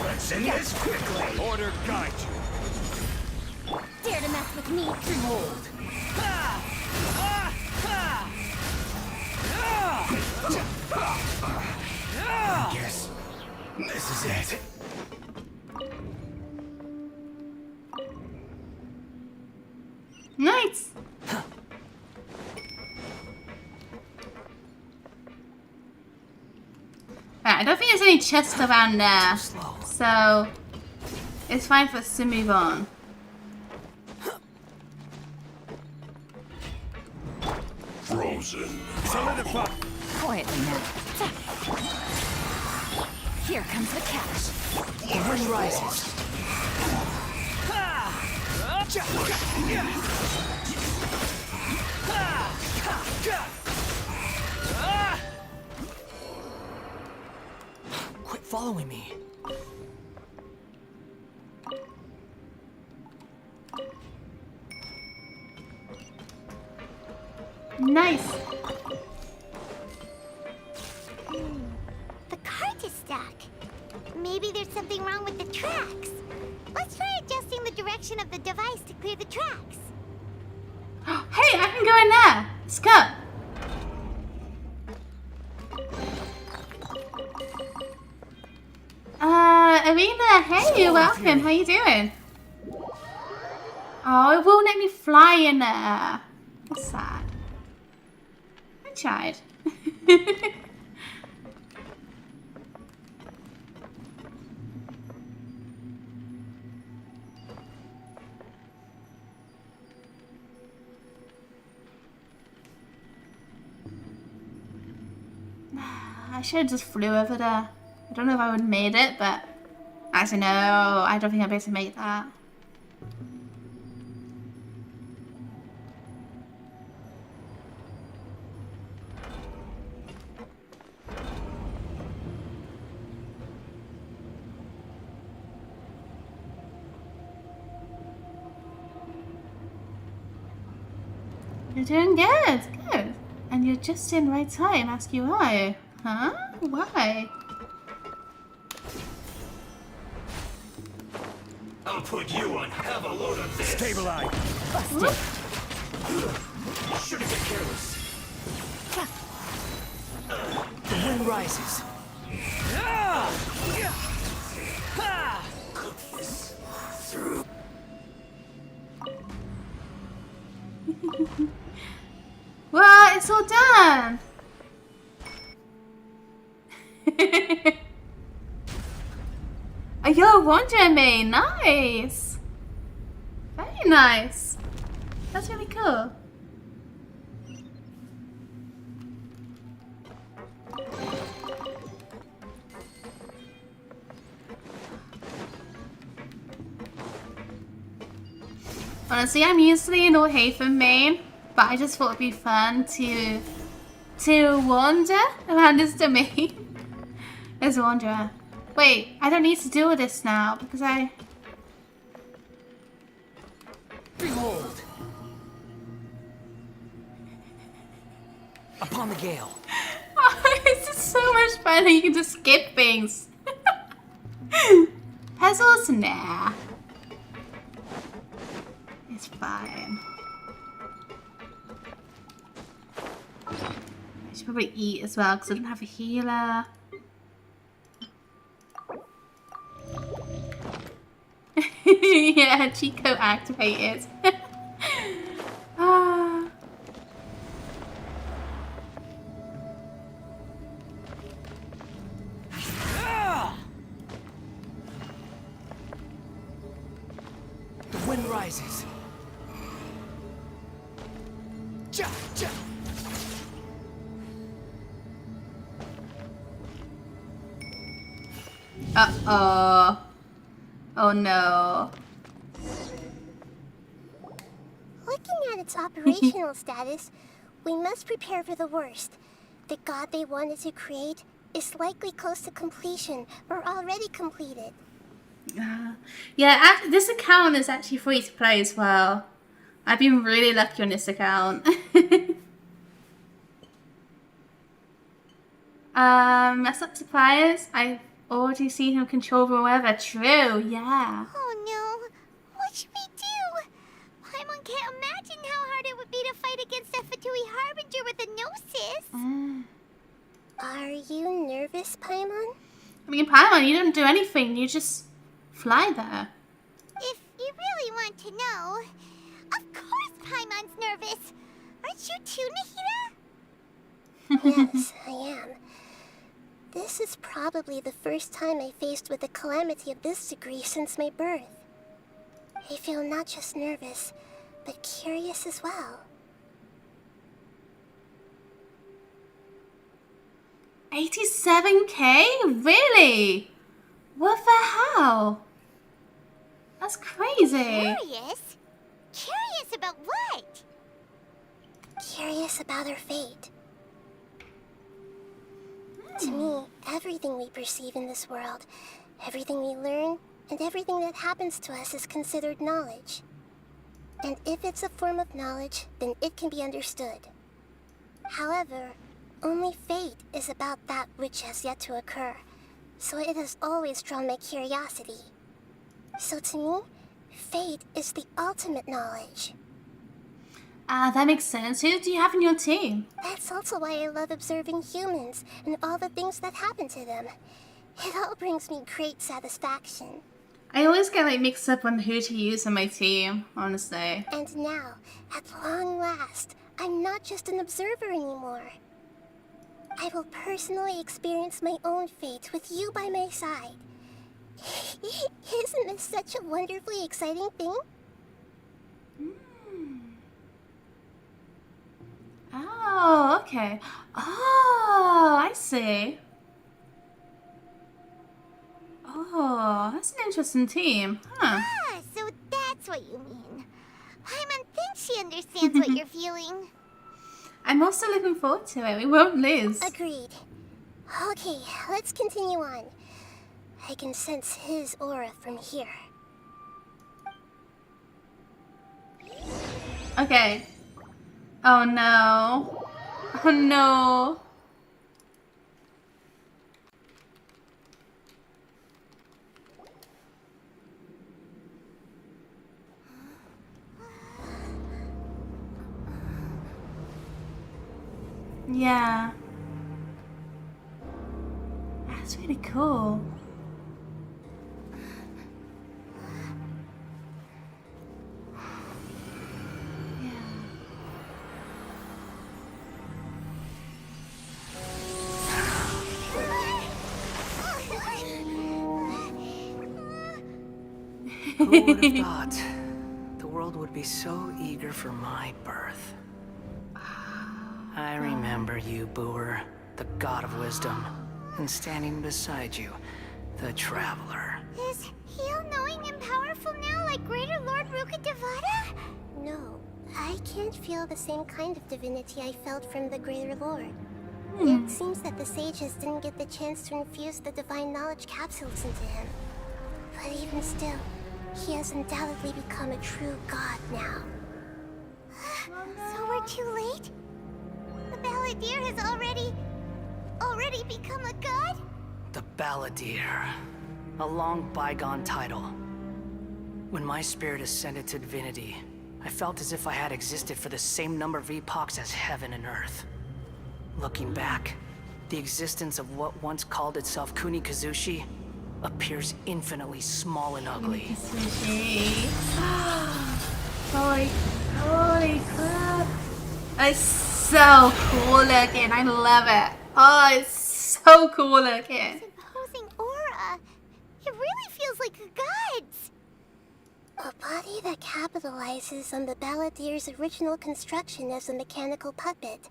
Let's end this quickly. Order guide you. Dare to mess with me. Behold. I guess this is it. Nice. Right, I don't think there's any chests around there, so it's fine for us to move on. Frozen. Solidify. Quietly now. Here comes the catch. The wind rises. Quit following me. Nice. The cart is stuck. Maybe there's something wrong with the tracks. Let's try adjusting the direction of the device to clear the tracks. Hey, I can go in there. Let's go. Arena, hey, you're welcome. How you doing? Oh, it won't let me fly in there. That's sad. I tried. I should have just flew over there. I don't know if I would have made it, but actually no, I don't think I'd be able to make that. You're doing good, good. And you're just in right time, ask you why. Huh? Why? I'll put you on have a load of this. Stabilize. Busted. You shouldn't get careless. The wind rises. Cook this through. Well, it's all done. Oh, you're wondering me. Nice. Very nice. That's really cool. Honestly, I'm usually in Northaven main, but I just thought it'd be fun to wander around this domain as a wanderer. Wait, I don't need to do all this now because I... Behold! Upon the gale. Oh, it's just so much fun that you can just skip things. Puzzles? Nah. It's fine. I should probably eat as well because I don't have a healer. Yeah, Chico activated. Ah. The wind rises. Ja, ja. Uh-oh. Oh no. Looking at its operational status, we must prepare for the worst. The god they wanted to create is likely close to completion or already completed. Yeah, this account is actually free to play as well. I've been really lucky on this account. Mess up suppliers. I've already seen him control the weather. True, yeah. Oh no. What should we do? Paimon can't imagine how hard it would be to fight against a Fatui Harbinger with a Gnosis. Are you nervous, Paimon? I mean, Paimon, you don't do anything. You just fly there. If you really want to know, of course Paimon's nervous. Aren't you too, Nahida? Yes, I am. This is probably the first time I faced with a calamity of this degree since my birth. I feel not just nervous, but curious as well. 87k? Really? What the hell? That's crazy. Curious? Curious about what? Curious about her fate. To me, everything we perceive in this world, everything we learn, and everything that happens to us is considered knowledge. And if it's a form of knowledge, then it can be understood. However, only fate is about that which has yet to occur, so it has always drawn my curiosity. So to me, fate is the ultimate knowledge. That makes sense. Who do you have in your team? That's also why I love observing humans and all the things that happen to them. It all brings me great satisfaction. I always get like mixed up on who to use on my team, honestly. And now, at long last, I'm not just an observer anymore. I will personally experience my own fate with you by my side. Isn't this such a wonderfully exciting thing? Oh, okay. Oh, I see. Oh, that's an interesting team, huh? Ah, so that's what you mean. Paimon thinks she understands what you're feeling. I'm also looking forward to it. We won't lose. Agreed. Okay, let's continue on. I can sense his aura from here. Okay. Oh no. Oh no. Yeah. That's really cool. Who would have thought the world would be so eager for my birth? I remember you, Booer, the god of wisdom, and standing beside you, the traveler. Is he all-knowing and powerful now like Greater Lord Rukkhadevata? No, I can't feel the same kind of divinity I felt from the Greater Lord. It seems that the sages didn't get the chance to infuse the divine knowledge capsules into him. But even still, he has undoubtedly become a true god now. So we're too late? The Balladeer has already become a god? The Balladeer. A long bygone title. When my spirit ascended to divinity, I felt as if I had existed for the same number of epochs as heaven and earth. Looking back, the existence of what once called itself Kunikazushi appears infinitely small and ugly. Holy crap. It's so cool looking. I love it. Oh, it's so cool looking. Imposing aura. It really feels like a god's. A body that capitalizes on the Balladeer's original construction as a mechanical puppet,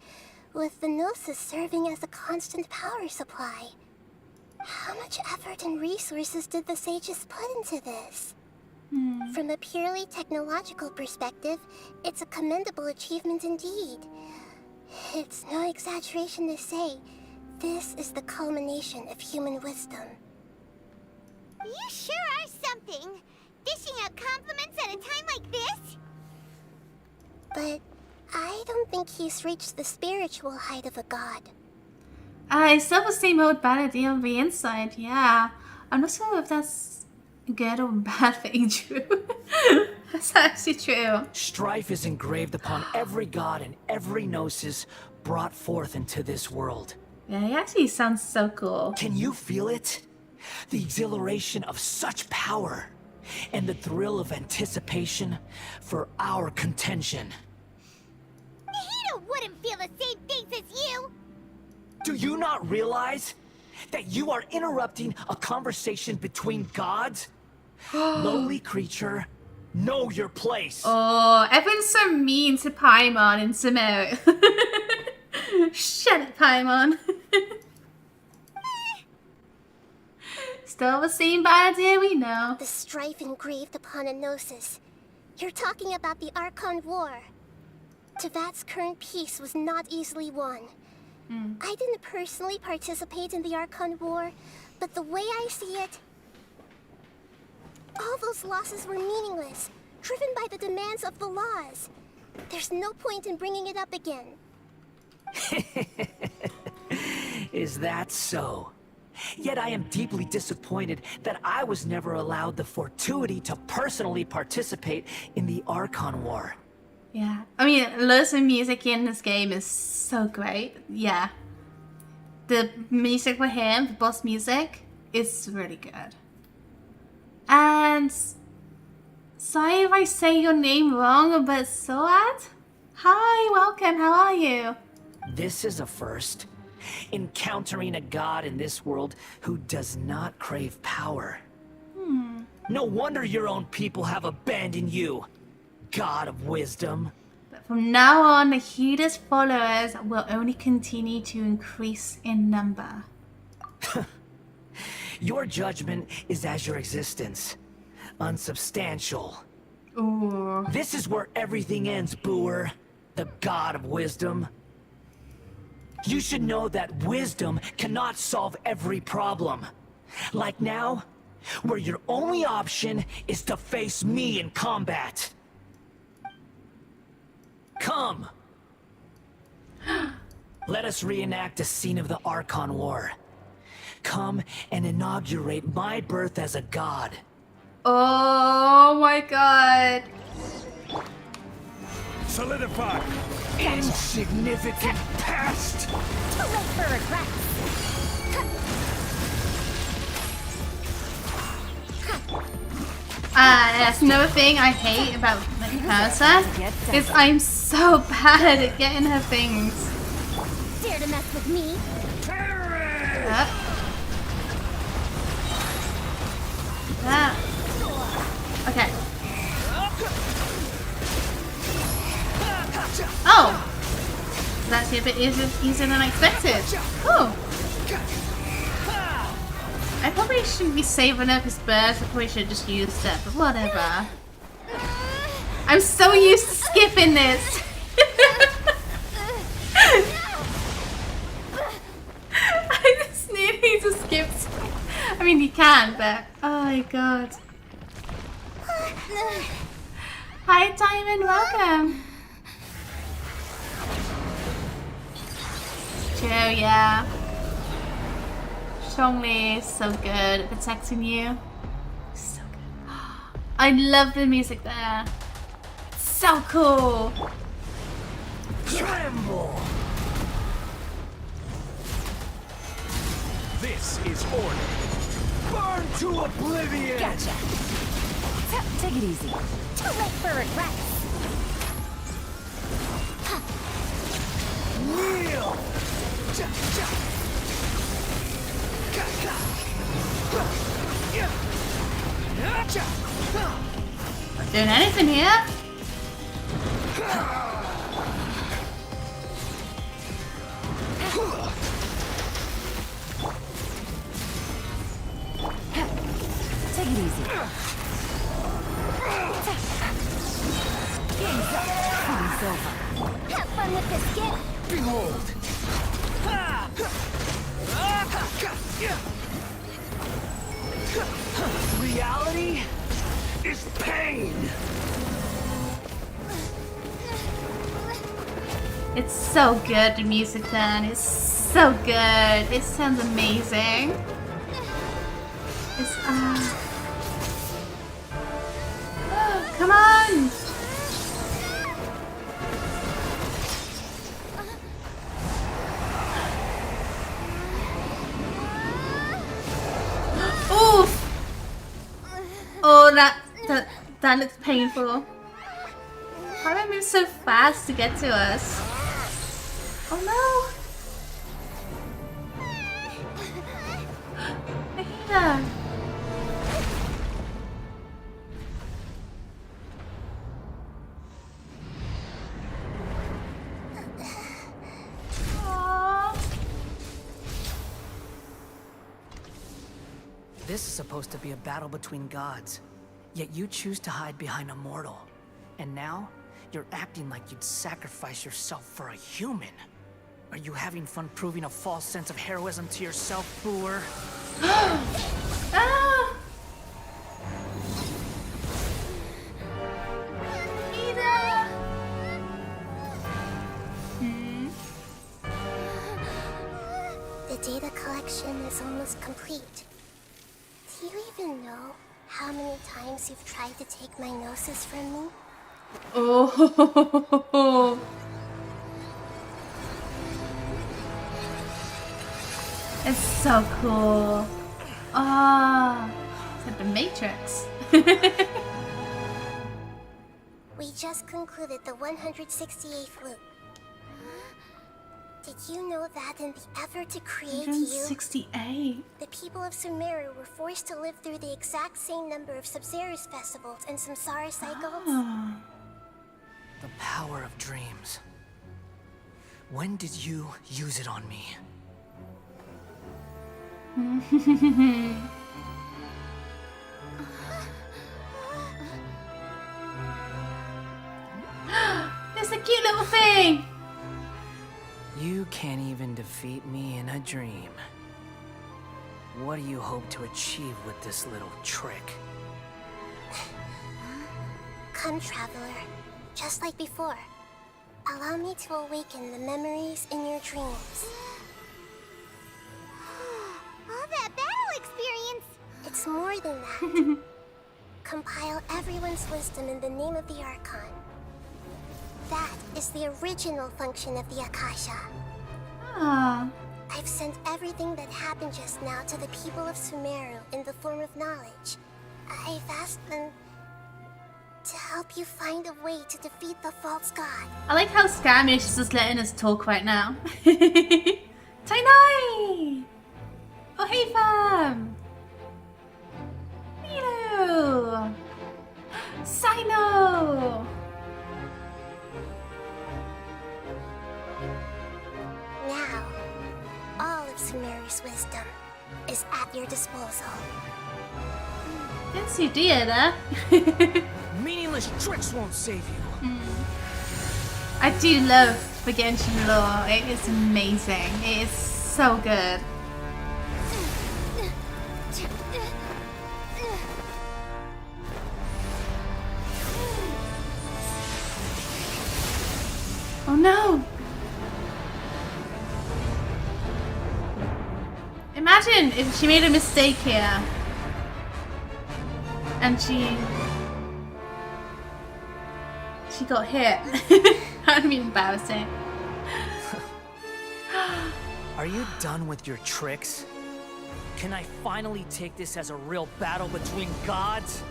with the Gnosis serving as a constant power supply. How much effort and resources did the sages put into this? From a purely technological perspective, it's a commendable achievement indeed. It's no exaggeration to say, this is the culmination of human wisdom. You sure are something. Dishing out compliments at a time like this? But I don't think he's reached the spiritual height of a god. I still have the same old Balladeer on the inside, yeah. I'm not sure if that's a good or bad thing, true. That's actually true. Strife is engraved upon every god and every gnosis brought forth into this world. Yeah, he actually sounds so cool. Can you feel it? The exhilaration of such power, and the thrill of anticipation for our contention. Nahida wouldn't feel the same things as you! Do you not realize that you are interrupting a conversation between gods? Lowly creature, know your place. Oh, everyone's so mean to Paimon and Sumeru. Shut it, Paimon. Still the same Balladeer we know. The strife engraved upon a gnosis. You're talking about the Archon War. Tevat's current peace was not easily won. I didn't personally participate in the Archon War, but the way I see it, all those losses were meaningless, driven by the demands of the laws. There's no point in bringing it up again. Is that so? Yet I am deeply disappointed that I was never allowed the fortuity to personally participate in the Archon War. Yeah, I mean, lots of music in this game is so great. Yeah, the music for him, the boss music, is really good. And sorry if I say your name wrong, but Soad? Hi, welcome, how are you? This is a first. Encountering a god in this world who does not crave power. No wonder your own people have abandoned you, god of wisdom. But from now on, Nahida's followers will only continue to increase in number. Your judgment is as your existence, unsubstantial. Ooh. This is where everything ends, Booer, the god of wisdom. You should know that wisdom cannot solve every problem. Like now, where your only option is to face me in combat. Come, Let us reenact a scene of the Archon War. Come and inaugurate my birth as a god. Oh my god. Solidify! Insignificant past! Too late for regrets. That's another thing I hate about my cursor is I'm so bad at getting her things. Dare to mess with me? Okay. Oh! That's a bit easier than I expected. Oh! I probably shouldn't be saving up his burst. I probably should have just used it, but whatever. I'm so used to skipping this. I just need to skip. I mean, you can, but oh my god. Hi, Diamond. Welcome. Joe, yeah. Chongli is so good at protecting you. So good. I love the music there. So cool. Tremble! This is order. Burn to oblivion! Gotcha. Take it easy. Too late for regrets. Kneel! Not doing anything here. Take it easy. Game's up. Party's over. Have fun with this gift. Behold! Reality is pain! It's so good, the music then. It's so good. It sounds amazing. It's come on! Oof! Oh, that looks painful. Why do I move so fast to get to us? Oh no! I hate that. This is supposed to be a battle between gods, yet you choose to hide behind a mortal. And now, you're acting like you'd sacrifice yourself for a human. Are you having fun proving a false sense of heroism to yourself, Booer? Ah! Ida! The data collection is almost complete. Do you even know how many times you've tried to take my gnosis from me? Oh. It's so cool. Ah, it's like the Matrix. We just concluded the 168th loop. Did you know that in the effort to create you, 168. the people of Sumeru were forced to live through the exact same number of Sabzerus festivals and Samsara cycles? Ah. The power of dreams. When did you use it on me? It's a cute little thing. You can't even defeat me in a dream. What do you hope to achieve with this little trick? Come, traveler. Just like before. Allow me to awaken the memories in your dreams. All that battle experience! It's more than that. Compile everyone's wisdom in the name of the Archon. That is the original function of the Akasha. Ah. I've sent everything that happened just now to the people of Sumeru in the form of knowledge. I've asked them to help you find a way to defeat the false god. I like how Scammy is just letting us talk right now. Tainai! Oh, hey, fam! Hello! Sino! Now, all of Sumeru's wisdom is at your disposal. Yes, you did, huh? Meaningless tricks won't save you. I do love the Genshin lore. It is amazing. It is so good. Oh no! Imagine if she made a mistake here and she got hit. That'd be embarrassing. Are you done with your tricks? Can I finally take this as a real battle between gods?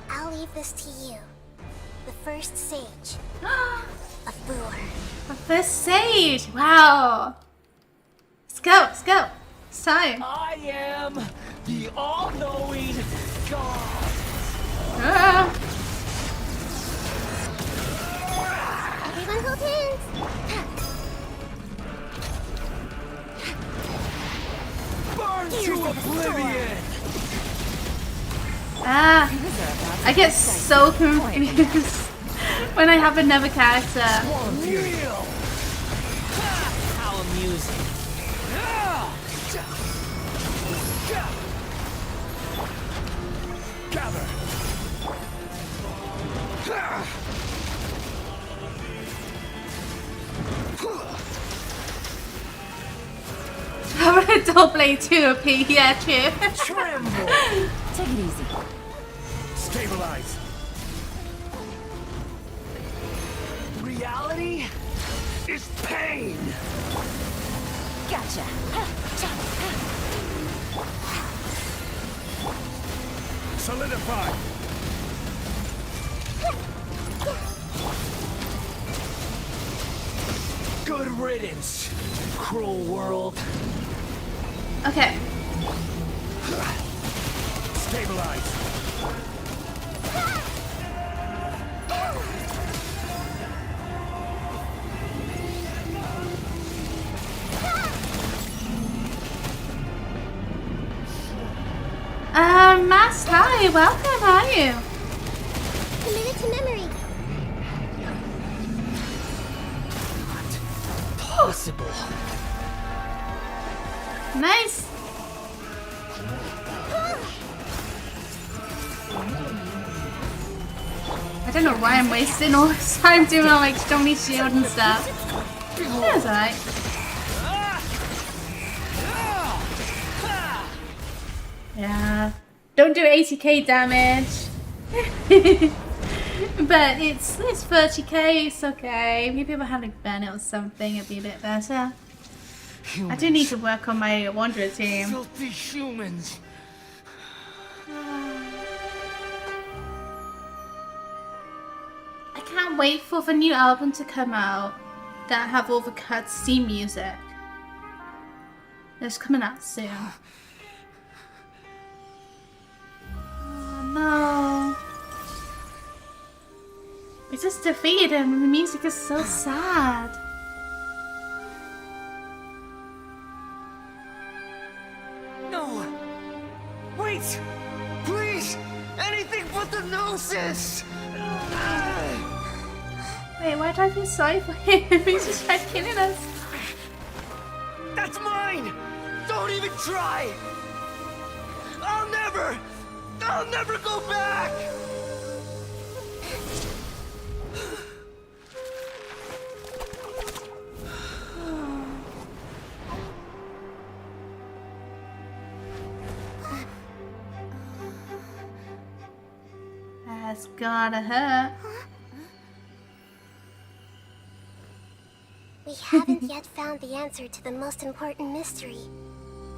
I'll leave this to you. The first sage. Vtuber. The first sage! Wow! Let's go, let's go! So. I am the all-knowing god! Everyone hold hands! Burn to oblivion! I get so confused when I have another character. How amusing. Gather. I'm gonna double to a P, yeah, true. Tremble. Take it easy. Stabilize. Reality is pain. Gotcha. Solidify. Good riddance, cruel world. Okay. Stabilize. Mass, hi, welcome, how are you? Commit it to memory. Possible. Nice. I don't know why I'm wasting all this time doing all like Stony Shield and stuff. That's alright. Yeah. Don't do 80k damage. But it's 30k, it's okay. Maybe if I had like Bennett or something, it'd be a bit better. I do need to work on my Wanderer team. Filthy humans. I can't wait for the new album to come out that have all the cutscene music. It's coming out soon. Oh no. We just defeated him and the music is so sad. No! Wait! Please! Anything but the gnosis! Wait, why do I feel sorry for him? He's just tried killing us. That's mine! Don't even try! I'll never go back! That's gotta hurt. We haven't yet found the answer to the most important mystery.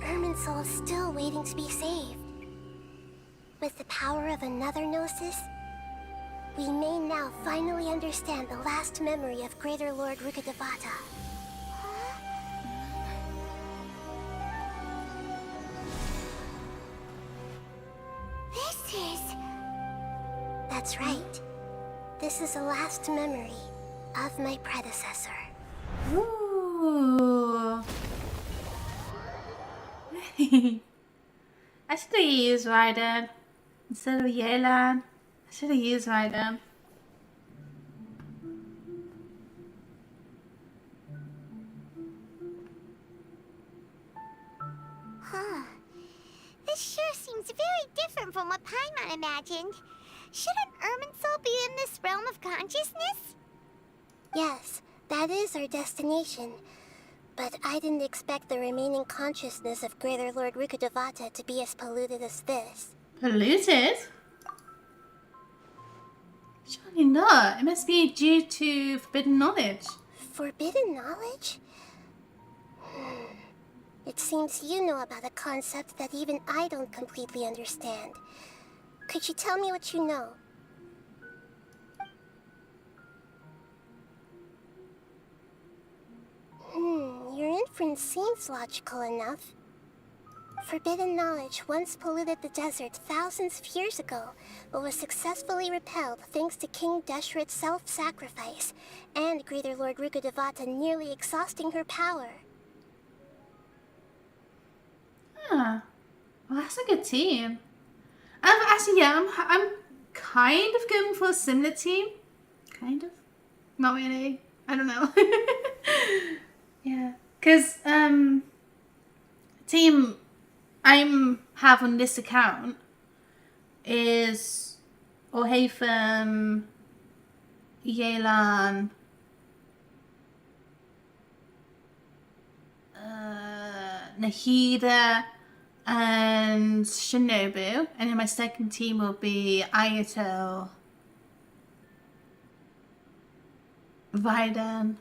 Irminsul is still waiting to be saved. With the power of another Gnosis, we may now finally understand the last memory of Greater Lord Rukkhadevata. This is... That's right. This is the last memory of my predecessor. Ooh. I should have used Raiden instead of Yelan. I should have used Raiden. Huh. This sure seems very different from what Paimon imagined. Shouldn't Irminsul be in this realm of consciousness? Yes, that is our destination. But I didn't expect the remaining consciousness of Greater Lord Rukkhadevata to be as polluted as this. Polluted? Surely not. It must be due to forbidden knowledge. Forbidden knowledge? It seems you know about a concept that even I don't completely understand. Could you tell me what you know? Your inference seems logical enough. Forbidden knowledge once polluted the desert thousands of years ago, but was successfully repelled thanks to King Deshret's self-sacrifice, and Greater Lord Rukkhadevata nearly exhausting her power. Ah, well, that's a good team. Actually, yeah, I'm kind of going for a similar team. Kind of. Not really. I don't know. Yeah. Because, team I'm have on this account is Orhafen, Yelan, Nahida, and Shinobu, and then my second team will be Ayato, Raiden,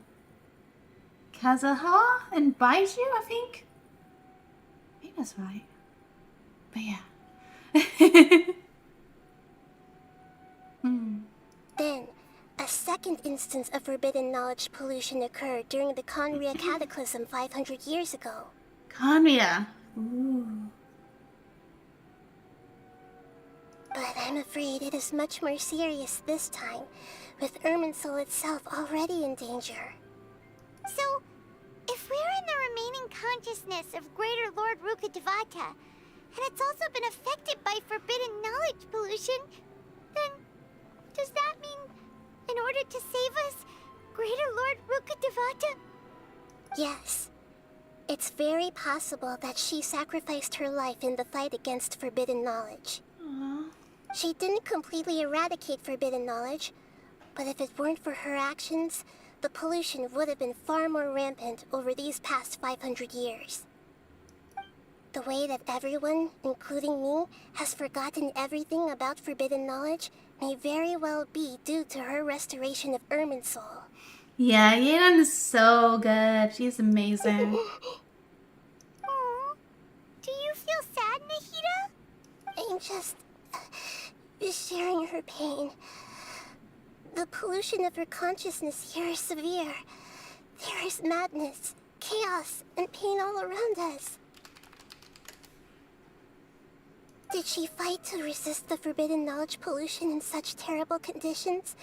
Kazuha, and Baiju, I think. I think that's right. But yeah. Then, a second instance of forbidden knowledge pollution occurred during the Conria Cataclysm 500 years ago. Conria. Ooh. But I'm afraid it is much more serious this time, with Irminsul itself already in danger. So, if we're in the remaining consciousness of Greater Lord Rukkhadevata, and it's also been affected by forbidden knowledge pollution, then does that mean, in order to save us, Greater Lord Rukkhadevata? Yes. It's very possible that she sacrificed her life in the fight against forbidden knowledge. Aww. She didn't completely eradicate forbidden knowledge, but if it weren't for her actions, the pollution would have been far more rampant over these past 500 years. The way that everyone, including me, has forgotten everything about forbidden knowledge may very well be due to her restoration of Irminsul. Yeah, Yelan is so good. She's amazing. Aww. Do you feel sad, Nahida? I'm just sharing her pain. The pollution of her consciousness here is severe. There is madness, chaos, and pain all around us. Did she fight to resist the forbidden knowledge pollution in such terrible conditions,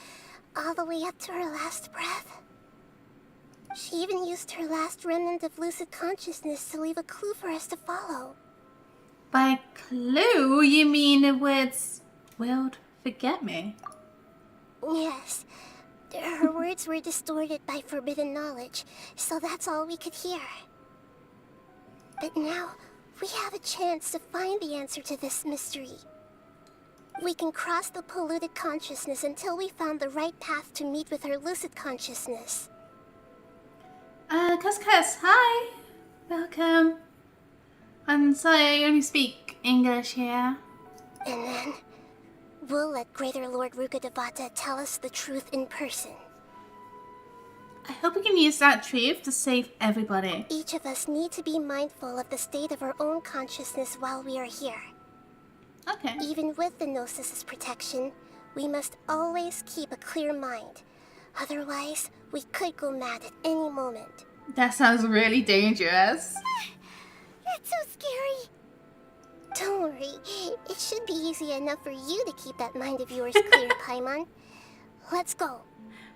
all the way up to her last breath? She even used her last remnant of lucid consciousness to leave a clue for us to follow. By clue, you mean the words, "World, forget me"? Yes. Her words were distorted by forbidden knowledge, so that's all we could hear. But now, we have a chance to find the answer to this mystery. We can cross the polluted consciousness until we found the right path to meet with our lucid consciousness. Cuz, hi! Welcome. I'm sorry, I only speak English here. And then, we'll let Greater Lord Rukkhadevata tell us the truth in person. I hope we can use that truth to save everybody. Each of us need to be mindful of the state of our own consciousness while we are here. Okay. Even with the Gnosis' protection, we must always keep a clear mind. Otherwise, we could go mad at any moment. That sounds really dangerous. That's so scary. Don't worry, it should be easy enough for you to keep that mind of yours clear, Paimon. Let's go.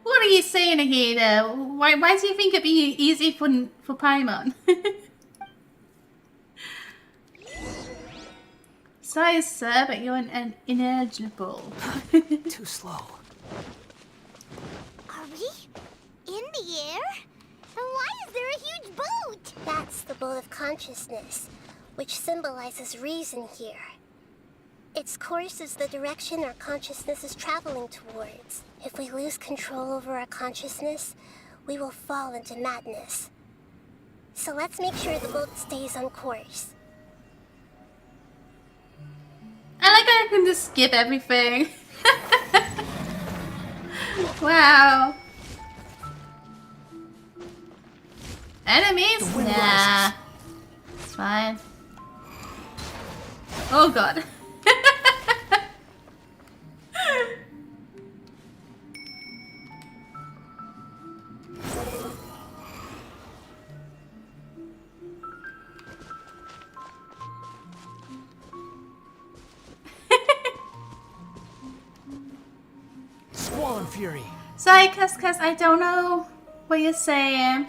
What are you saying here, though? Why do you think it'd be easy for Paimon? Sorry, sir, but you're an ineligible. Too slow. Are we in the air? And why is there a huge boat? That's the boat of consciousness, which symbolizes reason here. Its course is the direction our consciousness is traveling towards. If we lose control over our consciousness, we will fall into madness. So let's make sure the boat stays on course. I like how I can just skip everything. Wow. Enemies? Nah. It's fine. Oh god. Squall and Fury. Sorry, cuz I don't know what you're saying.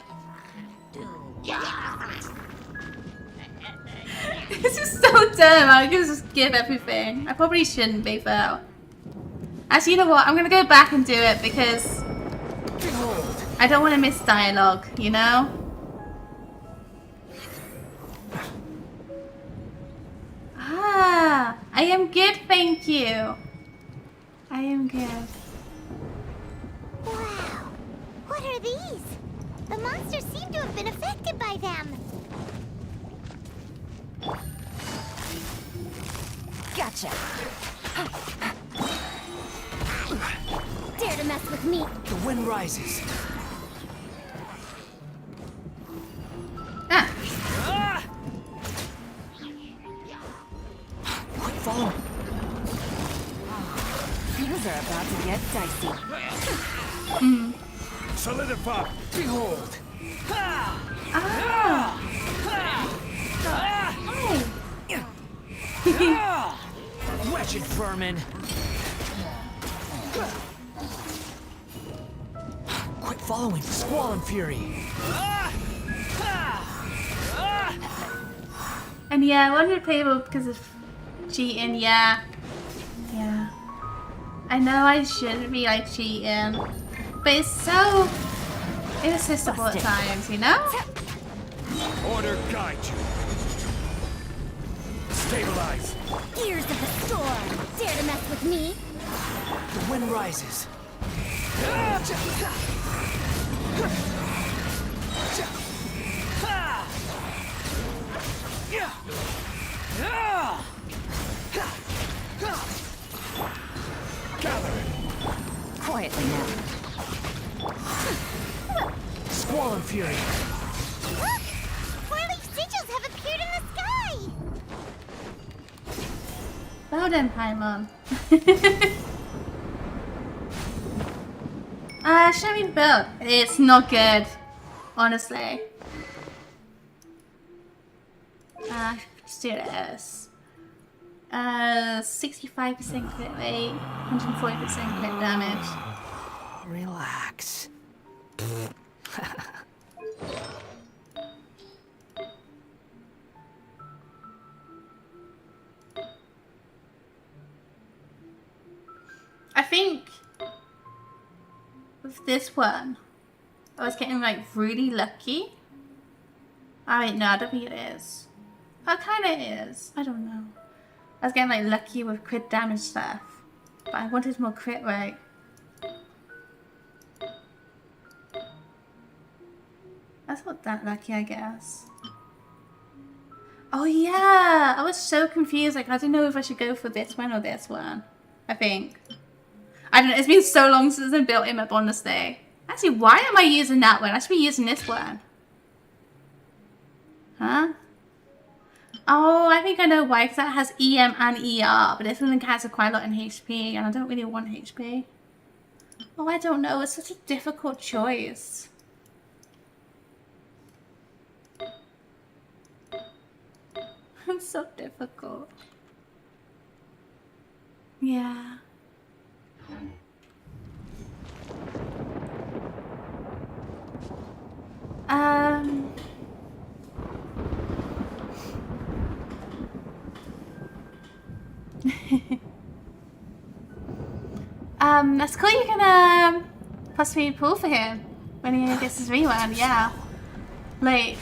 This is so dumb. I can just skip everything. I probably shouldn't be though. Actually, you know what? I'm gonna go back and do it because I don't want to miss dialogue, you know? Ah, I am good, thank you. I am good. Wow. What are these? The monsters seem to have been affected by them. Gotcha. Dare to mess with me. The wind rises. Ah. Quick, follow. Things are about to get dicey. Solidify. Behold. Ah. Wretched vermin. Quick following. Squall and Fury. And yeah, I wanted to play it because of cheating, yeah. Yeah. I know I shouldn't be like cheating. But it's so irresistible at times, you know? Order guide you. Stabilize. Ears of the storm. Dare to mess with me. The wind rises. Gather. Quietly now. Squall and Fury. Look! Four-leaf sigils have appeared in the sky! Well done, Paimon. Show me the build. It's not good, honestly. Let's do this. 65% crit rate, 140% crit damage. Relax. I think with this one, I was getting like really lucky. Oh wait, no, I don't think it is. Oh, it kind of is. I don't know. I was getting like lucky with crit damage stuff, but I wanted more crit rate. That's not that lucky, I guess. Oh yeah, I was so confused. Like, I didn't know if I should go for this one or this one. I think. I don't know. It's been so long since I built him up, honestly. Actually, why am I using that one? I should be using this one. Huh? Oh, I think I know why. Because that has EM and ER, but this one has quite a lot in HP, and I don't really want HP. Oh, I don't know. It's such a difficult choice. It's so difficult. Yeah. That's cool. You can possibly pull for him when he gets his rerun. Yeah. Like,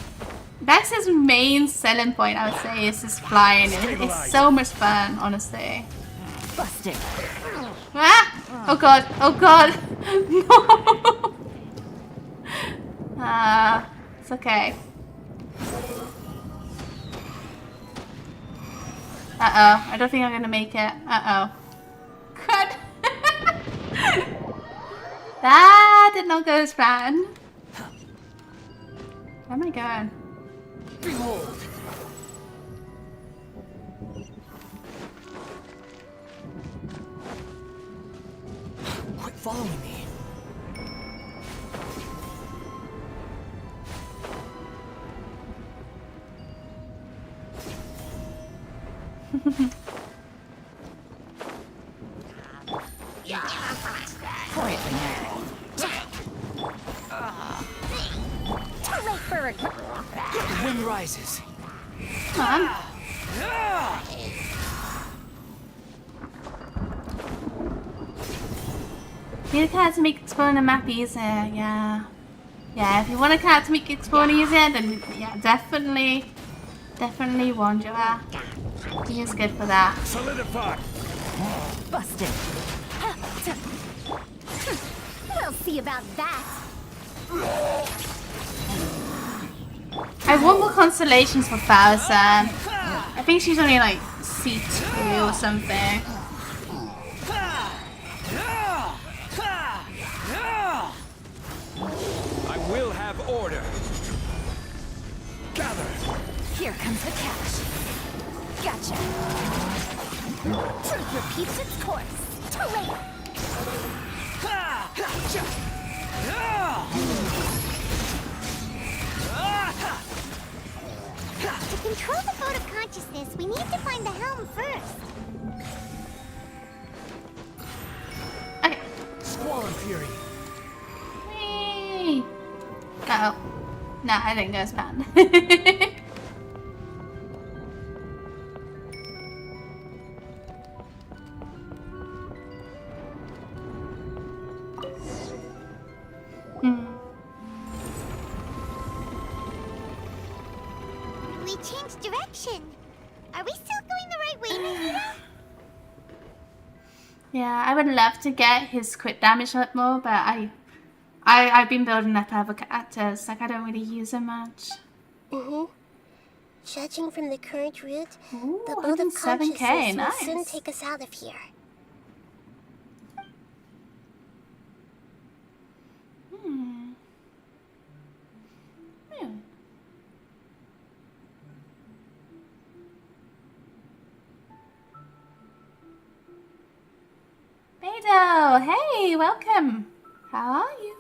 that's his main selling point, I would say, is his flying. It's so much fun, honestly. Busted. Ah! Oh god! Oh god! No! It's okay. Uh-oh. I don't think I'm gonna make it. Uh-oh. God! That did not go as planned. Where am I going? Behold. Quit following me. Too late for a... The wind rises. Come on. Need a cat to make exploring the map easier, yeah. Yeah, if you want a cat to make exploring easier, then yeah, definitely Wanderer. He is good for that. Solidify. Busted. We'll see about that. I want more constellations for Thousand. I think she's only like C2 or something. I will have order. Gather. Here comes the catch. Gotcha. Truth repeats its course. Too late. To control the boat of consciousness, we need to find the helm first. Okay. Squall and Fury. Whee! Uh-oh. No, I didn't go as planned. We changed direction. Are we still going the right way, Mahita? Yeah, I would love to get his crit damage up more, but I've been building up other characters. Like, I don't really use them much. Judging from the current route, Ooh, the boat of 107K, consciousness will nice. soon take us out of here. Beto, hey, welcome. How are you?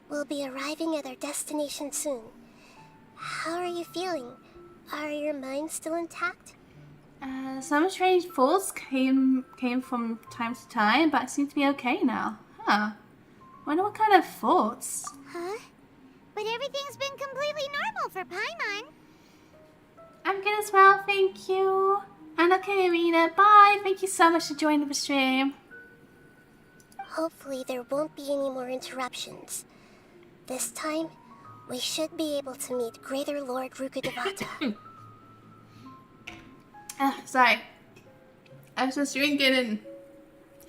We'll be arriving at our destination soon. How are you feeling? Are your minds still intact? Some strange thoughts came from time to time, but I seem to be okay now. Huh. Wonder what kind of thoughts? Huh? But everything's been completely normal for Paimon. I'm good as well, thank you. And okay, Arena, bye. Thank you so much for joining the stream. Hopefully there won't be any more interruptions. This time, we should be able to meet Greater Lord Rukkhadevata. Sorry. I was just drinking and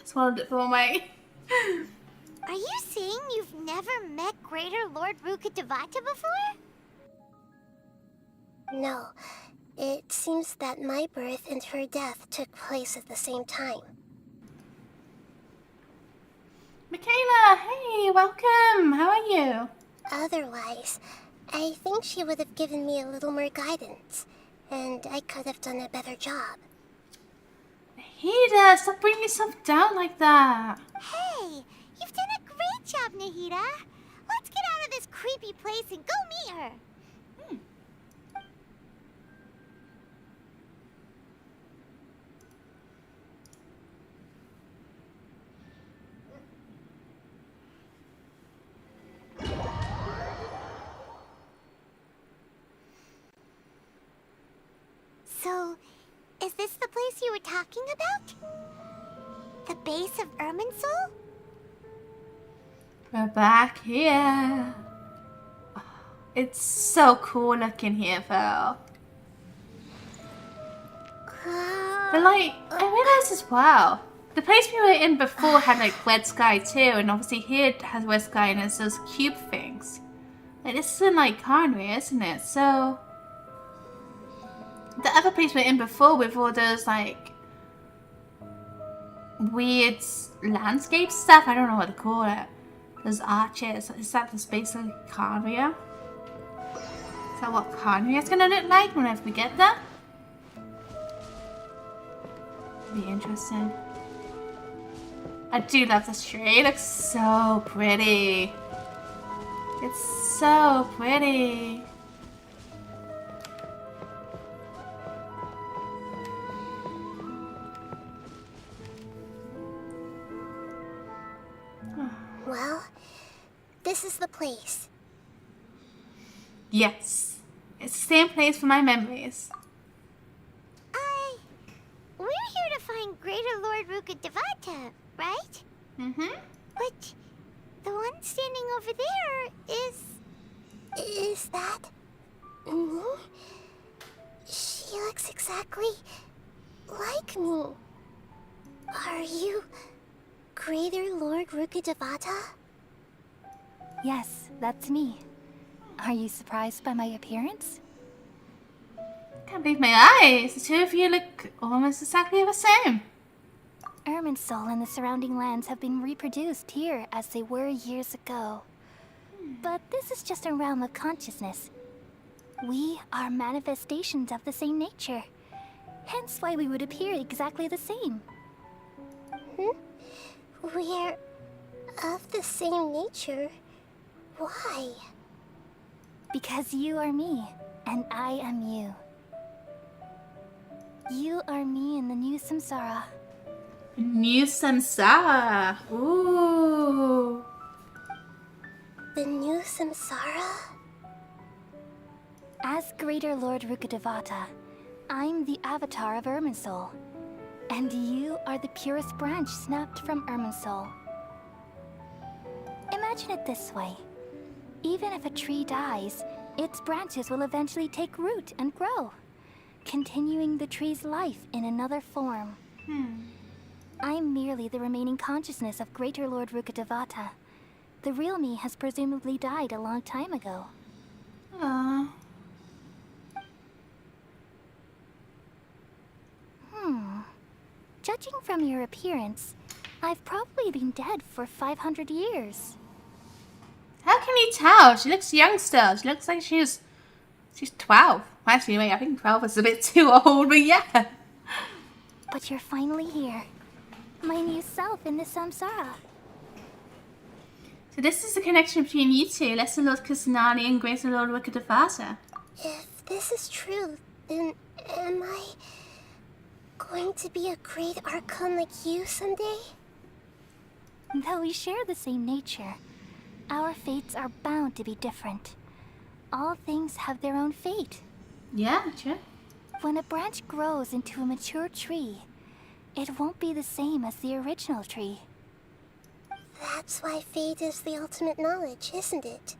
swallowed it for my... Are you saying you've never met Greater Lord Rukkhadevata before? No. It seems that my birth and her death took place at the same time. Michaela, hey, welcome. How are you? Otherwise, I think she would have given me a little more guidance, and I could have done a better job. Nahida, stop bringing yourself down like that. Hey, you've done a great job, Nahida. Let's get out of this creepy place and go meet her. So, is this the place you were talking about? The base of Irminsul? We're back here. It's so cool looking here, Phil. But like, I realized as well, the place we were in before had like red sky too, and obviously here it has red sky and it's those cube things. Like this is in like Conway, isn't it? So the other place we were in before with all those like weird landscape stuff, I don't know what to call it. Those arches, is that the basically Conway? Is that what Conway is gonna look like whenever we get there? Be interesting. I do love this tree. It looks so pretty. It's so pretty. Well, this is the place. Yes. It's the same place for my memories. We're here to find Greater Lord Rukkhadevata, right? Mm-hmm. But the one standing over there is... Is that... me? She looks exactly like me. Are you Greater Lord Rukkhadevata? Yes, that's me. Are you surprised by my appearance? I can't believe my eyes. The two of you look almost exactly the same. Irminsul and the surrounding lands have been reproduced here as they were years ago. But this is just a realm of consciousness. We are manifestations of the same nature. Hence why we would appear exactly the same. We're of the same nature. Why? Because you are me, and I am you. You are me in the new samsara. New samsara. Ooh. The new samsara? As Greater Lord Rukkhadevata, I'm the avatar of Irminsul. And you are the purest branch snapped from Irminsul. Imagine it this way. Even if a tree dies, its branches will eventually take root and grow, continuing the tree's life in another form. I'm merely the remaining consciousness of Greater Lord Rukkhadevata. The real me has presumably died a long time ago. Aww. Judging from your appearance, I've probably been dead for 500 years. How can you tell? She looks young still. She looks like she's 12. Actually, wait, I think 12 is a bit too old, but yeah. But you're finally here. My new self in the samsara. So this is the connection between you two, Lesser Lord Kusanali and Greater Lord Rukkhadevata. If this is true, then am I going to be a great Archon like you someday? Though we share the same nature, our fates are bound to be different. All things have their own fate. Yeah, true. When a branch grows into a mature tree, it won't be the same as the original tree. That's why fate is the ultimate knowledge, isn't it?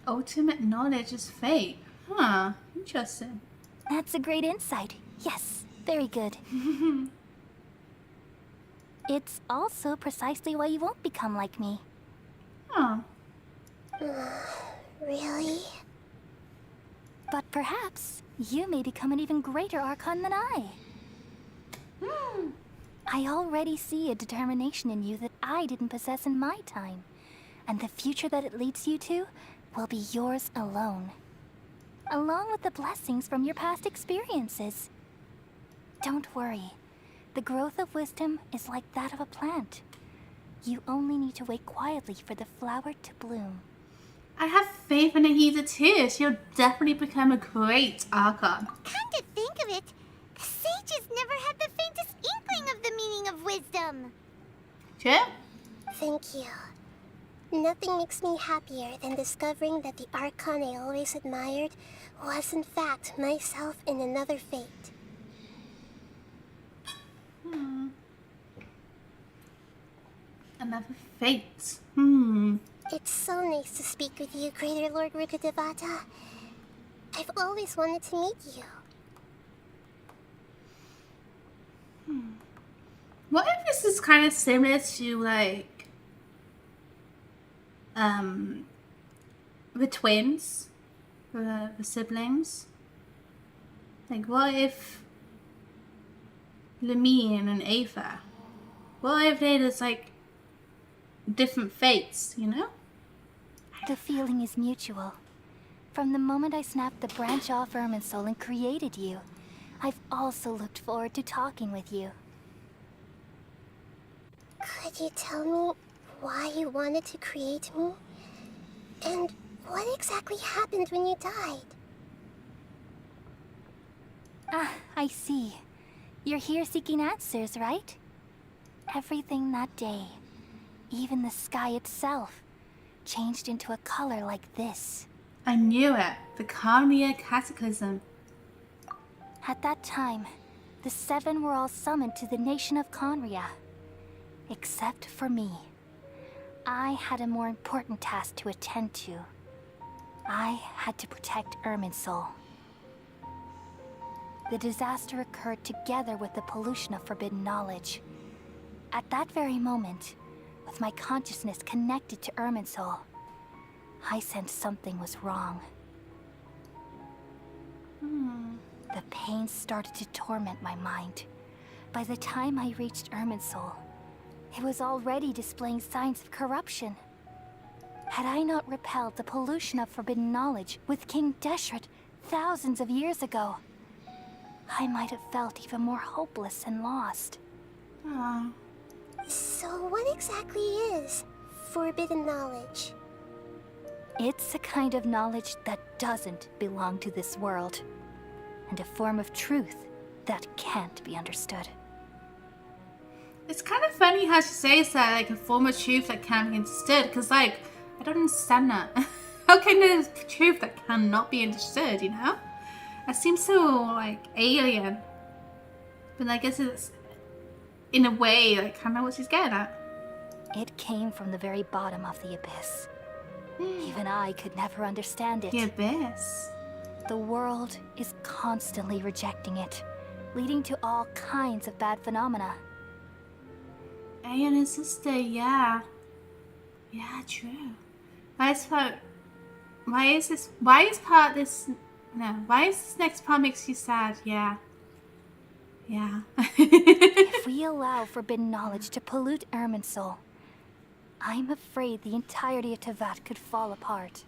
Ultimate knowledge is fate. Huh, interesting. That's a great insight. Yes, very good. It's also precisely why you won't become like me. Oh. Really? But perhaps you may become an even greater Archon than I. I already see a determination in you that I didn't possess in my time. And the future that it leads you to will be yours alone. Along with the blessings from your past experiences. Don't worry. The growth of wisdom is like that of a plant. You only need to wait quietly for the flower to bloom. I have faith in Ahida too. She'll definitely become a great Archon. Come to think of it, the sages never had the faintest inkling of the meaning of wisdom. Sure. Thank you. Nothing makes me happier than discovering that the Archon I always admired was in fact myself in another fate. Another fate. It's so nice to speak with you, Greater Lord Rukkhadevata. I've always wanted to meet you. What if this is kind of similar to, like, the twins? The siblings? Like, what if Lamine and Ava? What if they just, like, different fates, you know? The feeling is mutual. From the moment I snapped the branch off Irminsul and created you, I've also looked forward to talking with you. Could you tell me why you wanted to create me? And what exactly happened when you died? Ah, I see. You're here seeking answers, right? Everything that day, even the sky itself, changed into a color like this. I knew it. The Carnia Cataclysm. At that time, the seven were all summoned to the nation of Conria. Except for me. I had a more important task to attend to. I had to protect Irminsul. The disaster occurred together with the pollution of forbidden knowledge. At that very moment, with my consciousness connected to Irminsul, I sensed something was wrong. The pain started to torment my mind. By the time I reached Irminsul, it was already displaying signs of corruption. Had I not repelled the pollution of forbidden knowledge with King Deshret thousands of years ago, I might have felt even more hopeless and lost. So what exactly is forbidden knowledge? It's a kind of knowledge that doesn't belong to this world, and a form of truth that can't be understood. It's kind of funny how she says that, like, a form of truth that can't be understood, because, like, I don't understand that. How can there's truth that cannot be understood, you know? That seems so, like, alien. But I guess it's, in a way, like, kind of what she's getting at. It came from the very bottom of the abyss. Even I could never understand it. The abyss? The world is constantly rejecting it, leading to all kinds of bad phenomena. Alien and sister, yeah. Yeah, true. Why is this next part makes you sad? Yeah. Yeah. If we allow forbidden knowledge to pollute Irminsul, I'm afraid the entirety of Teyvat could fall apart.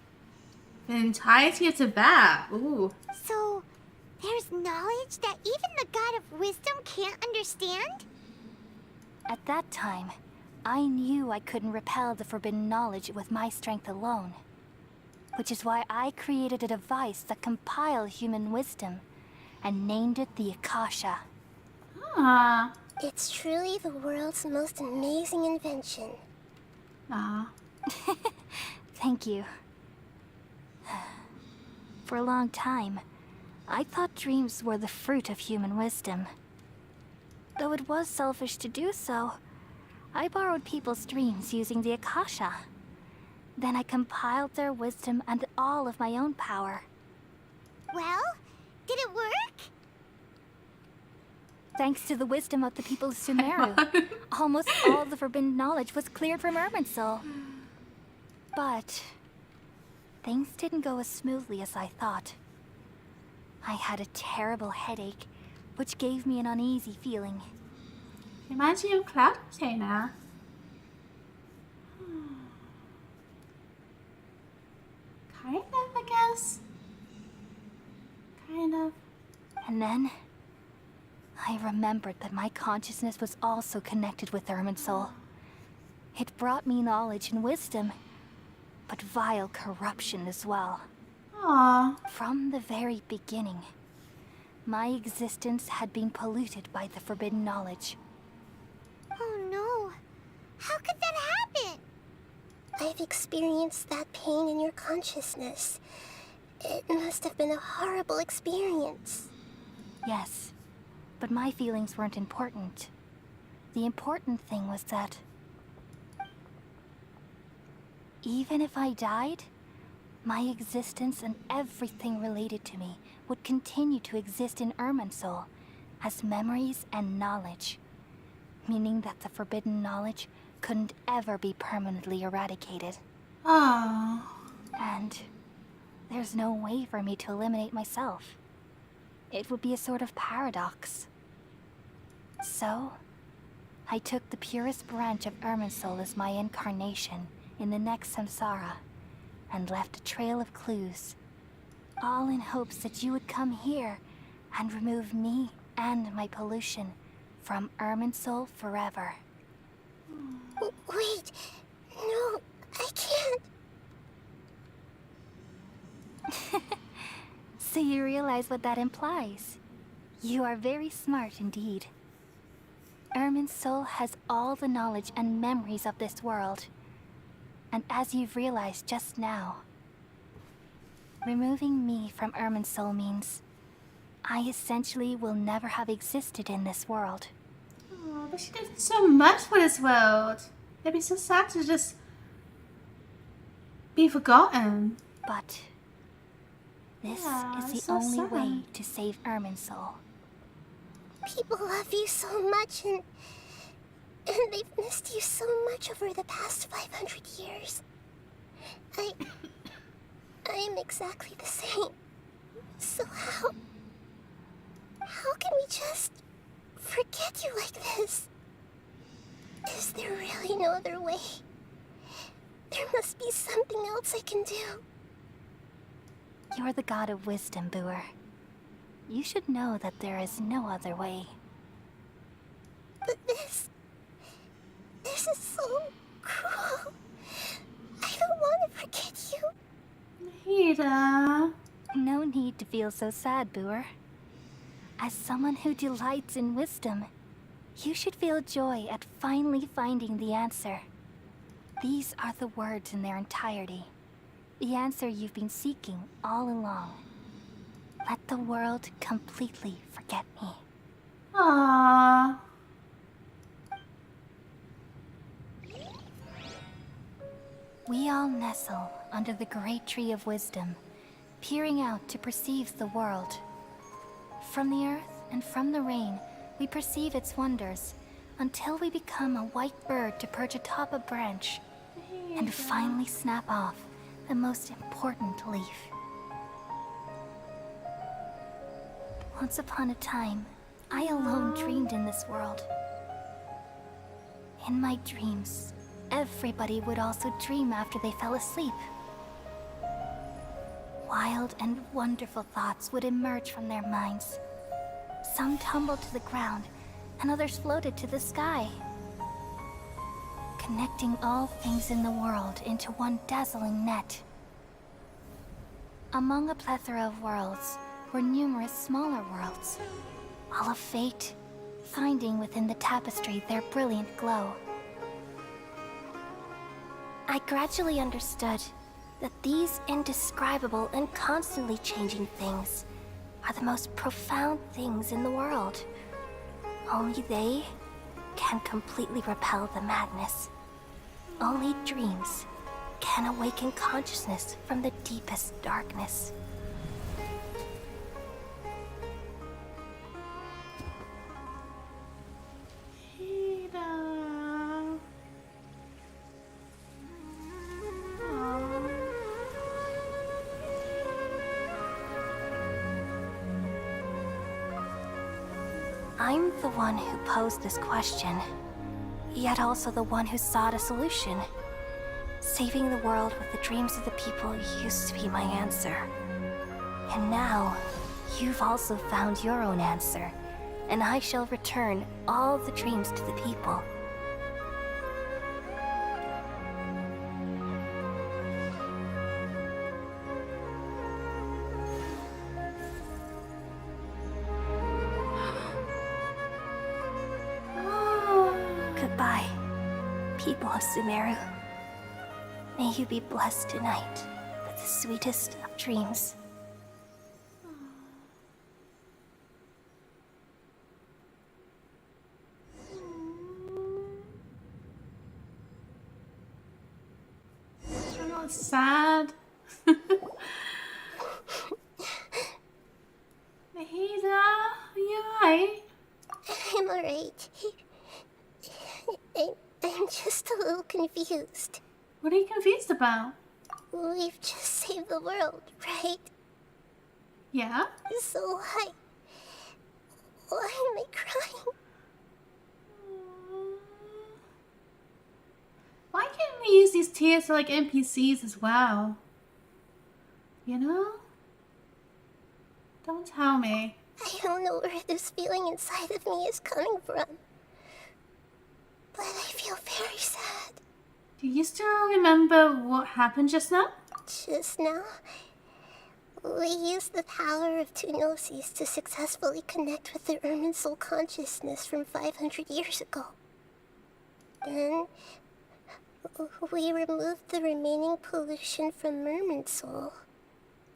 The entirety of Teyvat? Ooh. So, there's knowledge that even the God of Wisdom can't understand? At that time, I knew I couldn't repel the forbidden knowledge with my strength alone. Which is why I created a device that compiled human wisdom and named it the Akasha. It's truly the world's most amazing invention. Thank you. For a long time, I thought dreams were the fruit of human wisdom. Though it was selfish to do so, I borrowed people's dreams using the Akasha. Then I compiled their wisdom and all of my own power. Well, did it work? Thanks to the wisdom of the people of Sumeru, almost all the forbidden knowledge was cleared from Irminsul. But things didn't go as smoothly as I thought. I had a terrible headache, which gave me an uneasy feeling. Imagine your cloud container. Kind of, I guess. Kind of. And then I remembered that my consciousness was also connected with Irminsul. It brought me knowledge and wisdom, but vile corruption as well. Aww. From the very beginning, my existence had been polluted by the forbidden knowledge. Oh no. How could that happen? I've experienced that pain in your consciousness. It must have been a horrible experience. Yes, but my feelings weren't important. The important thing was that even if I died, my existence and everything related to me would continue to exist in Irminsul as memories and knowledge, meaning that the forbidden knowledge couldn't ever be permanently eradicated. Aww. And there's no way for me to eliminate myself. It would be a sort of paradox. So, I took the purest branch of Irminsul as my incarnation in the next samsara, and left a trail of clues, all in hopes that you would come here and remove me and my pollution from Irminsul forever. Wait, no, I can't. So you realize what that implies? You are very smart indeed. Irminsul has all the knowledge and memories of this world. And as you've realized just now, removing me from Irminsul means I essentially will never have existed in this world. Oh, but she did so much for this world. It'd be so sad to just be forgotten. But this is it's the so only sad. way to save Irminsul. People love you so much, and they've missed you so much over the past 500 years. I am exactly the same. So how can we just forget you like this? Is there really no other way? There must be something else I can do. You're the god of wisdom, Booer. You should know that there is no other way. But this is so cruel. I don't want to forget you. Hida. No need to feel so sad, Booer. As someone who delights in wisdom, you should feel joy at finally finding the answer. These are the words in their entirety. The answer you've been seeking all along. Let the world completely forget me. Aww. We all nestle under the great tree of wisdom, peering out to perceive the world. From the earth and from the rain, we perceive its wonders, until we become a white bird to perch atop a branch, and finally snap off the most important leaf. Once upon a time, I alone dreamed in this world. In my dreams, everybody would also dream after they fell asleep. Wild and wonderful thoughts would emerge from their minds. Some tumbled to the ground, and others floated to the sky, connecting all things in the world into one dazzling net. Among a plethora of worlds were numerous smaller worlds, all of fate, finding within the tapestry their brilliant glow. I gradually understood that these indescribable and constantly changing things are the most profound things in the world. Only they can completely repel the madness. Only dreams can awaken consciousness from the deepest darkness. I'm the one who posed this question, yet also the one who sought a solution. Saving the world with the dreams of the people used to be my answer. And now, you've also found your own answer, and I shall return all the dreams to the people. Goodbye, people of Sumeru. May you be blessed tonight with the sweetest of dreams. I'm not sad. Mahida, are you alright? I'm alright. I'm just a little confused. What are you confused about? We've just saved the world, right? Yeah? So why am I crying? Why can't we use these tears for like NPCs as well? You know? Don't tell me. I don't know where this feeling inside of me is coming from. But I feel very sad. Do you still remember what happened just now? Just now, we used the power of two gnosis to successfully connect with the Ermin soul consciousness from 500 years ago. Then, we removed the remaining pollution from Merman soul.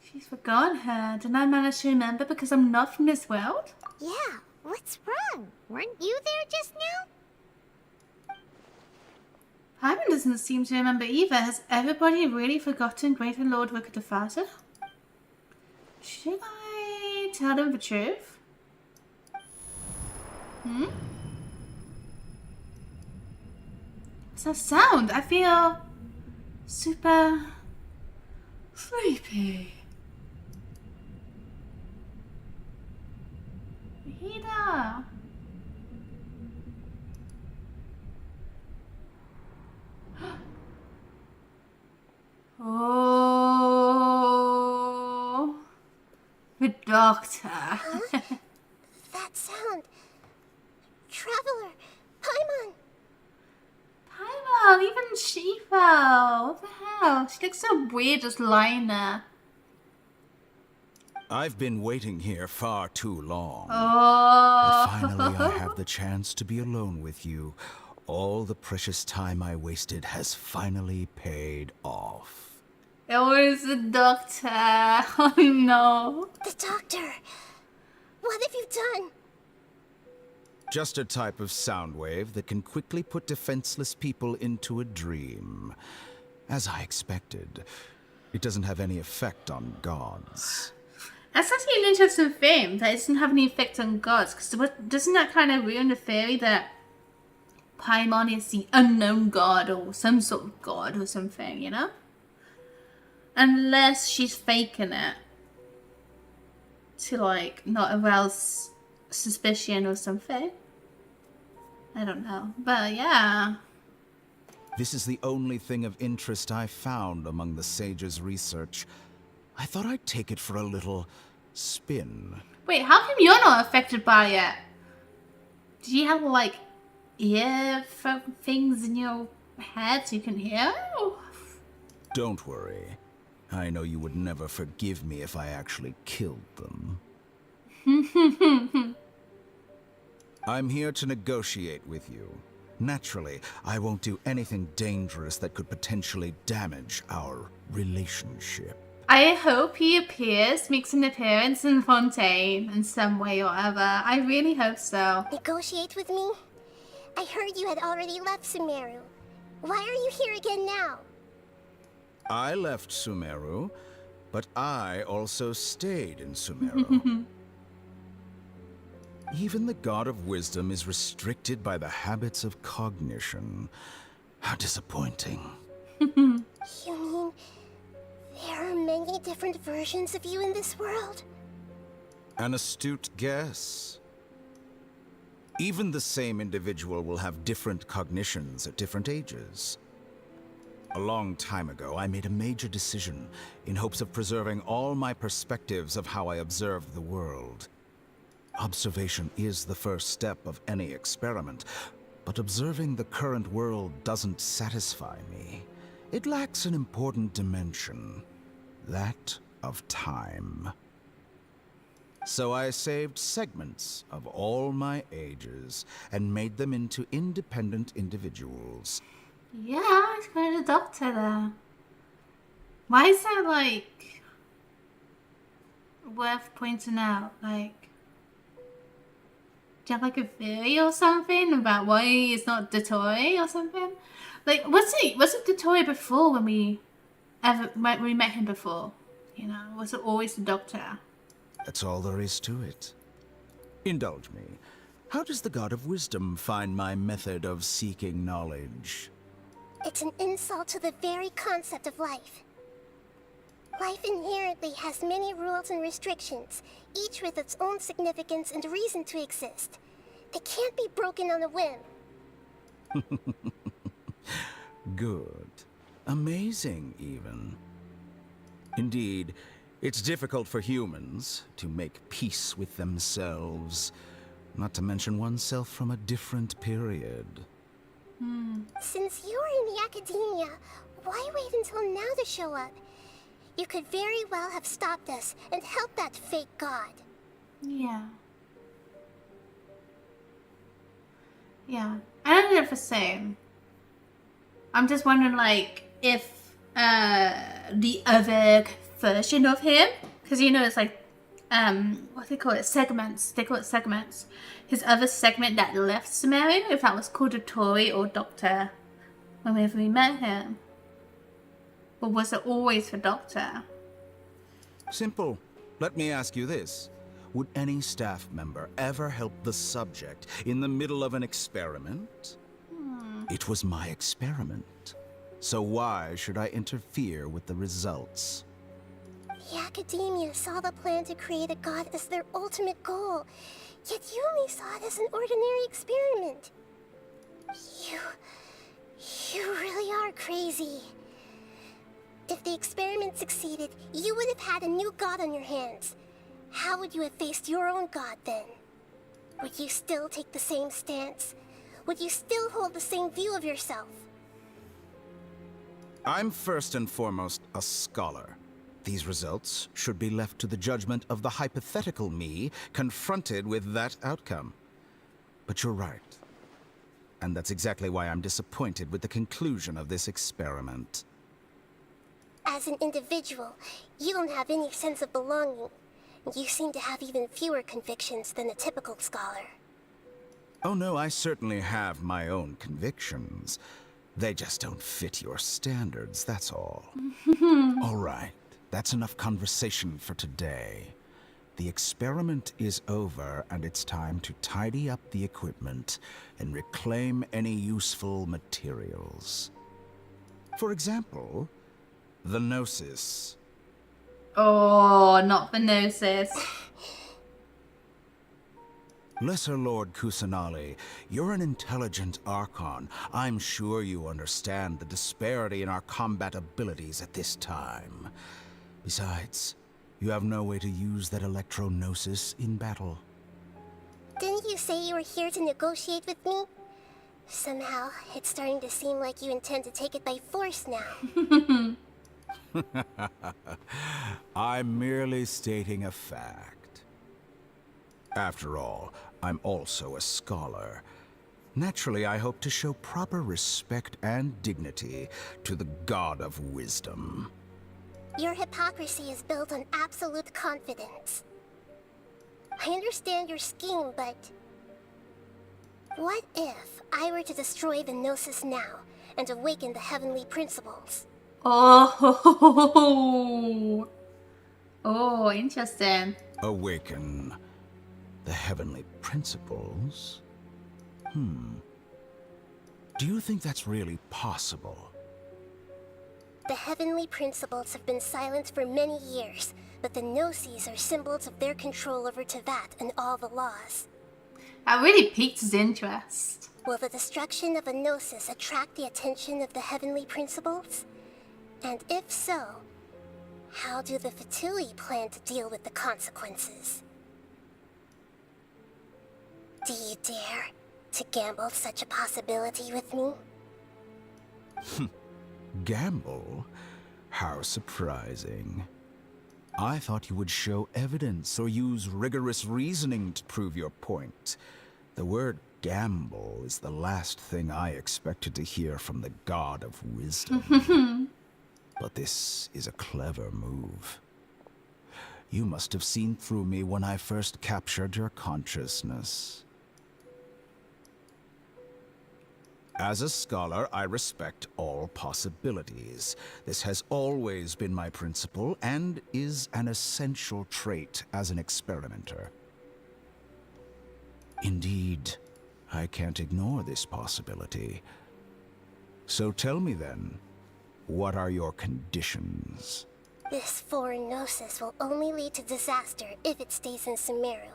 She's forgotten her. Did I manage to remember because I'm not from this world? Yeah, what's wrong? Weren't you there just now? Paimon doesn't seem to remember either. Has everybody really forgotten Greater Lord Rukkhadevata? Should I tell them the truth? What's that sound? I feel super sleepy. Mahida. Oh, the doctor. Huh? That sound. Traveler, Paimon. Paimon, even she fell. What the hell? She looks so weird just lying there. I've been waiting here far too long. Oh. But finally I have the chance to be alone with you. All the precious time I wasted has finally paid off. It was the doctor. Oh no. The doctor. What have you done? Just a type of sound wave that can quickly put defenseless people into a dream. As I expected, it doesn't have any effect on gods. That's actually an interesting thing, that it doesn't have any effect on gods, because doesn't that kind of ruin the theory that Paimon is the unknown god or some sort of god or something, you know? Unless she's faking it to like not arouse suspicion or something. I don't know, but yeah. This is the only thing of interest I found among the sage's research. I thought I'd take it for a little spin. Wait, how come you're not affected by it? Do you have like ear things in your head so you can hear? Don't worry. I know you would never forgive me if I actually killed them. I'm here to negotiate with you. Naturally, I won't do anything dangerous that could potentially damage our relationship. I hope he makes an appearance in Fontaine in some way or other. I really hope so. Negotiate with me? I heard you had already left Sumeru. Why are you here again now? I left Sumeru, but I also stayed in Sumeru. Even the God of Wisdom is restricted by the habits of cognition. How disappointing. You mean there are many different versions of you in this world? An astute guess. Even the same individual will have different cognitions at different ages. A long time ago, I made a major decision in hopes of preserving all my perspectives of how I observed the world. Observation is the first step of any experiment, but observing the current world doesn't satisfy me. It lacks an important dimension, that of time. So I saved segments of all my ages and made them into independent individuals. Yeah, it's kind of a doctor there. Why is that, like, worth pointing out? Like, do you have, like, a theory or something about why it's not Dottore or something? Like, was it Dottore before when we met him before? You know, was it always the doctor? That's all there is to it. Indulge me. How does the God of Wisdom find my method of seeking knowledge? It's an insult to the very concept of life. Life inherently has many rules and restrictions, each with its own significance and reason to exist. They can't be broken on a whim. Good. Amazing, even. Indeed, it's difficult for humans to make peace with themselves, not to mention oneself from a different period. Since you were in the academia, why wait until now to show up? You could very well have stopped us and helped that fake god. Yeah. Yeah. I don't know if it's the same. I'm just wondering, like, if the other version of him, because you know it's like what they call it, segments. They call it segments. His other segment that left Sumeru, if that was called Dottore or Doctor whenever we met him, or was it always for Doctor? Simple. Let me ask you this. Would any staff member ever help the subject in the middle of an experiment? It was my experiment. So why should I interfere with the results? The academia saw the plan to create a god as their ultimate goal, yet you only saw it as an ordinary experiment. You really are crazy. If the experiment succeeded, you would have had a new god on your hands. How would you have faced your own god then? Would you still take the same stance? Would you still hold the same view of yourself? I'm first and foremost a scholar. These results should be left to the judgment of the hypothetical me confronted with that outcome. But you're right. And that's exactly why I'm disappointed with the conclusion of this experiment. As an individual, you don't have any sense of belonging. You seem to have even fewer convictions than a typical scholar. Oh no, I certainly have my own convictions. They just don't fit your standards, that's all. All right, that's enough conversation for today. The experiment is over, and it's time to tidy up the equipment and reclaim any useful materials. For example, the Gnosis. Oh, not the Gnosis. Lesser Lord Kusanali, you're an intelligent Archon. I'm sure you understand the disparity in our combat abilities at this time. Besides, you have no way to use that Electro-Gnosis in battle. Didn't you say you were here to negotiate with me? Somehow, it's starting to seem like you intend to take it by force now. I'm merely stating a fact. After all, I'm also a scholar. Naturally, I hope to show proper respect and dignity to the God of Wisdom. Your hypocrisy is built on absolute confidence. I understand your scheme, but... what if I were to destroy the Gnosis now and awaken the heavenly principles? Oh. Oh, interesting. Awaken the heavenly principles? Do you think that's really possible? The heavenly principles have been silent for many years, but the Gnosis are symbols of their control over Tevat and all the laws. That really piqued his interest. Will the destruction of a Gnosis attract the attention of the heavenly principles? And if so, how do the Fatui plan to deal with the consequences? Do you dare to gamble such a possibility with me? Gamble? How surprising. I thought you would show evidence or use rigorous reasoning to prove your point. The word gamble is the last thing I expected to hear from the god of wisdom. But this is a clever move. You must have seen through me when I first captured your consciousness. As a scholar, I respect all possibilities. This has always been my principle and is an essential trait as an experimenter. Indeed, I can't ignore this possibility. So tell me then, what are your conditions? This foreign Gnosis will only lead to disaster if it stays in Sumeru.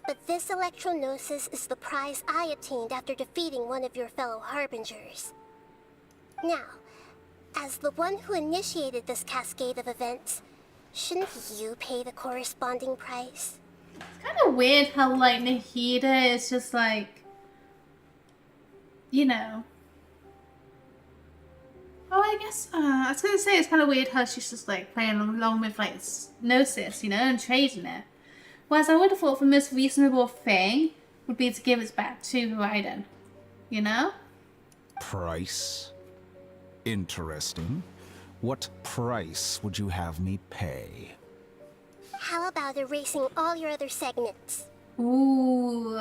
But this Electro-Gnosis is the prize I obtained after defeating one of your fellow Harbingers. Now, as the one who initiated this cascade of events, shouldn't you pay the corresponding price? It's kind of weird how, like, Nahida is just like, you know. Oh, I guess, I was gonna say it's kind of weird how she's just like playing along with like Gnosis, you know, and trading it. Whereas I would have thought the most reasonable thing would be to give it back to Raiden, you know? Price? Interesting. What price would you have me pay? How about erasing all your other segments? Ooh.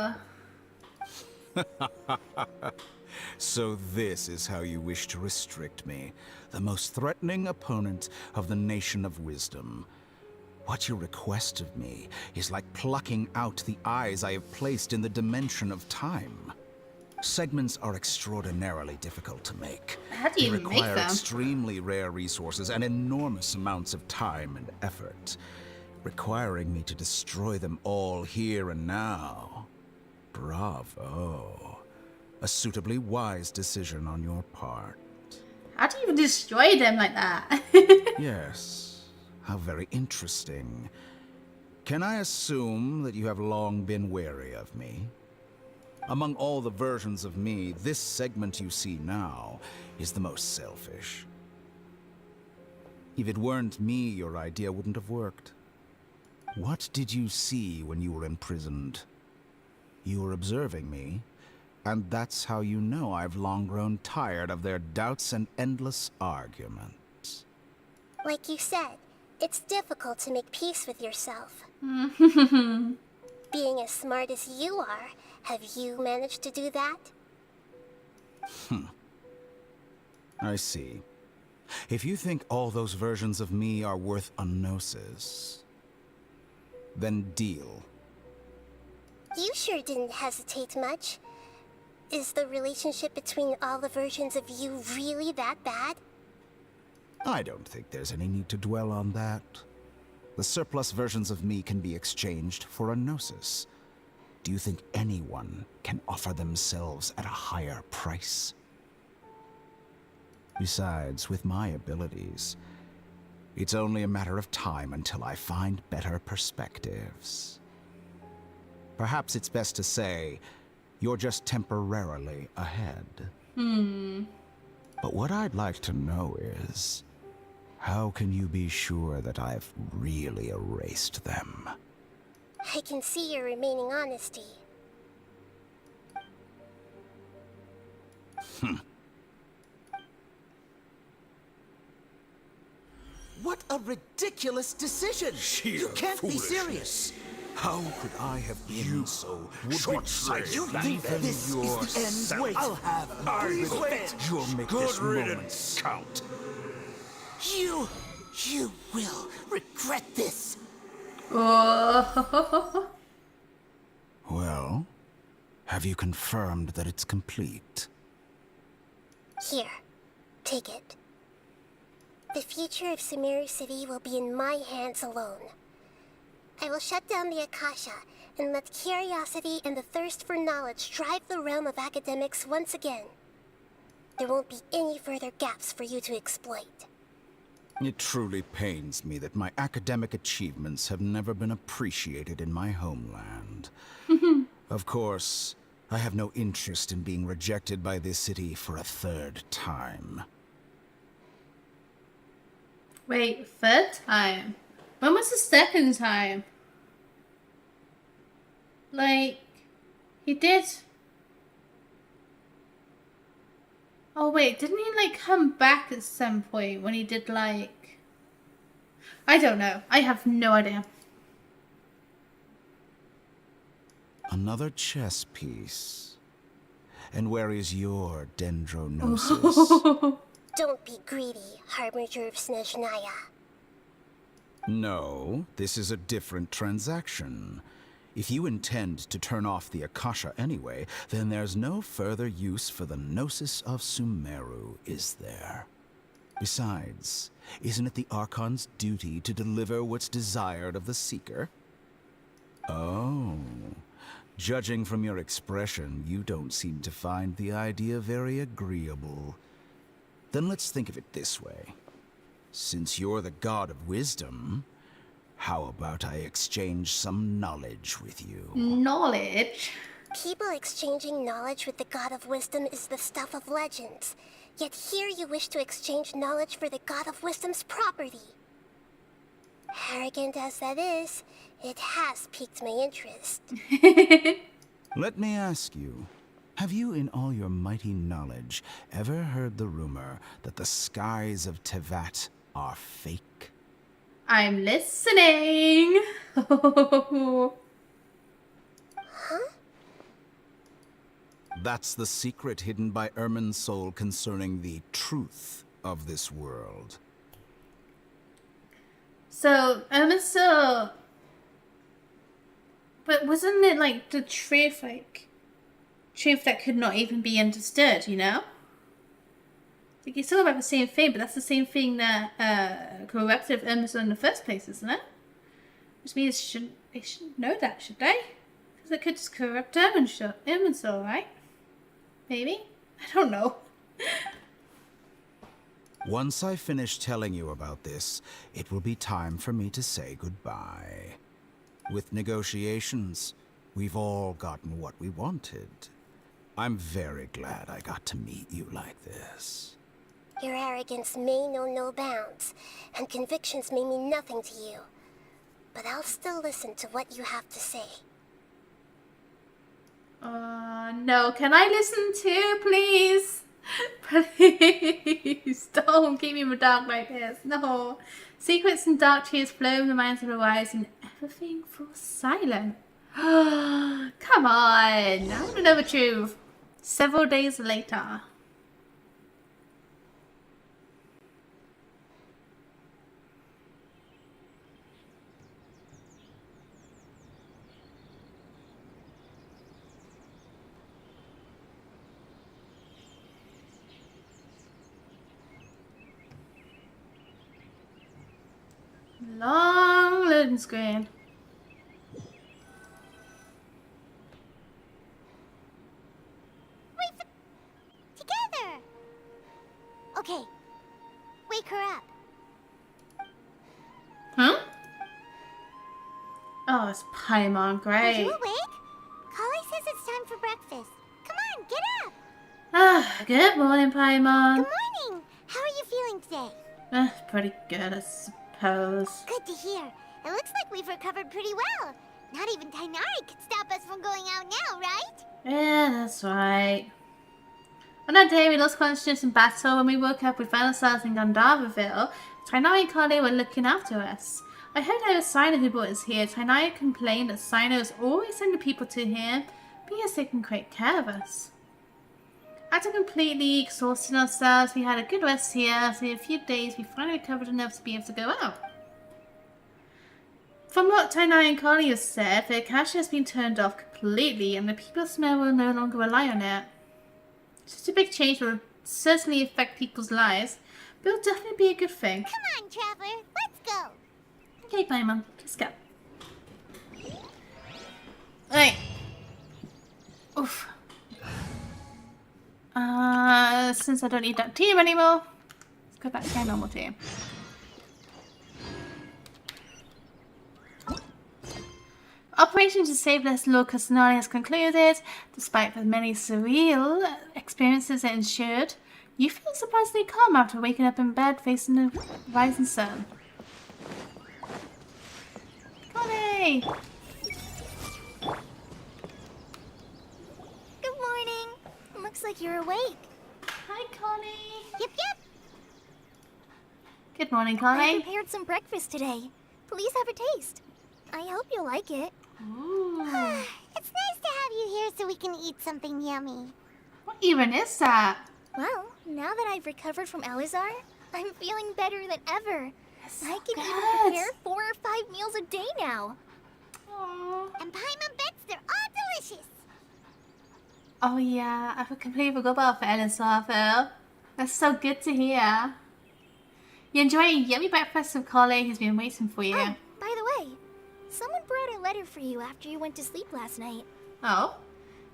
So this is how you wish to restrict me, the most threatening opponent of the Nation of Wisdom. What you request of me is like plucking out the eyes I have placed in the dimension of time. Segments are extraordinarily difficult to make. How do you They make require them? extremely rare resources and enormous amounts of time and effort, requiring me to destroy them all here and now. Bravo. A suitably wise decision on your part. How do you even destroy them like that? Yes. How very interesting. Can I assume that you have long been wary of me? Among all the versions of me, this segment you see now is the most selfish. If it weren't me, your idea wouldn't have worked. What did you see when you were imprisoned? You were observing me, and that's how you know I've long grown tired of their doubts and endless arguments. Like you said, it's difficult to make peace with yourself. Being as smart as you are, have you managed to do that? I see. If you think all those versions of me are worth a gnosis, then deal. You sure didn't hesitate much. Is the relationship between all the versions of you really that bad? I don't think there's any need to dwell on that. The surplus versions of me can be exchanged for a gnosis. Do you think anyone can offer themselves at a higher price? Besides, with my abilities, it's only a matter of time until I find better perspectives. Perhaps it's best to say, you're just temporarily ahead. But what I'd like to know is, how can you be sure that I've really erased them? I can see your remaining honesty. What a ridiculous decision! Sheer You can't be foolishness. serious. How could I have been so short-sighted? You think this is the end? Wait, I'll have you'll make this moment count. You will regret this. Oh. Well, have you confirmed that it's complete? Here, take it. The future of Sumeru City will be in my hands alone. I will shut down the Akasha and let curiosity and the thirst for knowledge drive the realm of academics once again. There won't be any further gaps for you to exploit. It truly pains me that my academic achievements have never been appreciated in my homeland. Of course, I have no interest in being rejected by this city for a third time. Wait, third time? When was the second time? Like, he did... Oh wait, didn't he like come back at some point when he did like... I don't know. I have no idea. Another chess piece. And where is your dendronosis? Don't be greedy, Harbinger of Snezhnaya. No, this is a different transaction. If you intend to turn off the Akasha anyway, then there's no further use for the Gnosis of Sumeru, is there? Besides, isn't it the Archon's duty to deliver what's desired of the Seeker? Oh, judging from your expression, you don't seem to find the idea very agreeable. Then let's think of it this way. Since you're the god of wisdom, how about I exchange some knowledge with you? Knowledge? People exchanging knowledge with the god of wisdom is the stuff of legends. Yet here you wish to exchange knowledge for the god of wisdom's property. Arrogant as that is, it has piqued my interest. Let me ask you, have you in all your mighty knowledge ever heard the rumor that the skies of Tevat are fake? I'm listening. Huh? That's the secret hidden by Ermin's soul concerning the truth of this world. So, so... But wasn't it like the truth, like... Truth that could not even be understood, you know? Like, it's all about the same thing, but that's the same thing that corrupted Ermin in the first place, isn't it? Which means they shouldn't know that, should they? Because it could just corrupt Ermin's soul, right? Maybe? I don't know. Once I finish telling you about this, it will be time for me to say goodbye. With negotiations, we've all gotten what we wanted. I'm very glad I got to meet you like this. Your arrogance may know no bounds, and convictions may mean nothing to you. But I'll still listen to what you have to say. No, can I listen too, please? Please, don't keep me in the dark like this. No. Secrets and dark tears flow in the minds of the wise, and everything falls silent. Come on, I want to know the truth. Several days later. Long loading screen. Together! Okay. Wake her up. Huh? Oh, it's Paimon, Are great. you awake? Kali says it's time for breakfast. Come on, get up! Ah, good morning, Paimon. Good morning! How are you feeling today? Pretty good, I suppose. Good to hear. It looks like we've recovered pretty well. Not even Tainari could stop us from going out now, right? Yeah, that's right. On that day we lost consciousness in battle, when we woke up we found ourselves in Gandharvaville. Tainari and Kali were looking after us. I heard it was Sino who brought us here. Tainaya complained that Sino is always sending people to here because they can take care of us. After completely exhausting ourselves, we had a good rest here. So in a few days, we finally recovered enough to be able to go out. From what Tainaya and Carly have said, their cache has been turned off completely and the people of Sumeru will no longer rely on it. Such a big change will certainly affect people's lives, but it'll definitely be a good thing. Come on, Traveler, let's go. Okay, bye, Mum. Let's go. Right. Oof. Since I don't need that team anymore, let's go back to my normal team. Operation to save Lord Kusanali has concluded. Despite the many surreal experiences it ensured, you feel surprisingly calm after waking up in bed facing the rising sun. Connie! Good morning. Looks like you're awake. Hi, Connie. Yep, yep. Good morning, Connie. I prepared some breakfast today. Please have a taste. I hope you'll like it. Ooh. It's nice to have you here so we can eat something yummy. What even is that? Well, now that I've recovered from Elazar, I'm feeling better than ever. So I can good. even prepare 4 or 5 meals a day now. Aww. And Paimon bets they're all delicious. Oh yeah, I completely forgot about Elazar though. That's so good to hear. You enjoy a yummy breakfast with Collie who's been waiting for you. Oh, by the way, someone brought a letter for you after you went to sleep last night. Oh?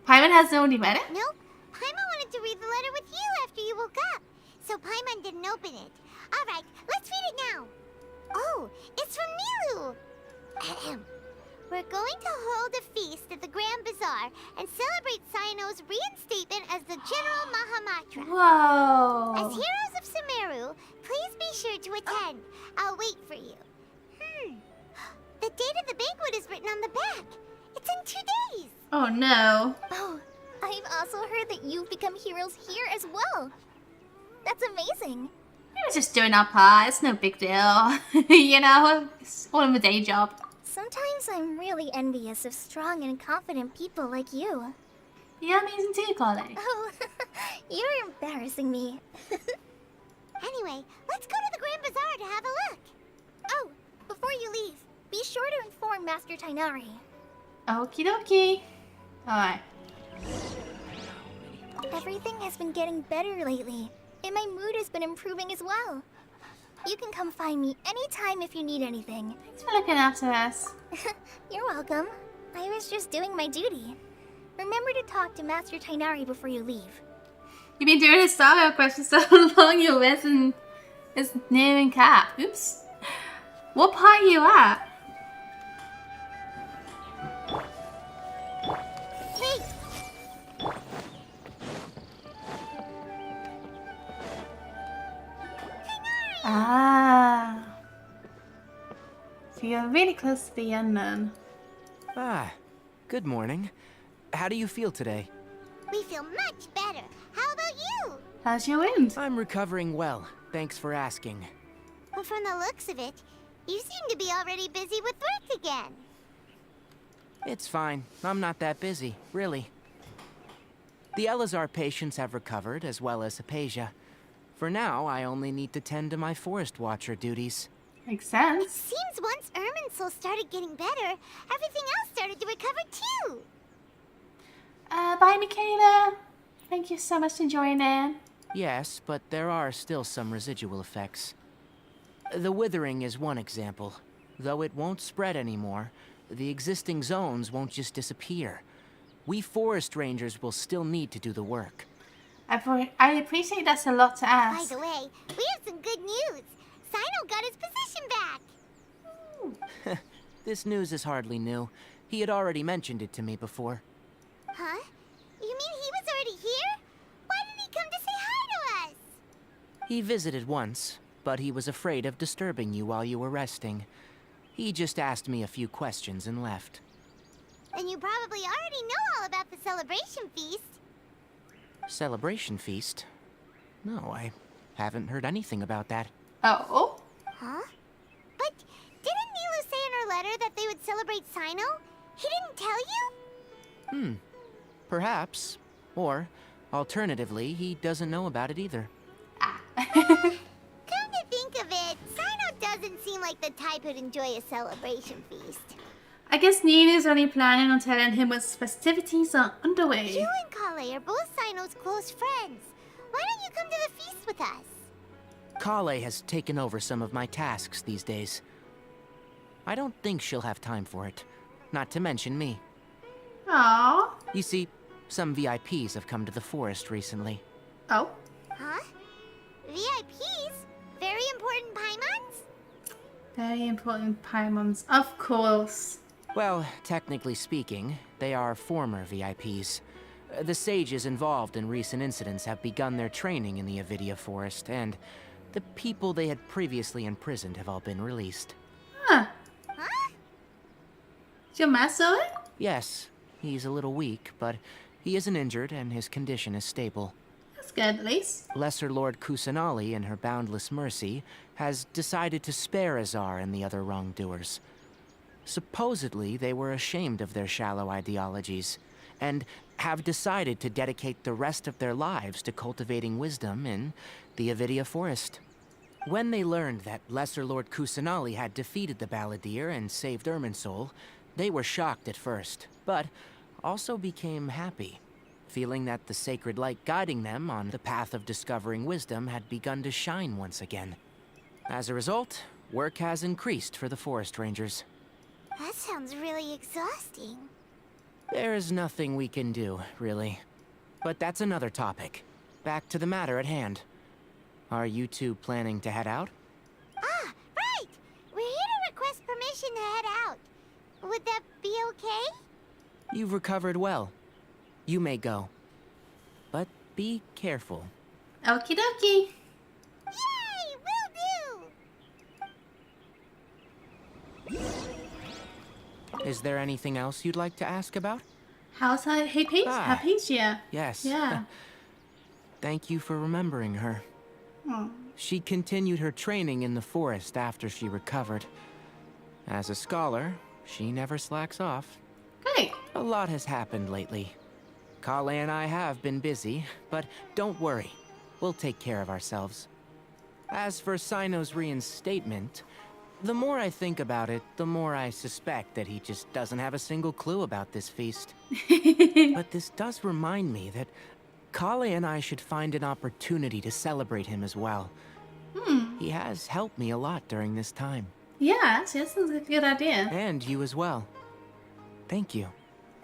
Paimon hasn't already read it? Nope. Paimon wanted to read the letter with you after you woke up. So Paimon didn't open it. Alright, let's read it now. Oh, it's from Nilu. Ahem. We're going to hold a feast at the Grand Bazaar and celebrate Sino's reinstatement as the General Mahamatra. Whoa. As heroes of Sumeru, please be sure to attend. I'll wait for you. The date of the banquet is written on the back. It's in 2 days. Oh no. Oh, I've also heard that you've become heroes here as well. That's amazing. We were just doing our part. It's no big deal. You know, it's all in the day job. Sometimes I'm really envious of strong and confident people like you. You're amazing too, Collie. Oh, you're embarrassing me. Anyway, let's go to the Grand Bazaar to have a look. Oh, before you leave, be sure to inform Master Tainari. Okie dokie. Alright. Everything has been getting better lately, and my mood has been improving as well. You can come find me anytime if you need anything. Thanks for looking after us. You're welcome. I was just doing my duty. Remember to talk to Master Tainari before you leave. You've been doing his Star Wars quest for so long, you're missing his nearing cap. Oops. What part are you at? Hey! Ah. So you're really close to the end then. Ah, good morning. How do you feel today? We feel much better. How about you? How's your wound? I'm recovering well. Thanks for asking. Well, from the looks of it, you seem to be already busy with work again. It's fine. I'm not that busy, really. The Elazar patients have recovered, as well as Hypatia. For now, I only need to tend to my Forest Watcher duties. Makes sense. It seems once Irminsul started getting better, everything else started to recover too. Bye, Michaela. Thank you so much for joining. Yes, but there are still some residual effects. The withering is one example. Though it won't spread anymore, the existing zones won't just disappear. We forest rangers will still need to do the work. I appreciate that's a lot to ask. By the way, we have some good news. Sino got his position back. This news is hardly new. He had already mentioned it to me before. Huh? You mean he was already here? Why didn't he come to say hi to us? He visited once, but he was afraid of disturbing you while you were resting. He just asked me a few questions and left. And you probably already know all about the celebration feast. Celebration feast? No, I haven't heard anything about that. Oh? Huh? But didn't Nilu celebrate Sino? He didn't tell you? Perhaps. Or, alternatively, he doesn't know about it either. Come to think of it, Sino doesn't seem like the type who'd enjoy a celebration feast. I guess Ninu's only planning on telling him what festivities are underway. You and Kale are both Sino's close friends. Why don't you come to the feast with us? Kale has taken over some of my tasks these days. I don't think she'll have time for it. Not to mention me. Aww. You see, some VIPs have come to the forest recently. Oh? Huh? VIPs? Very important Paimons? Very important Paimons, of course. Well, technically speaking, they are former VIPs. The sages involved in recent incidents have begun their training in the Avidia Forest, and the people they had previously imprisoned have all been released. Huh. Did your master it? Yes, he's a little weak, but he isn't injured and his condition is stable. That's good, at least. Lesser Lord Kusanali, in her boundless mercy, has decided to spare Azar and the other wrongdoers. Supposedly, they were ashamed of their shallow ideologies, and have decided to dedicate the rest of their lives to cultivating wisdom in the Avidia Forest. When they learned that Lesser Lord Kusanali had defeated the Balladeer and saved Irminsul, they were shocked at first, but also became happy, feeling that the sacred light guiding them on the path of discovering wisdom had begun to shine once again. As a result, work has increased for the forest rangers. That sounds really exhausting. There's nothing we can do, really. But that's another topic. Back to the matter at hand. Are you two planning to head out? Ah, right! We're here to request permission to head out. Would that be okay? You've recovered well. You may go. But be careful. Okie dokie. Yay! Will do! Is there anything else you'd like to ask about? How's Hypatia? Yes. Yeah. Thank you for remembering her. Oh. She continued her training in the forest after she recovered. As a scholar, she never slacks off. Great. A lot has happened lately. Kale and I have been busy, but don't worry. We'll take care of ourselves. As for Sino's reinstatement, the more I think about it, the more I suspect that he just doesn't have a single clue about this feast. But this does remind me that Kale and I should find an opportunity to celebrate him as well. He has helped me a lot during this time. Yeah, actually, that sounds like a good idea. And you as well. Thank you.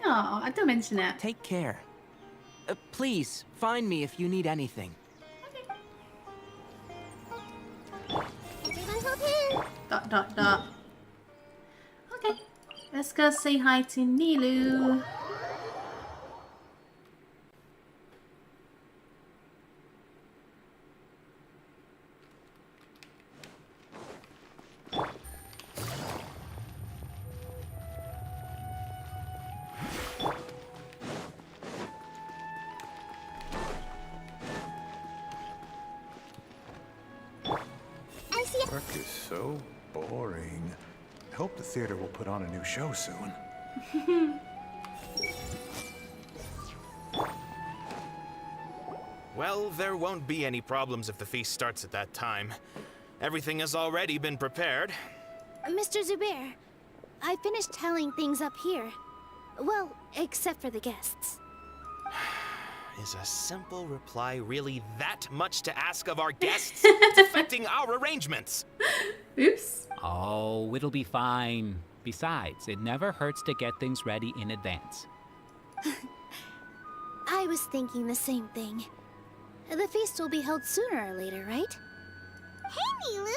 Oh, I don't mention that. Take care. Please, find me if you need anything. Everyone hold hands. ... Okay, let's go say hi to Nilu. Work is so boring. I hope the theater will put on a new show soon. Well, there won't be any problems if the feast starts at that time. Everything has already been prepared. Mr. Zubair, I finished tallying things up here. Well, except for the guests. Is a simple reply really that much to ask of our guests? It's affecting our arrangements. Oops. Oh, it'll be fine. Besides, it never hurts to get things ready in advance. I was thinking the same thing. The feast will be held sooner or later, right? Hey, Nilu!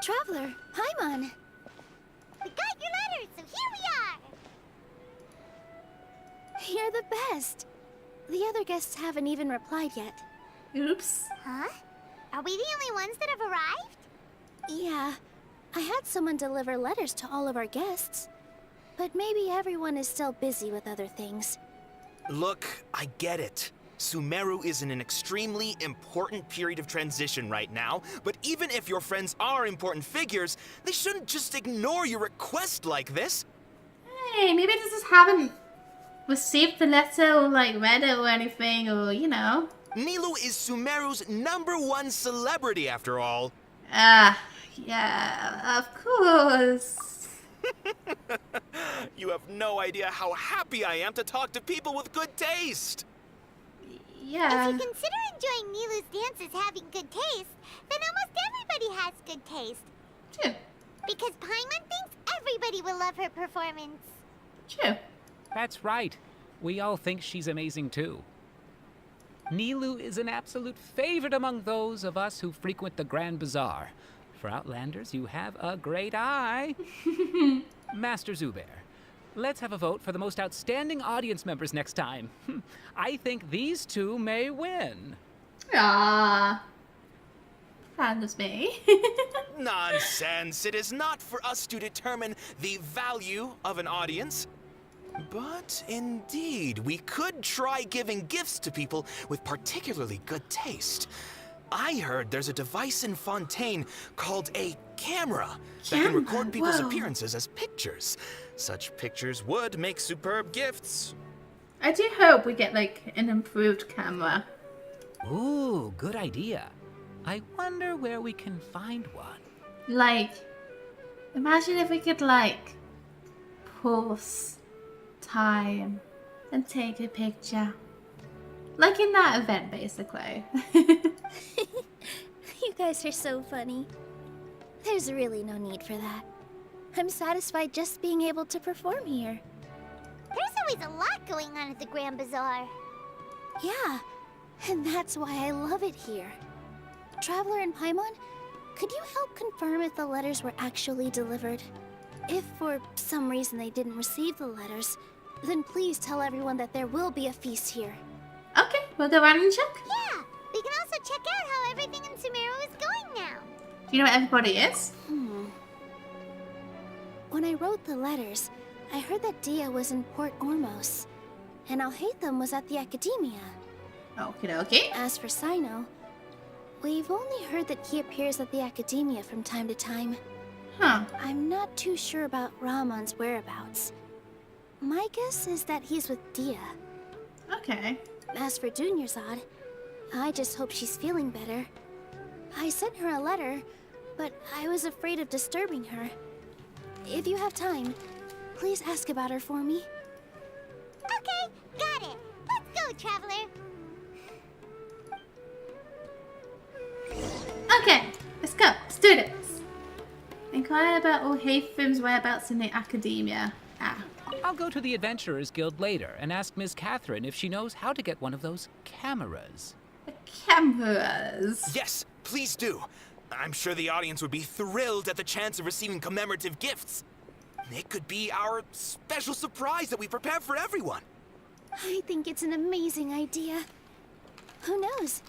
Traveler, Paimon. We got your letters, so here we are! You're the best. The other guests haven't even replied yet. Oops. Huh? Are we the only ones that have arrived? Yeah. I had someone deliver letters to all of our guests. But maybe everyone is still busy with other things. Look, I get it. Sumeru is in an extremely important period of transition right now, but even if your friends are important figures, they shouldn't just ignore your request like this. Hey, maybe they just haven't received the letter or like read it or anything, or you know. Nilou is Sumeru's #1 celebrity after all. Yeah, of course. You have no idea how happy I am to talk to people with good taste. Yeah. If you consider enjoying Nilou's dances having good taste, then almost everybody has good taste. True. Because Paimon thinks everybody will love her performance. True. That's right. We all think she's amazing too. Nilou is an absolute favorite among those of us who frequent the Grand Bazaar. For Outlanders, you have a great eye. Master Zubair, let's have a vote for the most outstanding audience members next time. I think these two may win. Ah, that was me. Nonsense. It is not for us to determine the value of an audience. But indeed, we could try giving gifts to people with particularly good taste. I heard there's a device in Fontaine called a camera that can record people's appearances as pictures. Such pictures would make superb gifts. I do hope we get like an improved camera. Ooh, good idea. I wonder where we can find one. Like, imagine if we could like pause time and take a picture. Like in that event, basically. You guys are so funny. There's really no need for that. I'm satisfied just being able to perform here. There's always a lot going on at the Grand Bazaar. Yeah, and that's why I love it here. Traveler and Paimon, could you help confirm if the letters were actually delivered? If for some reason they didn't receive the letters, then please tell everyone that there will be a feast here. Okay, we'll go around and check. Yeah, we can also check out how everything in Sumeru is going now. Do you know what everybody is? When I wrote the letters, I heard that Dia was in Port Ormos, and Alhaitham was at the Academia. Okay. As for Sino, we've only heard that he appears at the Academia from time to time. Huh. I'm not too sure about Ramon's whereabouts. My guess is that he's with Dia. Okay. As for Dunyarzad, I just hope she's feeling better. I sent her a letter, but I was afraid of disturbing her. If you have time, please ask about her for me. Okay, got it. Let's go, Traveler. Okay, let's go. Let's do this. Inquire about Alhaitham's whereabouts in the Academia. I'll go to the Adventurers Guild later and ask Miss Catherine if she knows how to get one of those cameras. Cameras? Yes, please do. I'm sure the audience would be thrilled at the chance of receiving commemorative gifts. It could be our special surprise that we prepare for everyone. I think it's an amazing idea. Who knows?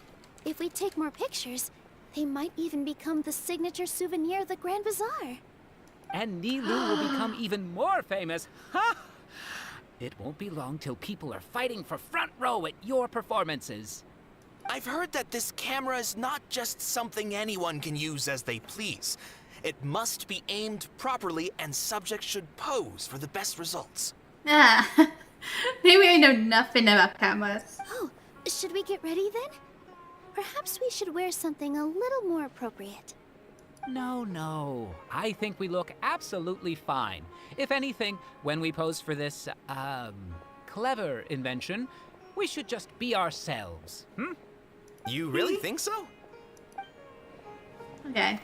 If we take more pictures, they might even become the signature souvenir of the Grand Bazaar. And Nilou will become even more famous. Ha! It won't be long till people are fighting for front row at your performances. I've heard that this camera is not just something anyone can use as they please. It must be aimed properly and subjects should pose for the best results. Maybe I know nothing about cameras. Oh, should we get ready then? Perhaps we should wear something a little more appropriate. No. I think we look absolutely fine. If anything, when we pose for this, clever invention, we should just be ourselves, You really think so? Okay.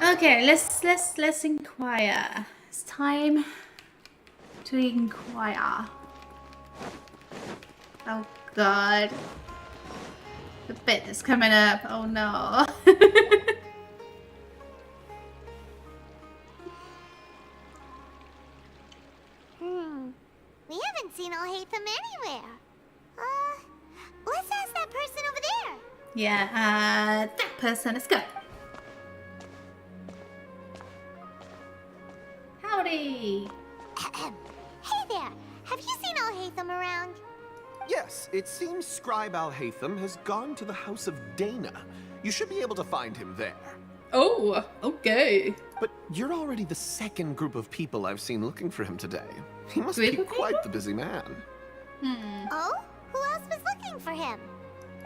Okay, let's inquire. It's time to inquire. Oh god. The bit is coming up. Oh no. We haven't seen Alhaitham anywhere. Let's ask that person over there. Yeah, that person. Let's go. It seems Scribe Al-Haytham has gone to the House of Dana. You should be able to find him there. Oh, okay. But you're already the second group of people I've seen looking for him today. He must Group be of quite the busy man. Oh? Who else was looking for him?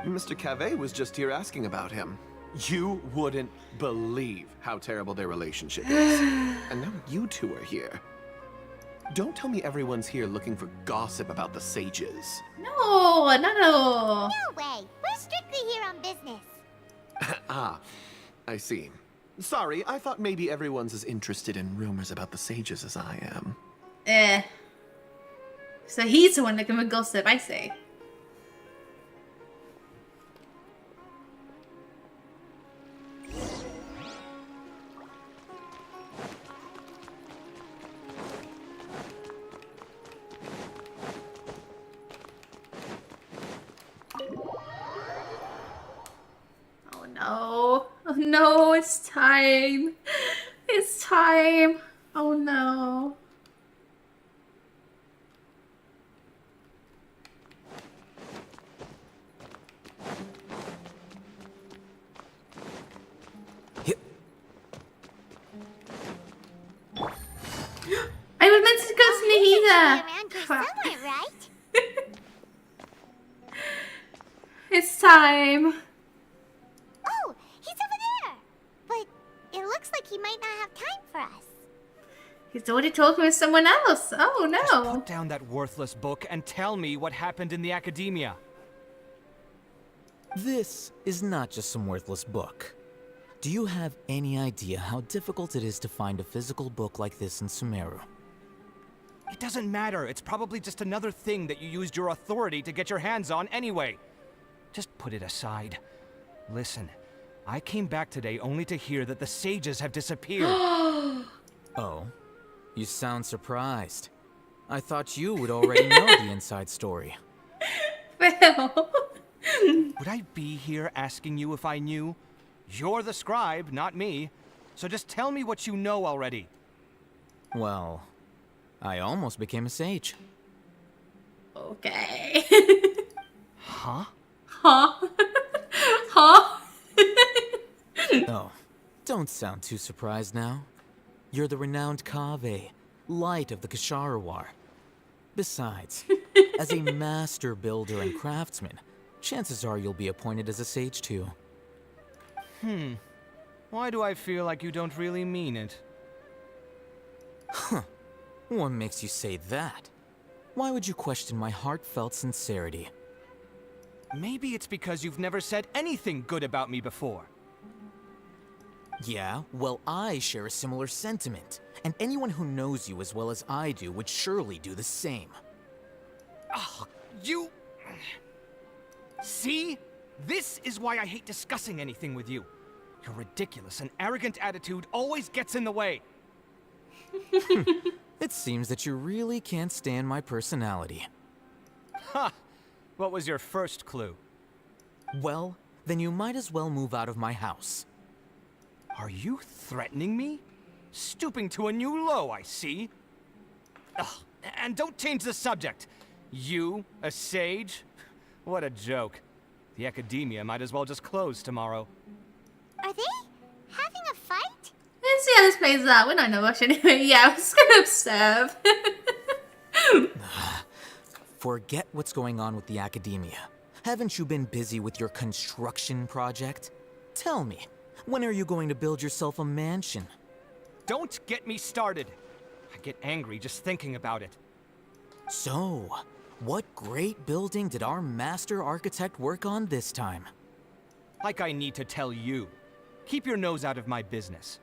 Mr. Cavey was just here asking about him. You wouldn't believe how terrible their relationship is. And now you two are here. Don't tell me everyone's here looking for gossip about the sages. No. No way. We're strictly here on business. Ah, I see. Sorry, I thought maybe everyone's as interested in rumors about the sages as I am. So he's the one looking for gossip, I say. Oh no. Oh no, it's time. It's time. Oh no. I was meant to go to Nahida. Around here somewhere, right? It's time. Oh, he's over there. But it looks like he might not have time for us. He's already talking with someone else. Oh no. Put down that worthless book and tell me what happened in the academia. This is not just some worthless book. Do you have any idea how difficult it is to find a physical book like this in Sumeru? It doesn't matter. It's probably just another thing that you used your authority to get your hands on anyway. Just put it aside. Listen, I came back today only to hear that the sages have disappeared. Oh, you sound surprised. I thought you would already know the inside story. Well. Would I be here asking you if I knew? You're the scribe, not me. So just tell me what you know already. Well, I almost became a sage. Okay. Huh? Huh? Huh? Oh, don't sound too surprised now. You're the renowned Kaveh, light of the Ksharawar. Besides, as a master builder and craftsman, chances are you'll be appointed as a sage too. Why do I feel like you don't really mean it? Huh. What makes you say that? Why would you question my heartfelt sincerity? Maybe it's because you've never said anything good about me before. Yeah, well, I share a similar sentiment, and anyone who knows you as well as I do would surely do the same. Oh, you... See? This is why I hate discussing anything with you. Your ridiculous and arrogant attitude always gets in the way. It seems that you really can't stand my personality. Ha! What was your first clue? Well, then you might as well move out of my house. Are you threatening me? Stooping to a new low, I see. Ugh, and don't change the subject. You, a sage? What a joke. The academia might as well just close tomorrow. Are they having a fight? Let's see how this plays out. We're not in a rush anyway. Yeah, I'm just gonna observe. Forget what's going on with the academia. Haven't you been busy with your construction project? Tell me, when are you going to build yourself a mansion? Don't get me started. I get angry just thinking about it. So, what great building did our master architect work on this time? Like I need to tell you. Keep your nose out of my business.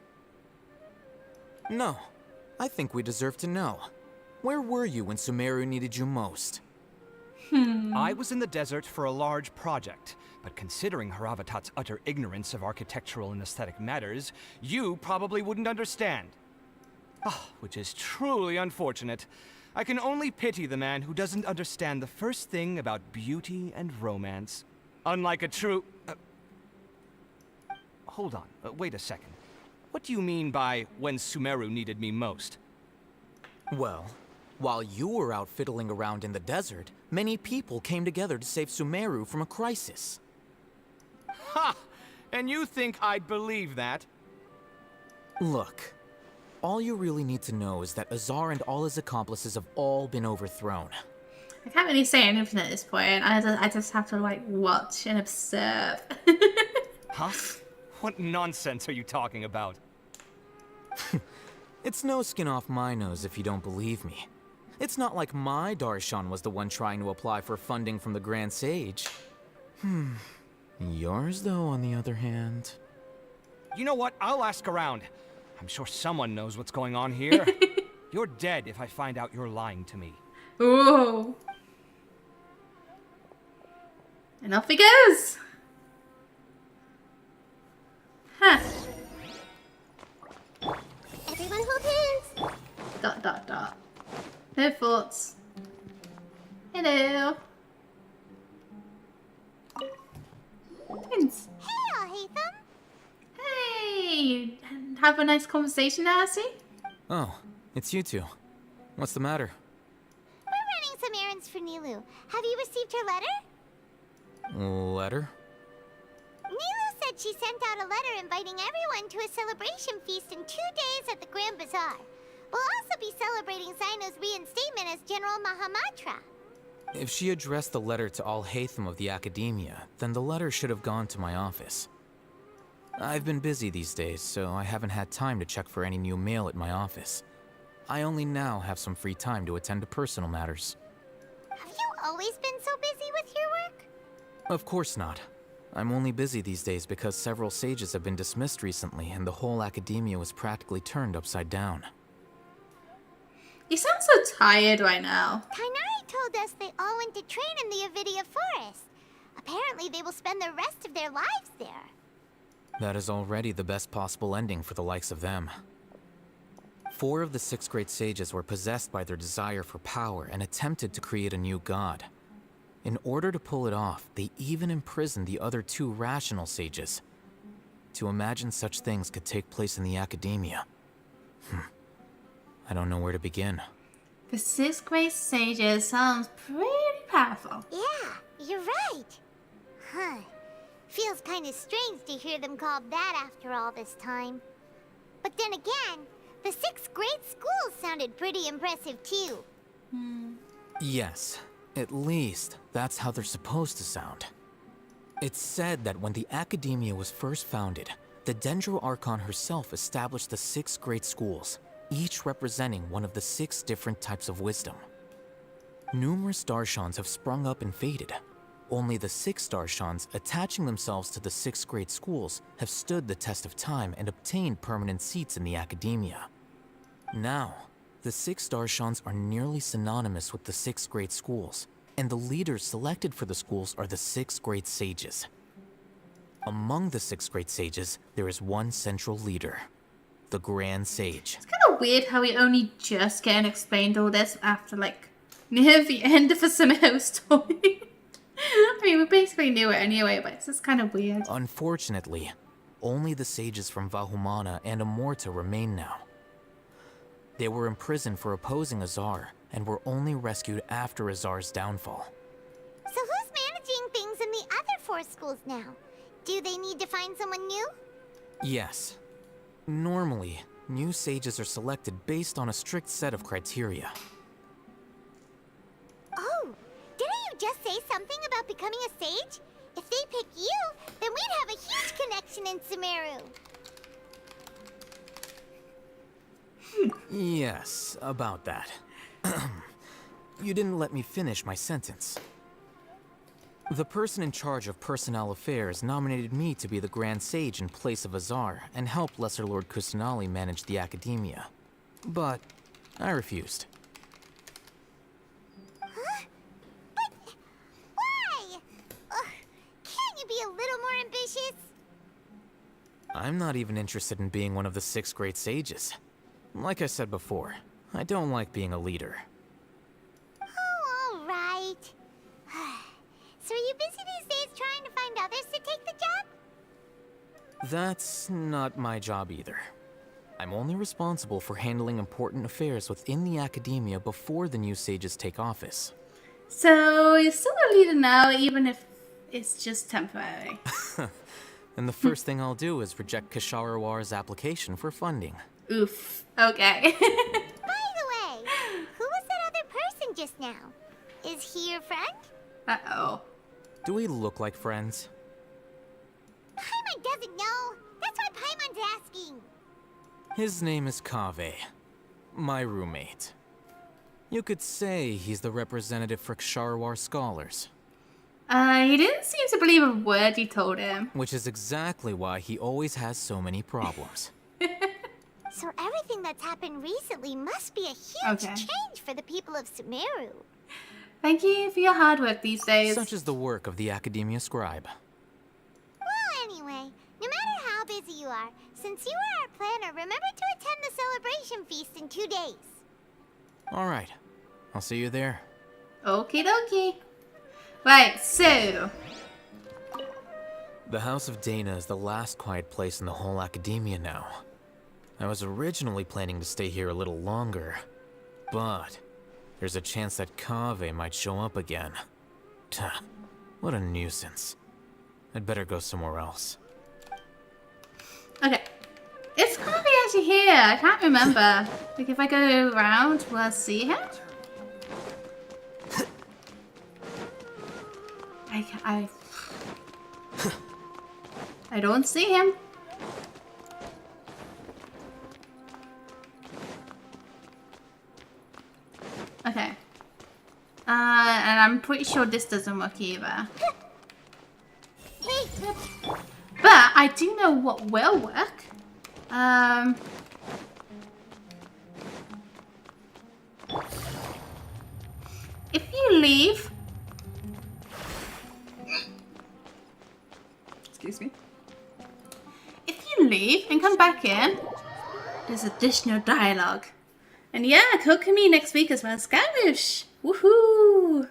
No, I think we deserve to know. Where were you when Sumeru needed you most? I was in the desert for a large project, but considering Haravatat's utter ignorance of architectural and aesthetic matters, you probably wouldn't understand. Which is truly unfortunate. I can only pity the man who doesn't understand the first thing about beauty and romance. Unlike a true... Hold on, wait a second. What do you mean by when Sumeru needed me most? Well, While you were out fiddling around in the desert, many people came together to save Sumeru from a crisis. Ha! And you think I'd believe that? Look, all you really need to know is that Azar and all his accomplices have all been overthrown. I can't really say anything at this point. I just have to like watch and observe. Huh? What nonsense are you talking about? It's no skin off my nose if you don't believe me. It's not like my Darshan was the one trying to apply for funding from the Grand Sage. Yours, though, on the other hand... You know what? I'll ask around. I'm sure someone knows what's going on here. You're dead if I find out you're lying to me. Ooh. And off he goes. Huh. Everyone hold hands. ... No thoughts. Hello. Twins. Hey, Hatham. Hey. Have a nice conversation, Darcy. Oh, it's you two. What's the matter? We're running some errands for Nilu. Have you received her letter? Letter? Nilu said she sent out a letter inviting everyone to a celebration feast in 2 days at the Grand Bazaar. We'll also be celebrating Zaino's reinstatement as General Mahamatra. If she addressed the letter to all Hatham of the Academia, then the letter should have gone to my office. I've been busy these days, so I haven't had time to check for any new mail at my office. I only now have some free time to attend to personal matters. Have you always been so busy with your work? Of course not. I'm only busy these days because several sages have been dismissed recently and the whole Academia was practically turned upside down. You sound so tired right now. Kainari told us they all went to train in the Avidia Forest. Apparently they will spend the rest of their lives there. That is already the best possible ending for the likes of them. 4 of the 6 great sages were possessed by their desire for power and attempted to create a new god. In order to pull it off, they even imprisoned the other 2 rational sages. To imagine such things could take place in the Academia. I don't know where to begin. The 6 great sages sounds pretty powerful. Yeah, you're right. Huh. Feels kind of strange to hear them called that after all this time. But then again, the 6 great schools sounded pretty impressive too. Yes, at least that's how they're supposed to sound. It's said that when the Academia was first founded, the Dendro Archon herself established the 6 great schools, each representing one of the 6 different types of wisdom. Numerous Darshans have sprung up and faded. Only the 6 Darshans attaching themselves to the 6 great schools have stood the test of time and obtained permanent seats in the Academia. Now, the 6 Darshans are nearly synonymous with the 6 great schools, and the leaders selected for the schools are the 6 great sages. Among the 6 great sages, there is one central leader, the Grand Sage. It's kind of weird how we only just getting explained all this after, like, near the end of a Sumeru story. I mean, we basically knew it anyway, but it's just kind of weird. Unfortunately, only the sages from Vahumana and Amorta remain now. They were imprisoned for opposing Azar, and were only rescued after Azar's downfall. So who's managing things in the other 4 schools now? Do they need to find someone new? Yes. Normally, new sages are selected based on a strict set of criteria. Oh, didn't you just say something about becoming a sage? If they pick you, then we'd have a huge connection in Sumeru. Yes, about that. You didn't let me finish my sentence. The person in charge of personnel affairs nominated me to be the Grand Sage in place of Azar and help Lesser Lord Kusanali manage the Academia. But I refused. Huh? But why? Can't you be a little more ambitious? I'm not even interested in being one of the 6 great sages. Like I said before, I don't like being a leader. Oh, all right. So are you busy these days trying to find others to take the job? That's not my job either. I'm only responsible for handling important affairs within the academia before the new sages take office. So you're still a leader now, even if it's just temporary. And the first thing I'll do is reject Kasharawar's application for funding. Oof. Okay. By the way, who was that other person just now? Is he your friend? Uh-oh. Do we look like friends? Paimon doesn't know. That's why Paimon's asking. His name is Kaveh, my roommate. You could say he's the representative for Ksharawar scholars. He didn't seem to believe a word you told him. Which is exactly why he always has so many problems. So everything that's happened recently must be a huge change for the people of Sumeru. Thank you for your hard work these days. Such is the work of the Academia Scribe. Well, anyway, no matter how busy you are, since you are our planner, remember to attend the celebration feast in 2 days. Alright, I'll see you there. Okie dokie. Right, so... The House of Dana is the last quiet place in the whole Academia now. I was originally planning to stay here a little longer, but there's a chance that Kaveh might show up again. Tuh, what a nuisance. I'd better go somewhere else. Okay. Is Kaveh actually here? I can't remember. Like, if I go around, will I see him? I don't see him. Okay. And I'm pretty sure this doesn't work either. But I do know what will work. If you leave... Excuse me. If you leave and come back in, there's additional dialogue. And yeah, cook me next week as well. Scammoosh! Woohoo!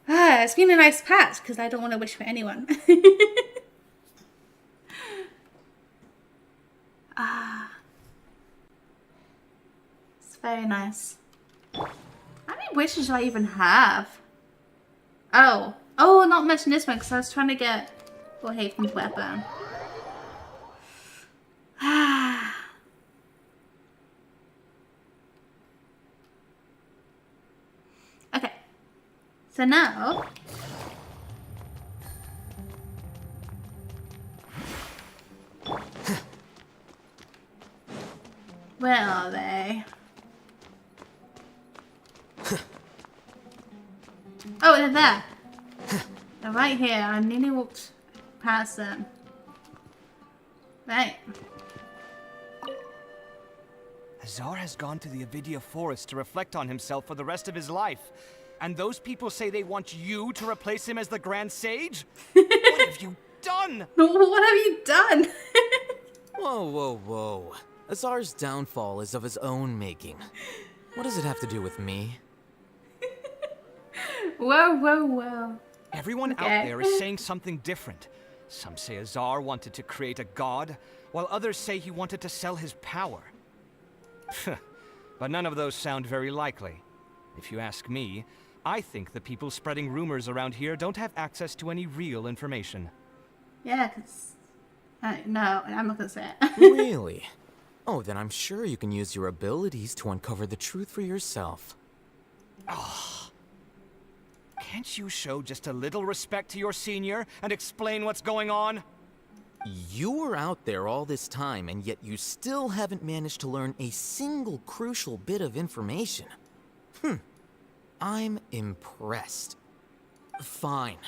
Ah, it's been a nice patch because I don't want to wish for anyone. It's very nice. How many wishes do I even have? Oh, not mention this one because I was trying to get Haven's weapon. Okay. So now... Where are they? Oh, they're there. They're right here. I nearly walked past them. Right. Azar has gone to the Avidia Forest to reflect on himself for the rest of his life. And those people say they want you to replace him as the Grand Sage? What have you done? What have you done? Whoa. Azar's downfall is of his own making. What does it have to do with me? Whoa. Everyone out there is saying something different. Some say Azar wanted to create a god, while others say he wanted to sell his power. But none of those sound very likely. If you ask me, I think the people spreading rumors around here don't have access to any real information. Yeah, because... no, I'm not gonna say it. Really? Oh, then I'm sure you can use your abilities to uncover the truth for yourself. Can't you show just a little respect to your senior and explain what's going on? You were out there all this time, and yet you still haven't managed to learn a single crucial bit of information. I'm impressed. Fine.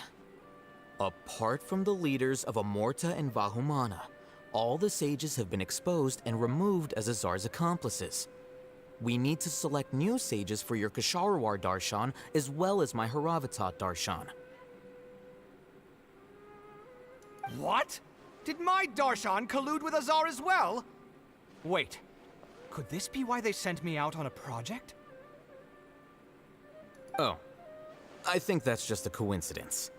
Apart from the leaders of Amorta and Vahumana, all the sages have been exposed and removed as Azar's accomplices. We need to select new sages for your Ksharawar Darshan, as well as my Haravatat Darshan. What? Did my Darshan collude with Azar as well? Wait, could this be why they sent me out on a project? Oh, I think that's just a coincidence.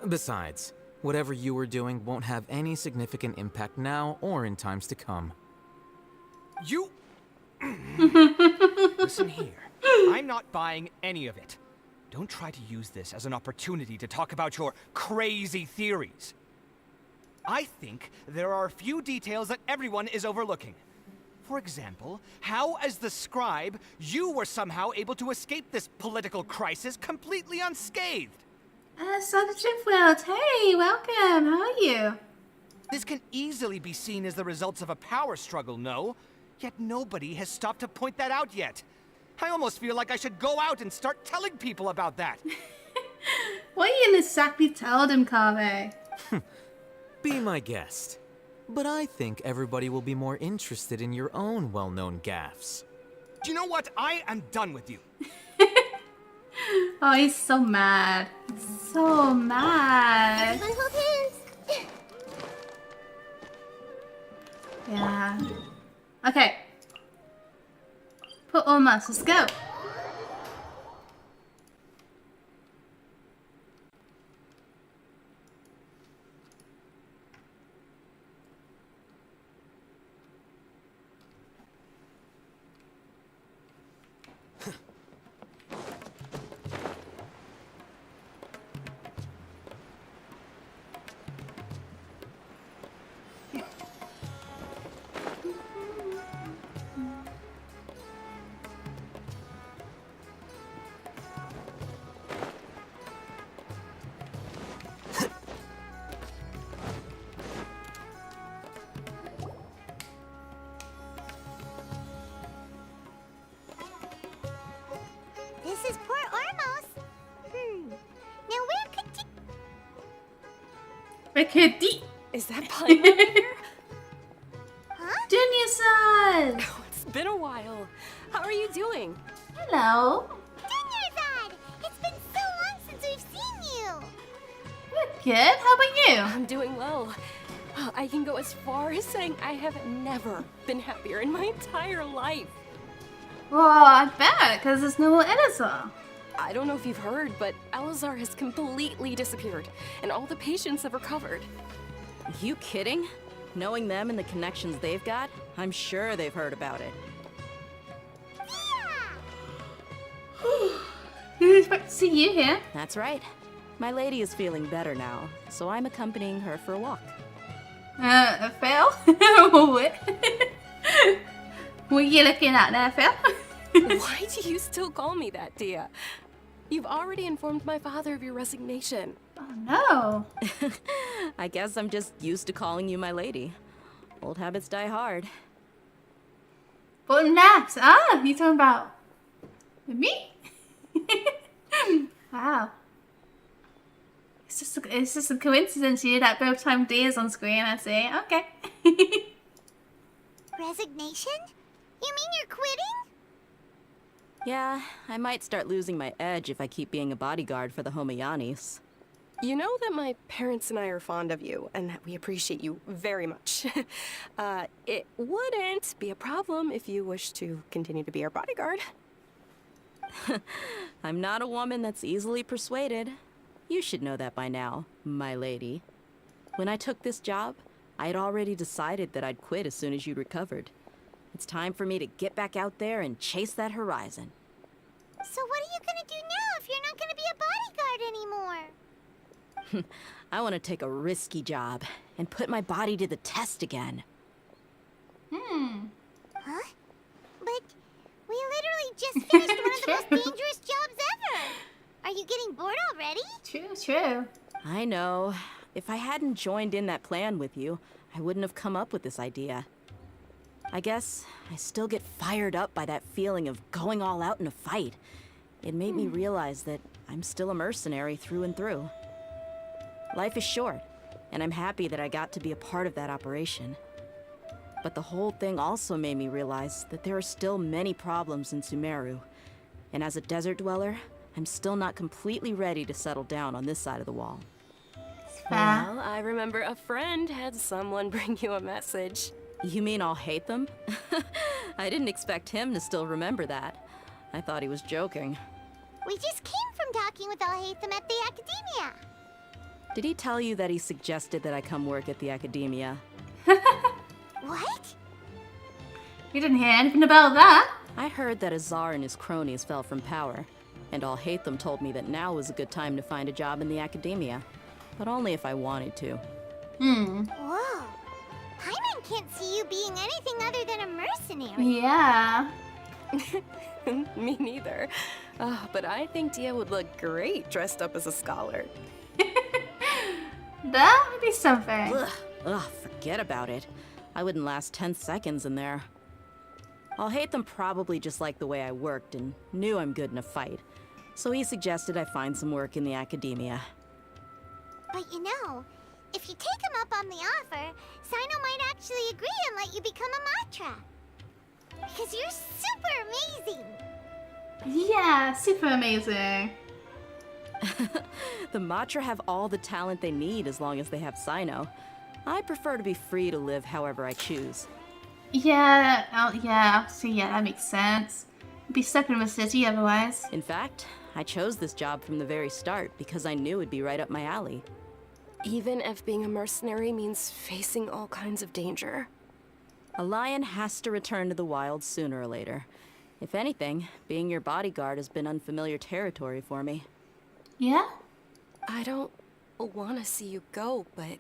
Besides, whatever you were doing won't have any significant impact now or in times to come. You... Listen here. I'm not buying any of it. Don't try to use this as an opportunity to talk about your crazy theories. I think there are a few details that everyone is overlooking. For example, how as the scribe, you were somehow able to escape this political crisis completely unscathed. World, hey, welcome, how are you? This can easily be seen as the results of a power struggle, no? Yet nobody has stopped to point that out yet. I almost feel like I should go out and start telling people about that. What are you gonna exactly tell them, Kave? Be my guest. But I think everybody will be more interested in your own well-known gaffes. Do you know what? I am done with you. Oh, he's so mad. So mad. Everyone hold hands. Yeah. Okay. Put on us. Let's go. This is Port Ormos. Now where could Is that Pineapple here? Junior-san! Oh, it's been a while. How are you doing? Hello. Junior-san! It's been so long since we've seen you. We're good. How about you? I'm doing well. I can go as far as saying I have never been happier in my entire life. Well, I bet, because there's no more Elazar. I don't know if you've heard, but Elazar has completely disappeared, and all the patients have recovered. You kidding? Knowing them and the connections they've got, I'm sure they've heard about it. Didn't expect to see you here. That's right. My lady is feeling better now, so I'm accompanying her for a walk. A Phil? What? What are you looking at there, Phil? Why do you still call me that, Dia? You've already informed my father of your resignation. Oh, no. I guess I'm just used to calling you my lady. Old habits die hard. But naps. Ah, you talking about me? Wow. It's just a coincidence you that both time D is on screen, I see. Okay. Resignation? You mean you're quitting? Yeah, I might start losing my edge if I keep being a bodyguard for the Homayanis. You know that my parents and I are fond of you, and that we appreciate you very much. It wouldn't be a problem if you wish to continue to be our bodyguard. I'm not a woman that's easily persuaded. You should know that by now, my lady. When I took this job, I had already decided that I'd quit as soon as you'd recovered. It's time for me to get back out there and chase that horizon. So what are you gonna do now if you're not gonna be a bodyguard anymore? I want to take a risky job and put my body to the test again. Huh? But we literally just finished one of the most dangerous jobs ever. Are you getting bored already? True. I know. If I hadn't joined in that plan with you, I wouldn't have come up with this idea. I guess I still get fired up by that feeling of going all out in a fight. It made me realize that I'm still a mercenary through and through. Life is short, and I'm happy that I got to be a part of that operation. But the whole thing also made me realize that there are still many problems in Sumeru. And as a desert dweller, I'm still not completely ready to settle down on this side of the wall. Well, I remember a friend had someone bring you a message. You mean I'll hate them? I didn't expect him to still remember that. I thought he was joking. We just came from talking with Alhaitham at the academia. Did he tell you that he suggested that I come work at the academia? What? You didn't hear anything about that. I heard that Azar and his cronies fell from power, and I'll hate them told me that now was a good time to find a job in the academia, but only if I wanted to. Whoa. Paimon can't see you being anything other than a mercenary. Yeah. Me neither. But I think Dia would look great dressed up as a scholar. That would be something. Ugh, forget about it. I wouldn't last 10 seconds in there. I'll hate them probably just like the way I worked and knew I'm good in a fight. So he suggested I find some work in the academia. But you know, if you take him up on the offer, Sino might actually agree and let you become a Matra. Because you're super amazing. Yeah, super amazing. The Matra have all the talent they need as long as they have Sino. I prefer to be free to live however I choose. Yeah, that makes sense. Be stuck in the city otherwise. In fact, I chose this job from the very start because I knew it'd be right up my alley. Even if being a mercenary means facing all kinds of danger. A lion has to return to the wild sooner or later. If anything, being your bodyguard has been unfamiliar territory for me. Yeah? I don't want to see you go, but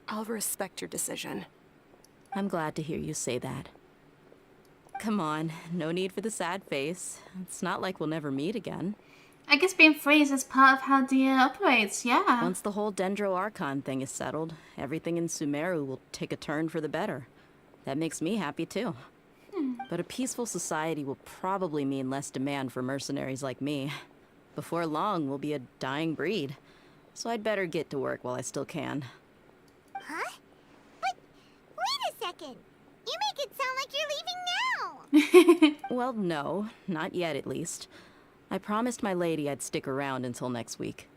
I'll respect your decision. I'm glad to hear you say that. Come on, no need for the sad face. It's not like we'll never meet again. I guess being free is part of how Dia operates, yeah. Once the whole Dendro Archon thing is settled, everything in Sumeru will take a turn for the better. That makes me happy too. But a peaceful society will probably mean less demand for mercenaries like me. Before long, we'll be a dying breed. So I'd better get to work while I still can. Huh? But wait a second. You make it sound like you're leaving now. Well, no, not yet at least. I promised my lady I'd stick around until next week.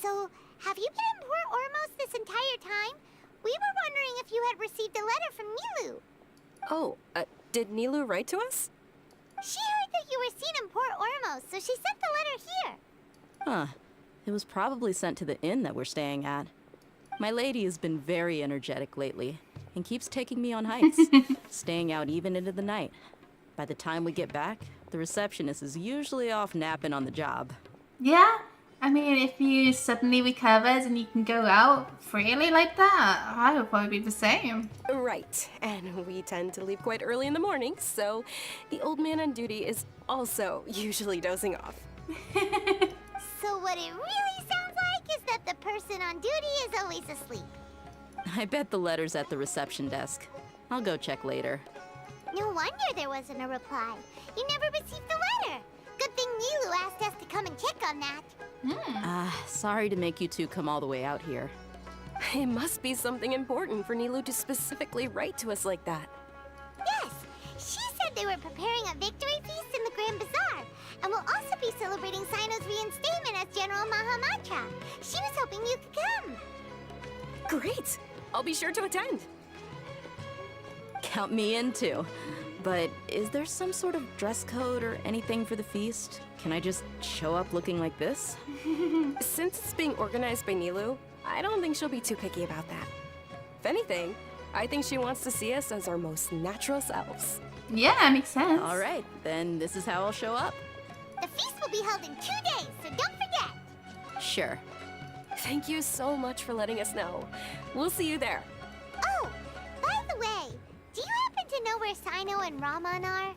So, have you been in Port Ormos this entire time? We were wondering if you had received a letter from Nilu. Oh, did Nilu write to us? She heard that you were seen in Port Ormos, so she sent the letter here. Huh. It was probably sent to the inn that we're staying at. My lady has been very energetic lately, and keeps taking me on hikes, staying out even into the night. By the time we get back, the receptionist is usually off napping on the job. Yeah? I mean, if you suddenly recovers and you can go out freely like that, I would probably be the same. Right, and we tend to leave quite early in the morning, so the old man on duty is also usually dozing off. So what it really sounds like is that the person on duty is always asleep. I bet the letter's at the reception desk. I'll go check later. No wonder there wasn't a reply. You never received the letter. Good thing Nilu asked us to come and check on that. Sorry to make you two come all the way out here. It must be something important for Nilu to specifically write to us like that. Yes, she said they were preparing a victory feast in the Grand Bazaar, and will also be celebrating Sino's reinstatement as General Mahamatra. She was hoping you could come. Great! I'll be sure to attend. Count me in too. But is there some sort of dress code or anything for the feast? Can I just show up looking like this? Since it's being organized by Nilu, I don't think she'll be too picky about that. If anything, I think she wants to see us as our most natural selves. Yeah, makes sense. All right, then this is how I'll show up. The feast will be held in 2 days, so don't forget. Sure. Thank you so much for letting us know. We'll see you there. Oh, by the way, do you happen to know where Sino and Raman are?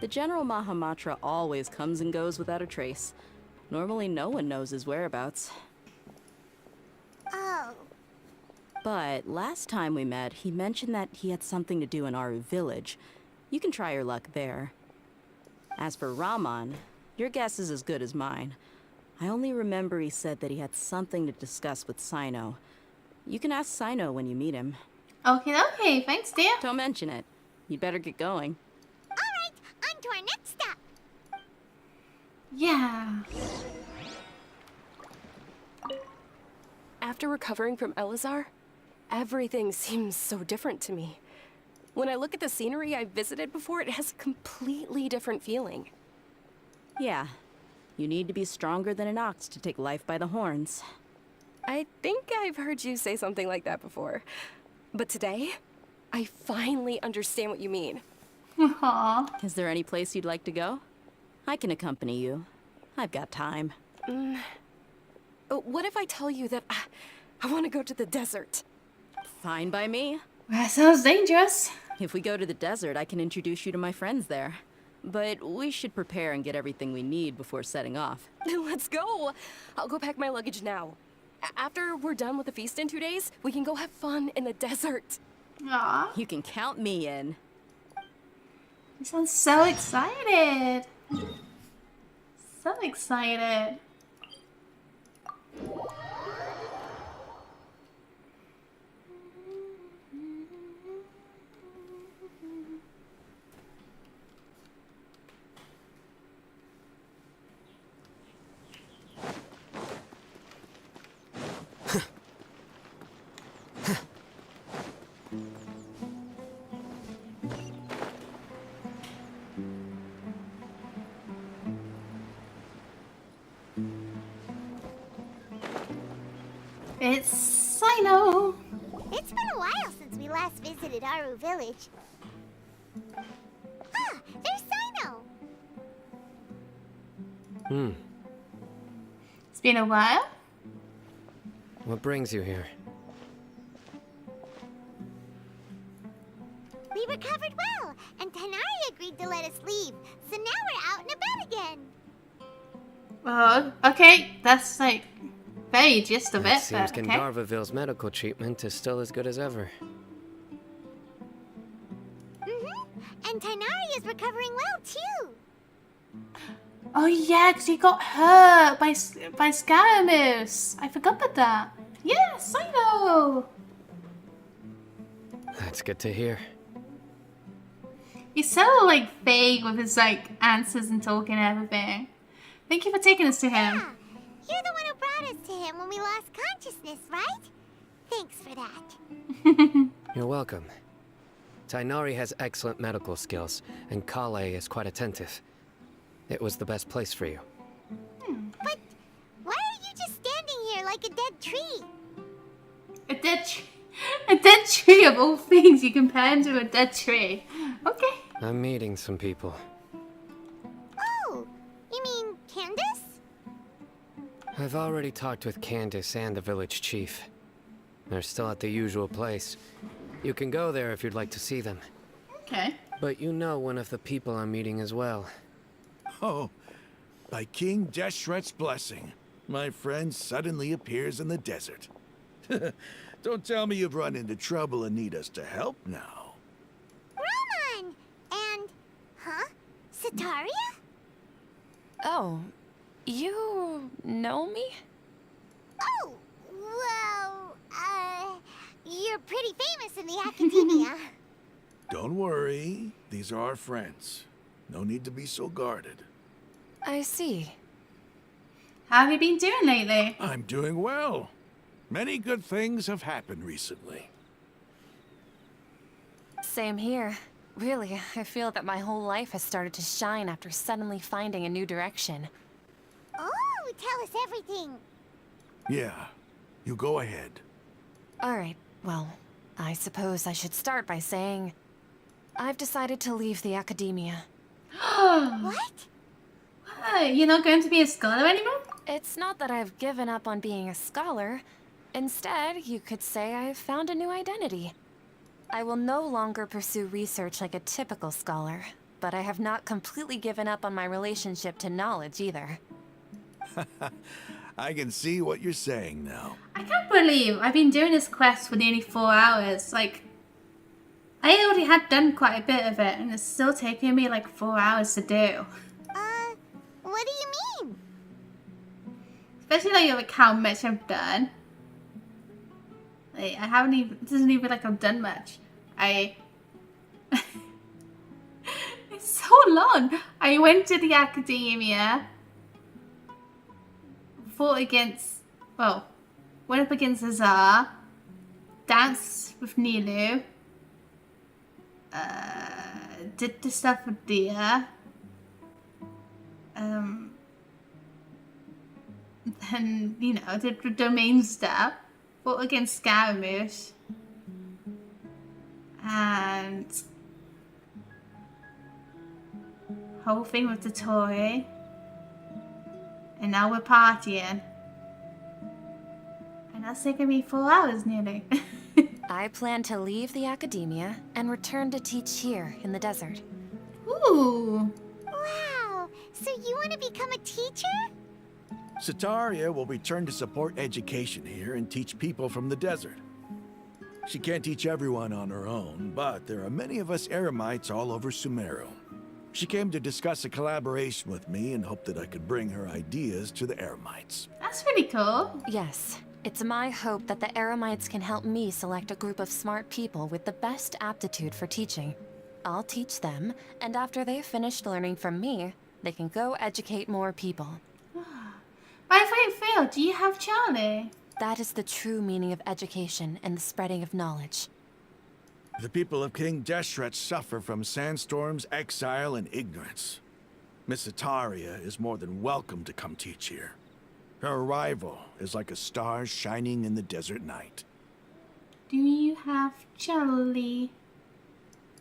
The General Mahamatra always comes and goes without a trace. Normally no one knows his whereabouts. Oh. But last time we met, he mentioned that he had something to do in our village. You can try your luck there. As for Raman, your guess is as good as mine. I only remember he said that he had something to discuss with Sino. You can ask Sino when you meet him. Okay, thanks, dear. Don't mention it. You'd better get going. All right, on to our next stop. Yeah. After recovering from Elazar, everything seems so different to me. When I look at the scenery I visited before, it has a completely different feeling. Yeah. You need to be stronger than an ox to take life by the horns. I think I've heard you say something like that before. But today, I finally understand what you mean. Aww. Is there any place you'd like to go? I can accompany you. I've got time. What if I tell you that I want to go to the desert? Fine by me. That sounds dangerous. If we go to the desert, I can introduce you to my friends there. But we should prepare and get everything we need before setting off. Let's go! I'll go pack my luggage now. After we're done with the feast in 2 days, we can go have fun in the desert. Aww. You can count me in. You sound so excited. So excited. It's Sino. It's been a while since we last visited Aru Village. Ah, there's Sino. It's been a while. What brings you here? We recovered well, and Tanari agreed to let us leave. So now we're out and about again. Oh, okay. That's like very gist of It it. seems But okay. Gandharvaville's medical treatment is still as good as ever. And Tanari is recovering well too. Oh yeah, because he got hurt by Scaramouche. I forgot about that. Yes, I know. That's good to hear. He's so like vague with his like answers and talking and everything. Thank you for taking us to him. You're the one who brought us to him when we lost consciousness, right? Thanks for that. You're welcome. Tainari has excellent medical skills, and Kale is quite attentive. It was the best place for you. But why are you just standing here like a dead tree? A dead tree of all things. You compare him to a dead tree. Okay. I'm meeting some people. Oh, you mean Candace? I've already talked with Candace and the village chief. They're still at the usual place. You can go there if you'd like to see them. Okay. But you know one of the people I'm meeting as well. Oh, by King Deshret's blessing, my friend suddenly appears in the desert. Don't tell me you've run into trouble and need us to help now. Roman! And... huh? Sataria? Oh, you know me? Oh, well, you're pretty famous in the academia. Don't worry, these are our friends. No need to be so guarded. I see. How have you been doing lately? I'm doing well. Many good things have happened recently. Same here. Really, I feel that my whole life has started to shine after suddenly finding a new direction. Oh, tell us everything. Yeah, you go ahead. Alright, well, I suppose I should start by saying I've decided to leave the academia. What? You're not going to be a scholar anymore? It's not that I've given up on being a scholar. Instead, you could say I've found a new identity. I will no longer pursue research like a typical scholar, but I have not completely given up on my relationship to knowledge either. I can see what you're saying now. I can't believe I've been doing this quest for nearly 4 hours. Like, I already had done quite a bit of it, and it's still taking me like 4 hours to do. What do you mean? Especially like how much I've done. Like, I haven't even, it doesn't even like I've done much. It's so long. I went to the academia, fought against, well, went up against Azar, danced with Nilu, did the stuff with Dia, then, you know, did the domain stuff, fought against Scaramouche, And whole thing with the Tory. And now we're partying. And that's taken me 4 hours nearly. I plan to leave the academia and return to teach here in the desert. Ooh. Wow, so you want to become a teacher? Sataria will return to support education here and teach people from the desert. She can't teach everyone on her own, but there are many of us Eremites all over Sumeru. She came to discuss a collaboration with me and hoped that I could bring her ideas to the Eremites. That's really cool. Yes, it's my hope that the Eremites can help me select a group of smart people with the best aptitude for teaching. I'll teach them, and after they've finished learning from me, they can go educate more people. By the way, Phil, do you have Charlie? That is the true meaning of education and the spreading of knowledge. The people of King Deshret suffer from sandstorms, exile, and ignorance. Miss Sataria is more than welcome to come teach here. Her arrival is like a star shining in the desert night. Do you have Charlie?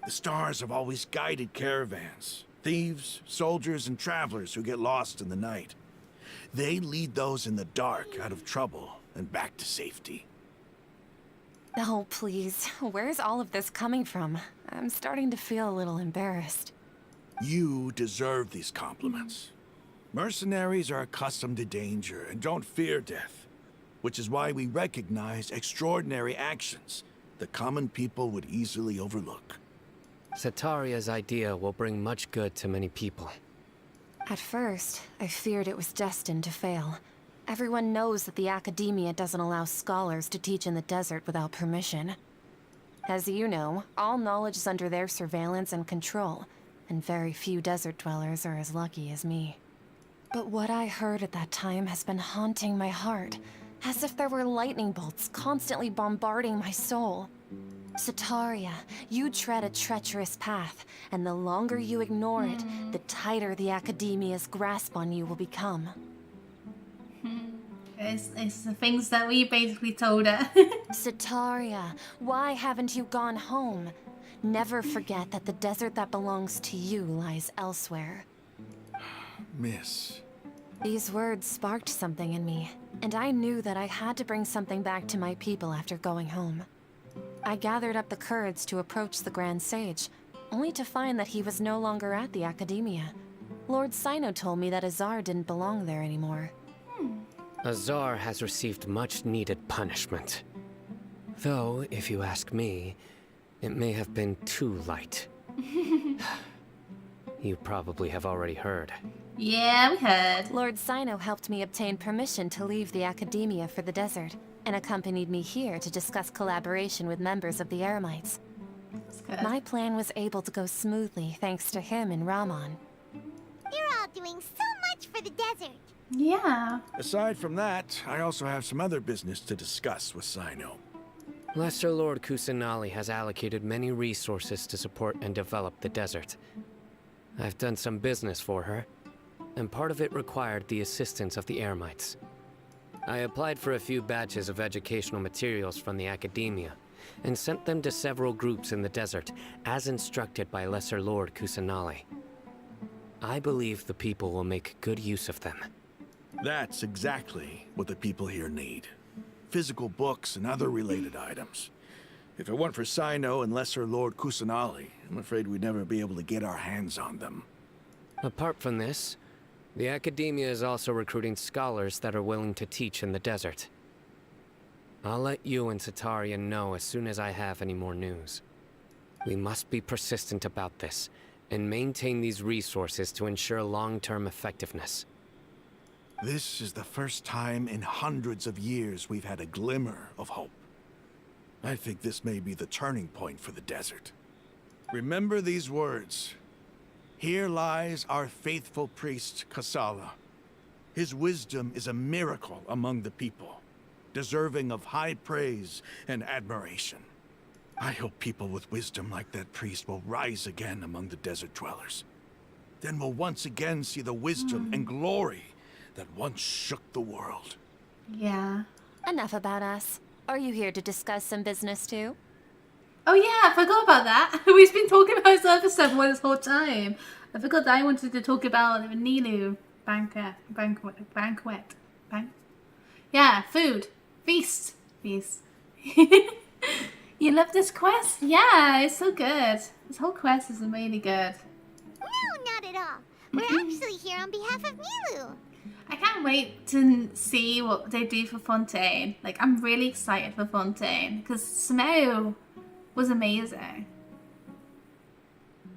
The stars have always guided caravans, thieves, soldiers, and travelers who get lost in the night. They lead those in the dark out of trouble and back to safety. Oh, please. Where's all of this coming from? I'm starting to feel a little embarrassed. You deserve these compliments. Mercenaries are accustomed to danger and don't fear death, which is why we recognize extraordinary actions that common people would easily overlook. Sataria's idea will bring much good to many people. At first, I feared it was destined to fail. Everyone knows that the academia doesn't allow scholars to teach in the desert without permission. As you know, all knowledge is under their surveillance and control, and very few desert dwellers are as lucky as me. But what I heard at that time has been haunting my heart, as if there were lightning bolts constantly bombarding my soul. Sataria, you tread a treacherous path, and the longer you ignore it, the tighter the academia's grasp on you will become. It's the things that we basically told her. Sataria, why haven't you gone home? Never forget that the desert that belongs to you lies elsewhere. Miss. These words sparked something in me, and I knew that I had to bring something back to my people after going home. I gathered up the courage to approach the Grand Sage, only to find that he was no longer at the Academia. Lord Sino told me that Azar didn't belong there anymore. Azar has received much-needed punishment. Though, if you ask me, it may have been too light. You probably have already heard. Yeah, we heard. Lord Sino helped me obtain permission to leave the Academia for the desert, and accompanied me here to discuss collaboration with members of the Eremites. My plan was able to go smoothly thanks to him and Rahman. You're all doing so much for the desert. Yeah. Aside from that, I also have some other business to discuss with Sino. Lesser Lord Kusanali has allocated many resources to support and develop the desert. I've done some business for her, and part of it required the assistance of the Eremites. I applied for a few batches of educational materials from the Academia, and sent them to several groups in the desert, as instructed by Lesser Lord Kusanali. I believe the people will make good use of them. That's exactly what the people here need. Physical books and other related items. If it weren't for Sino and Lesser Lord Kusanali, I'm afraid we'd never be able to get our hands on them. Apart from this, the Academia is also recruiting scholars that are willing to teach in the desert. I'll let you and Sataria know as soon as I have any more news. We must be persistent about this, and maintain these resources to ensure long-term effectiveness. This is the first time in hundreds of years we've had a glimmer of hope. I think this may be the turning point for the desert. Remember these words. Here lies our faithful priest, Kasala. His wisdom is a miracle among the people, deserving of high praise and admiration. I hope people with wisdom like that priest will rise again among the desert dwellers. Then we'll once again see the wisdom and glory that once shook the world. Yeah. Enough about us. Are you here to discuss some business too? Oh yeah, I forgot about that. We've been talking about Surface 7 this whole time. I forgot that I wanted to talk about the Nilu banquet. Yeah, food. Feast. You love this quest? Yeah, it's so good. This whole quest is really good. No, not at all. We're actually here on behalf of Nilu. I can't wait to see what they do for Fontaine. Like, I'm really excited for Fontaine because Sumeru was amazing.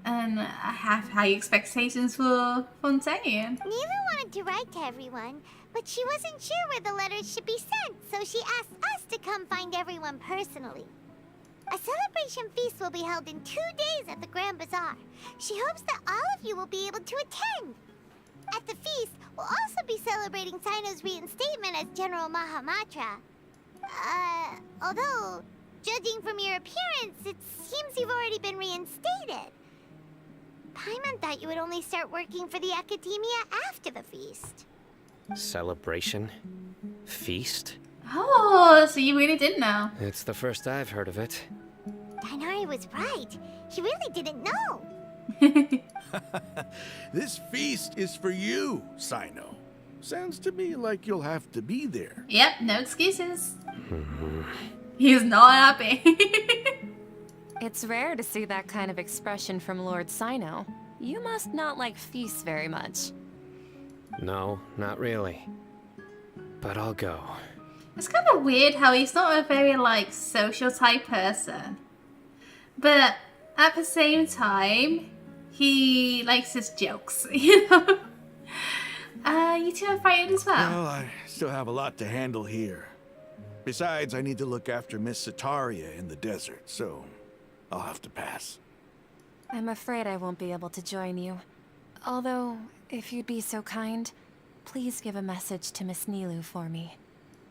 And I have high expectations for Fontaine. Nilu wanted to write to everyone, but she wasn't sure where the letters should be sent, so she asked us to come find everyone personally. A celebration feast will be held in 2 days at the Grand Bazaar. She hopes that all of you will be able to attend. At the feast, we'll also be celebrating Sino's reinstatement as General Mahamatra. Although, judging from your appearance, it seems you've already been reinstated. Paimon thought you would only start working for the Academia after the feast. Celebration? Feast? Oh, so you really did know. It's the first I've heard of it. Dainari was right. He really didn't know. This feast is for you, Sino. Sounds to me like you'll have to be there. Yep, no excuses. He's not happy. It's rare to see that kind of expression from Lord Sino. You must not like feasts very much. No, not really. But I'll go. It's kind of weird how he's not a very, like, social type person. But at the same time, he likes his jokes, you know? You two are fighting as well. Well, I still have a lot to handle here. Besides, I need to look after Miss Sataria in the desert, so I'll have to pass. I'm afraid I won't be able to join you. Although, if you'd be so kind, please give a message to Miss Nilu for me.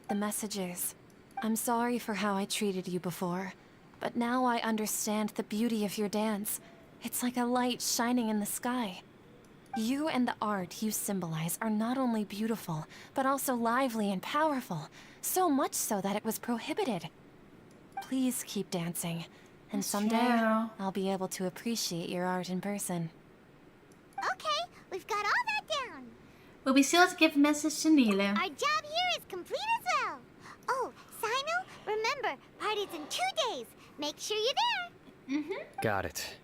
The message is, I'm sorry for how I treated you before, but now I understand the beauty of your dance. It's like a light shining in the sky. You and the art you symbolize are not only beautiful, but also lively and powerful, so much so that it was prohibited. Please keep dancing, and someday I'll be able to appreciate your art in person. Okay, we've got all that down. We'll be sure to give a message to Nilu. Our job here is complete as well. Oh, Sino, remember, party's in 2 days. Make sure you're there. Got it.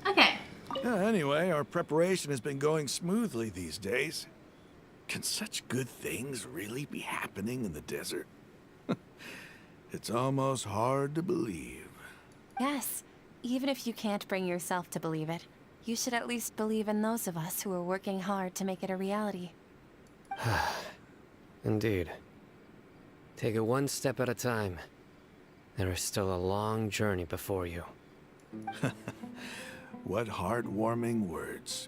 Okay. Anyway, our preparation has been going smoothly these days. Can such good things really be happening in the desert? It's almost hard to believe. Yes, even if you can't bring yourself to believe it, you should at least believe in those of us who are working hard to make it a reality. Indeed. Take it one step at a time. There is still a long journey before you. What heartwarming words.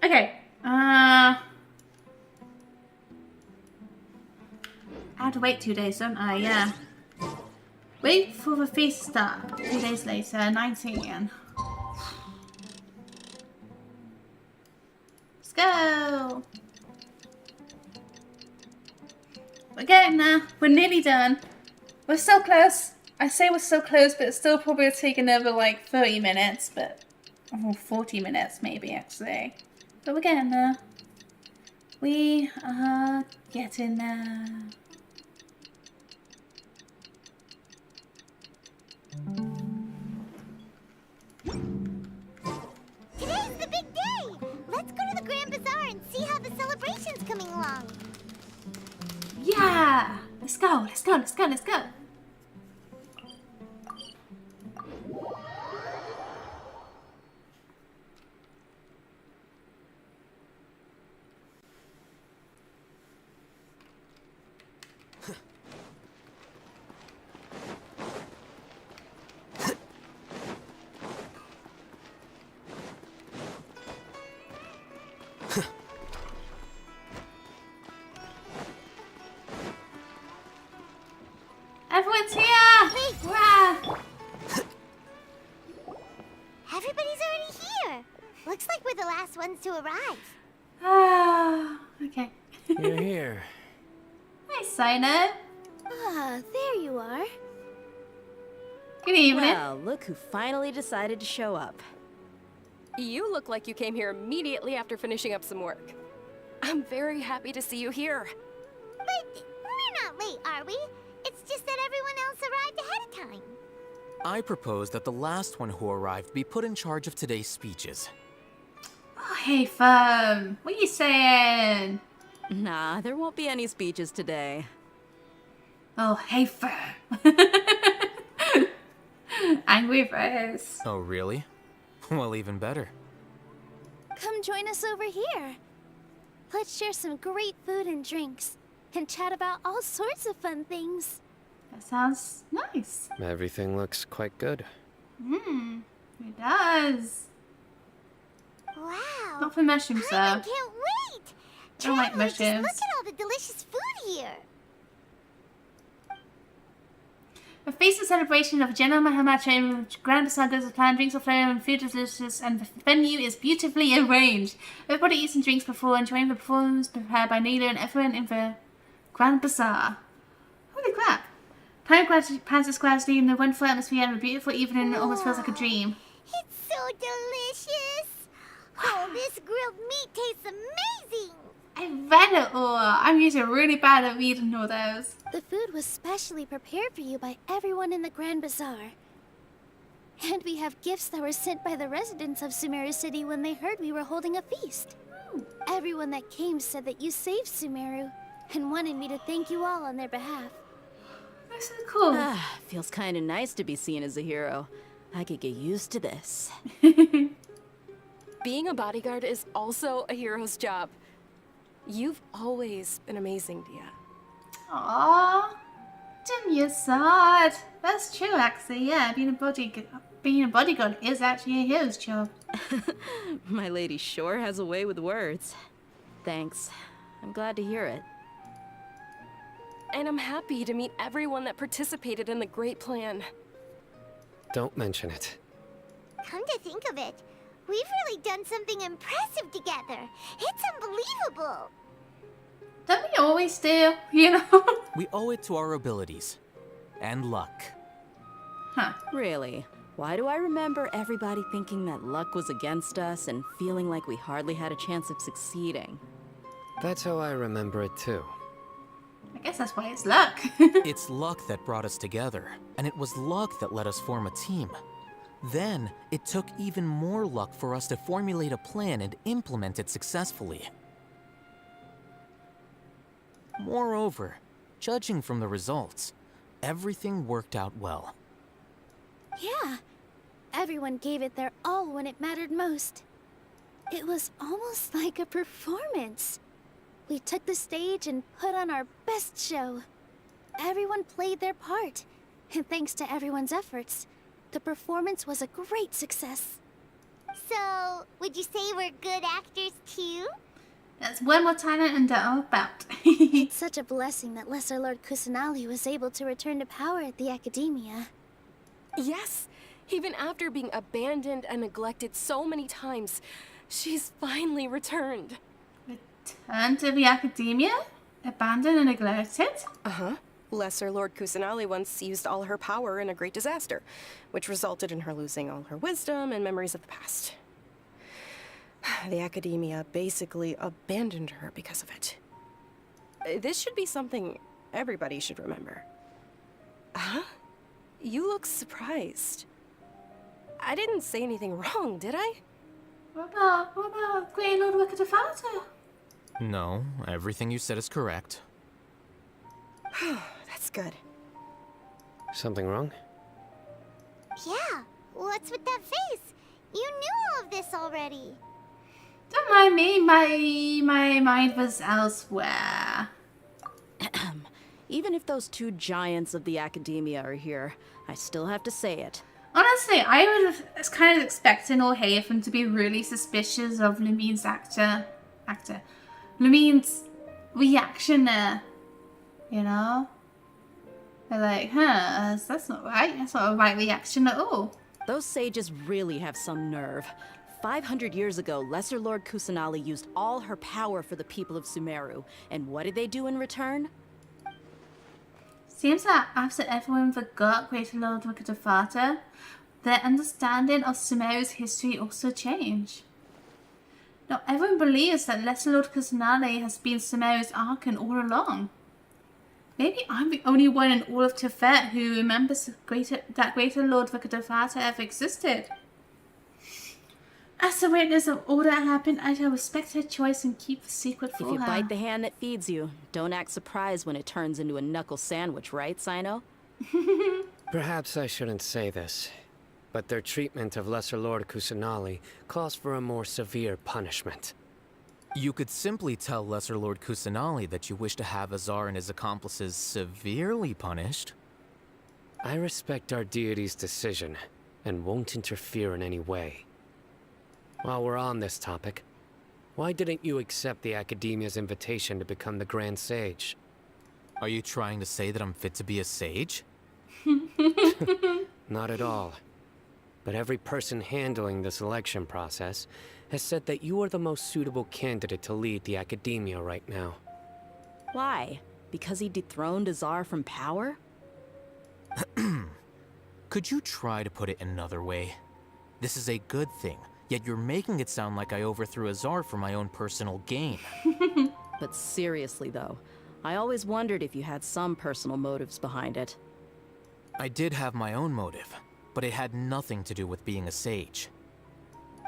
Okay. I have to wait 2 days, don't I? Yeah. Wait for the feast to start. 2 days later, 19. Let's go. We're getting there. We're nearly done. We're so close. I say we're so close, but it's still probably will take another like 30 minutes, but 40 minutes maybe actually. But we're getting there. We are getting there. Today's the big day. Let's go to the Grand Bazaar and see how the celebration's coming along. Yeah! Let's go, let's go, let's go, let's go. Everyone's here! Wait! Everybody's already here. Looks like we're the last ones to arrive. Ah, okay. You're here. Hi, Sino. Ah, there you are. Good evening. Well, look who finally decided to show up. You look like you came here immediately after finishing up some work. I'm very happy to see you here. But we're not late, are we? It's just that everyone else arrived ahead of time. I propose that the last one who arrived be put in charge of today's speeches. Oh, hey, Fum. What are you saying? Nah, there won't be any speeches today. Oh, hey, Fum. Angry face. Oh, really? Well, even better. Come join us over here. Let's share some great food and drinks, and chat about all sorts of fun things. That sounds nice. Everything looks quite good. It does. Wow. Not for mushrooms, though. I can't wait. I don't like Travelers, just mushrooms. look at all the delicious food here. A feast and celebration of General Mahamacho Grand Bazaar goes as planned. Drinks are flowing and food is delicious, and the venue is beautifully arranged. Everybody eats and drinks before enjoying the performance prepared by Nilo and everyone in the Grand Bazaar. Holy crap. Time passes gradually in the wonderful atmosphere and a beautiful evening. It almost feels like a dream. It's so delicious. Oh, this grilled meat tastes amazing. I read it all. I'm usually really bad at reading all those. The food was specially prepared for you by everyone in the Grand Bazaar. And we have gifts that were sent by the residents of Sumeru City when they heard we were holding a feast. Everyone that came said that you saved Sumeru and wanted me to thank you all on their behalf. That's so cool. Feels kind of nice to be seen as a hero. I could get used to this. Being a bodyguard is also a hero's job. You've always been amazing, Dia. Aww. Jim, you're sad. That's true, actually. Yeah, being a bodyguard is actually a hero's job. My lady sure has a way with words. Thanks. I'm glad to hear it. And I'm happy to meet everyone that participated in the great plan. Don't mention it. Come to think of it, we've really done something impressive together. It's unbelievable. Don't we always do, you know? We owe it to our abilities. And luck. Huh. Really? Why do I remember everybody thinking that luck was against us and feeling like we hardly had a chance of succeeding? That's how I remember it too. I guess that's why it's luck. It's luck that brought us together, and it was luck that let us form a team. Then, it took even more luck for us to formulate a plan and implement it successfully. Moreover, judging from the results, everything worked out well. Yeah. Everyone gave it their all when it mattered most. It was almost like a performance. We took the stage and put on our best show. Everyone played their part, and thanks to everyone's efforts, the performance was a great success. So, would you say we're good actors too? That's one more talent and all about. It's such a blessing that Lesser Lord Kusanali was able to return to power at the Academia. Yes, even after being abandoned and neglected so many times, she's finally returned. Returned to the Academia? Abandoned and neglected? Uh-huh. Lesser Lord Kusanali once used all her power in a great disaster, which resulted in her losing all her wisdom and memories of the past. The Academia basically abandoned her because of it. This should be something everybody should remember. Huh? You look surprised. I didn't say anything wrong, did I? What about Great Lord Wickedafata? No, everything you said is correct. That's good. Something wrong? Yeah, what's with that face? You knew all of this already. Don't mind me, my mind was elsewhere. Even if those two giants of the Academia are here, I still have to say it. Honestly, I would have kind of expecting or Haytham to be really suspicious of Lumine's Lumine's reaction there. You know? They're like, that's not right. That's not a right reaction at all. Those sages really have some nerve. 500 years ago, Lesser Lord Kusanali used all her power for the people of Sumeru. And what did they do in return? Seems that after everyone forgot Greater Lord Rukkhadevata, their understanding of Sumeru's history also changed. Now everyone believes that Lesser Lord Kusanali has been Sumeru's Archon all along. Maybe I'm the only one in all of Tefet who remembers that Greater Lord Rukkhadevata ever existed. As a witness of all that happened, I shall respect her choice and keep the secret for her. If you bite the hand that feeds you, don't act surprised when it turns into a knuckle sandwich, right, Sino? Perhaps I shouldn't say this, but their treatment of Lesser Lord Kusanali calls for a more severe punishment. You could simply tell Lesser Lord Kusanali that you wish to have Azar and his accomplices severely punished. I respect our deity's decision, and won't interfere in any way. While we're on this topic, why didn't you accept the Academia's invitation to become the Grand Sage? Are you trying to say that I'm fit to be a sage? Not at all. But every person handling the selection process has said that you are the most suitable candidate to lead the Academia right now. Why? Because he dethroned Azar from power? Could you try to put it another way? This is a good thing, yet you're making it sound like I overthrew Azar for my own personal gain. But seriously though, I always wondered if you had some personal motives behind it. I did have my own motive, but it had nothing to do with being a sage.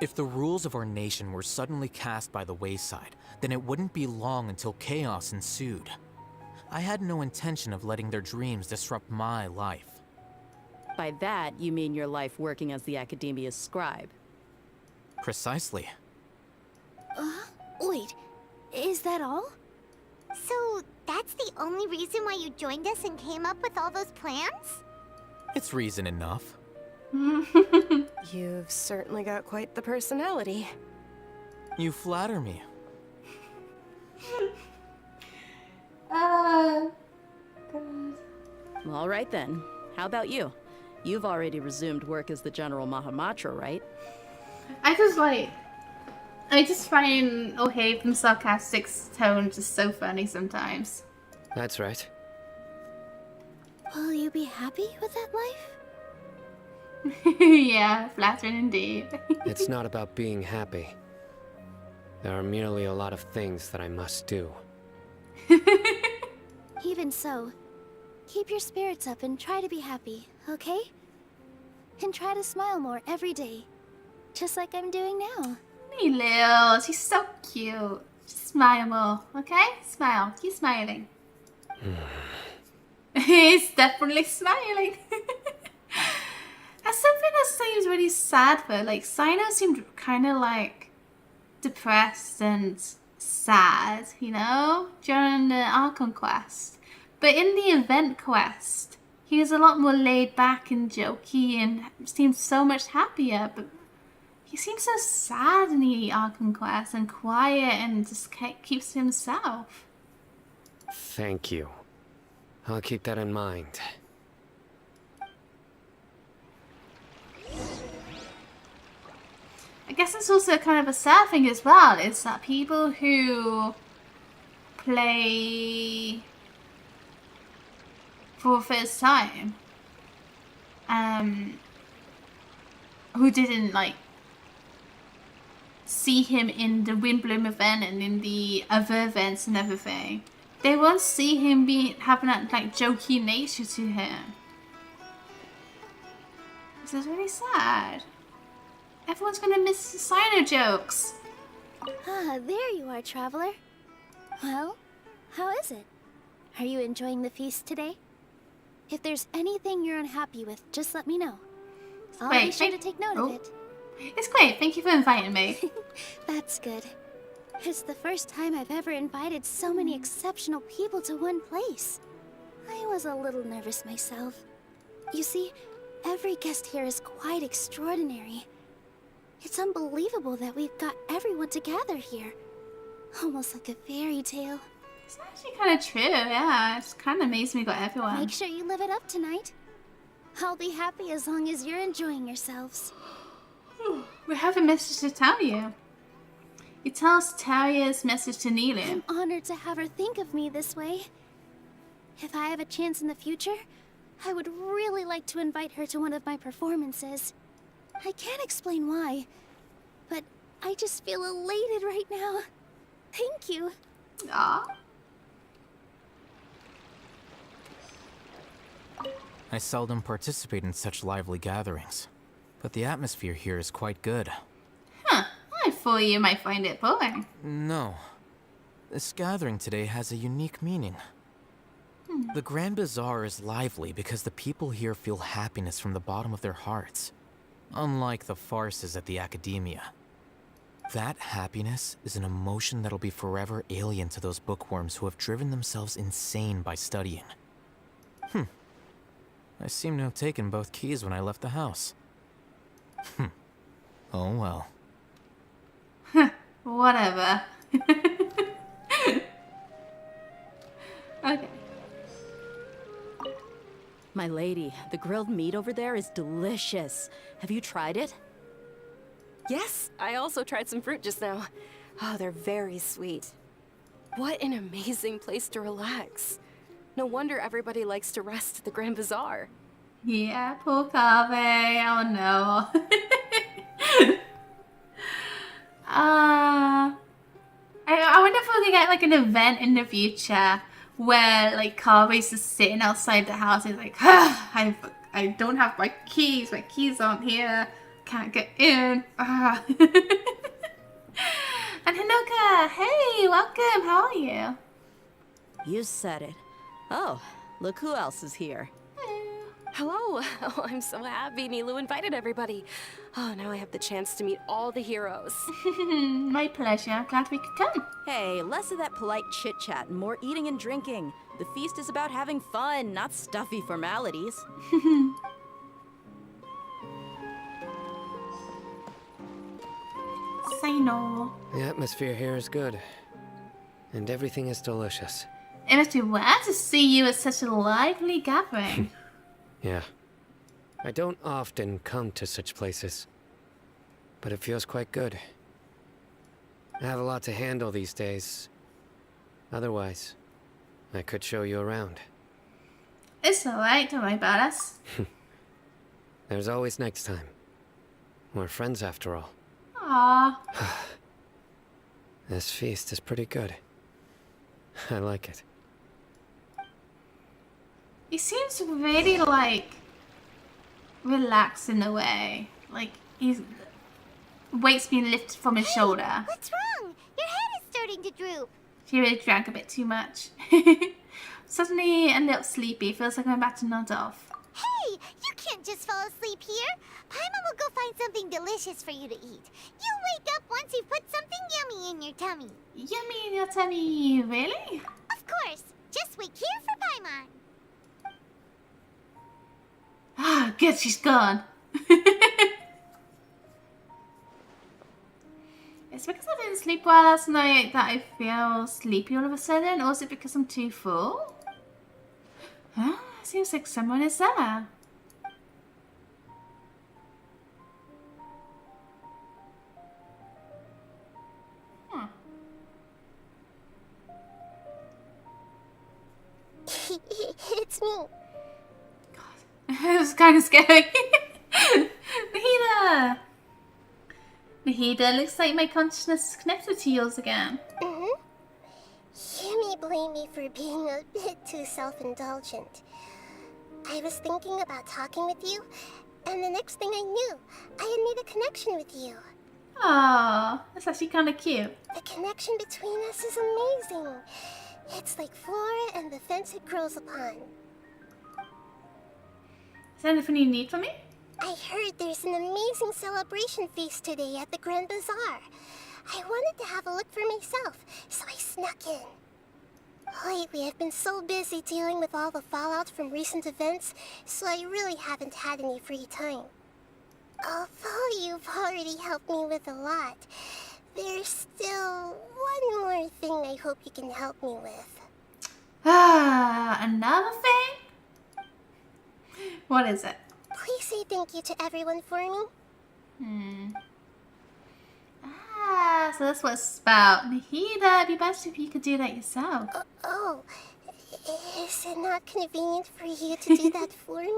If the rules of our nation were suddenly cast by the wayside, then it wouldn't be long until chaos ensued. I had no intention of letting their dreams disrupt my life. By that, you mean your life working as the Academia's scribe? Precisely. Wait, is that all? So, that's the only reason why you joined us and came up with all those plans? It's reason enough. You've certainly got quite the personality. You flatter me. God. All right then. How about you? You've already resumed work as the General Mahamatra, right? I just find O'Haven's sarcastic tone just so funny sometimes. That's right. Will you be happy with that life? Yeah, flattering indeed. It's not about being happy. There are merely a lot of things that I must do. Even so, keep your spirits up and try to be happy, okay? And try to smile more every day. Just like I'm doing now. Hey, Lil, she's so cute. Just smile more, okay? Smile. Keep smiling. He's definitely smiling. That's something that seems really sad for. Like, Sino seemed kind of like depressed and sad, you know, during the Archon Quest. But in the event quest, he was a lot more laid back and jokey and seemed so much happier. But he seems so sad in the Archon Quest and quiet and just keeps to himself. Thank you. I'll keep that in mind. I guess it's also kind of a sad thing as well, is that people who play for the first time, who didn't like see him in the Windbloom event and in the other events and everything, they won't see him having that like jokey nature to him. This is really sad. Everyone's gonna miss Sino jokes. Ah, there you are, traveler. Well, how is it? Are you enjoying the feast today? If there's anything you're unhappy with, just let me know. I'll be sure to take note of it. It's great. Thank you for inviting me. That's good. It's the first time I've ever invited so many exceptional people to one place. I was a little nervous myself. You see, every guest here is quite extraordinary. It's unbelievable that we've got everyone together here. Almost like a fairy tale. It's actually kind of true, yeah. It's kind of amazing we got everyone. Make sure you live it up tonight. I'll be happy as long as you're enjoying yourselves. We're have a message to tell you. He tells Talia's message to Nilu. I'm honored to have her think of me this way. If I have a chance in the future, I would really like to invite her to one of my performances. I can't explain why, but I just feel elated right now. Thank you. Aww. I seldom participate in such lively gatherings, but the atmosphere here is quite good. Huh. I thought you might find it boring. No. This gathering today has a unique meaning. The Grand Bazaar is lively because the people here feel happiness from the bottom of their hearts, unlike the farces at the Academia. That happiness is an emotion that'll be forever alien to those bookworms who have driven themselves insane by studying. I seem to have taken both keys when I left the house. Oh well. Whatever. Okay. My lady, the grilled meat over there is delicious. Have you tried it? Yes, I also tried some fruit just now. Oh, they're very sweet. What an amazing place to relax. No wonder everybody likes to rest at the Grand Bazaar. Yeah, poor Kaveh. Oh no. I wonder if we'll get like an event in the future where like Kaveh's just sitting outside the house. He's like, I don't have my keys. My keys aren't here. Can't get in. And Hinoka, hey, welcome. How are you? You said it. Oh, look who else is here. Hello. Oh, I'm so happy Nilu invited everybody. Oh, now I have the chance to meet all the heroes. My pleasure. Glad we could come. Hey, less of that polite chit-chat and more eating and drinking. The feast is about having fun, not stuffy formalities. Say no. The atmosphere here is good. And everything is delicious. It must be weird to see you at such a lively gathering. Yeah. I don't often come to such places. But it feels quite good. I have a lot to handle these days. Otherwise, I could show you around. It's alright, don't worry about us. There's always next time. We're friends after all. Aww. This feast is pretty good. I like it. He seems really like relaxed in a way. Like he's weight's being lifted from his shoulder. What's wrong? Your head is starting to droop. He really drank a bit too much. Suddenly a little sleepy. Feels like I'm about to nod off. Hey, you can't just fall asleep here. Paimon will go find something delicious for you to eat. You wake up once you've put something yummy in your tummy. Yummy in your tummy? Really? Of course. Just wait here for Paimon. Ah, good, she's gone. It's because I didn't sleep well last night that I feel sleepy all of a sudden, or is it because I'm too full? Huh? Seems like someone is there. Huh. It's me. It was kind of scary. Nahida! Nahida, looks like my consciousness is connected to yours again. You may blame me for being a bit too self-indulgent. I was thinking about talking with you, and the next thing I knew, I had made a connection with you. Aww, that's actually kind of cute. The connection between us is amazing. It's like flora and the fence it grows upon. Is there anything you need from me? I heard there's an amazing celebration feast today at the Grand Bazaar. I wanted to have a look for myself, so I snuck in. Lately, I've been so busy dealing with all the fallout from recent events, so I really haven't had any free time. Although you've already helped me with a lot, there's still one more thing I hope you can help me with. Another thing? What is it? Please say thank you to everyone for me. so that's what it's about. Nahida, it'd be best if you could do that yourself. Oh, is it not convenient for you to do that for me?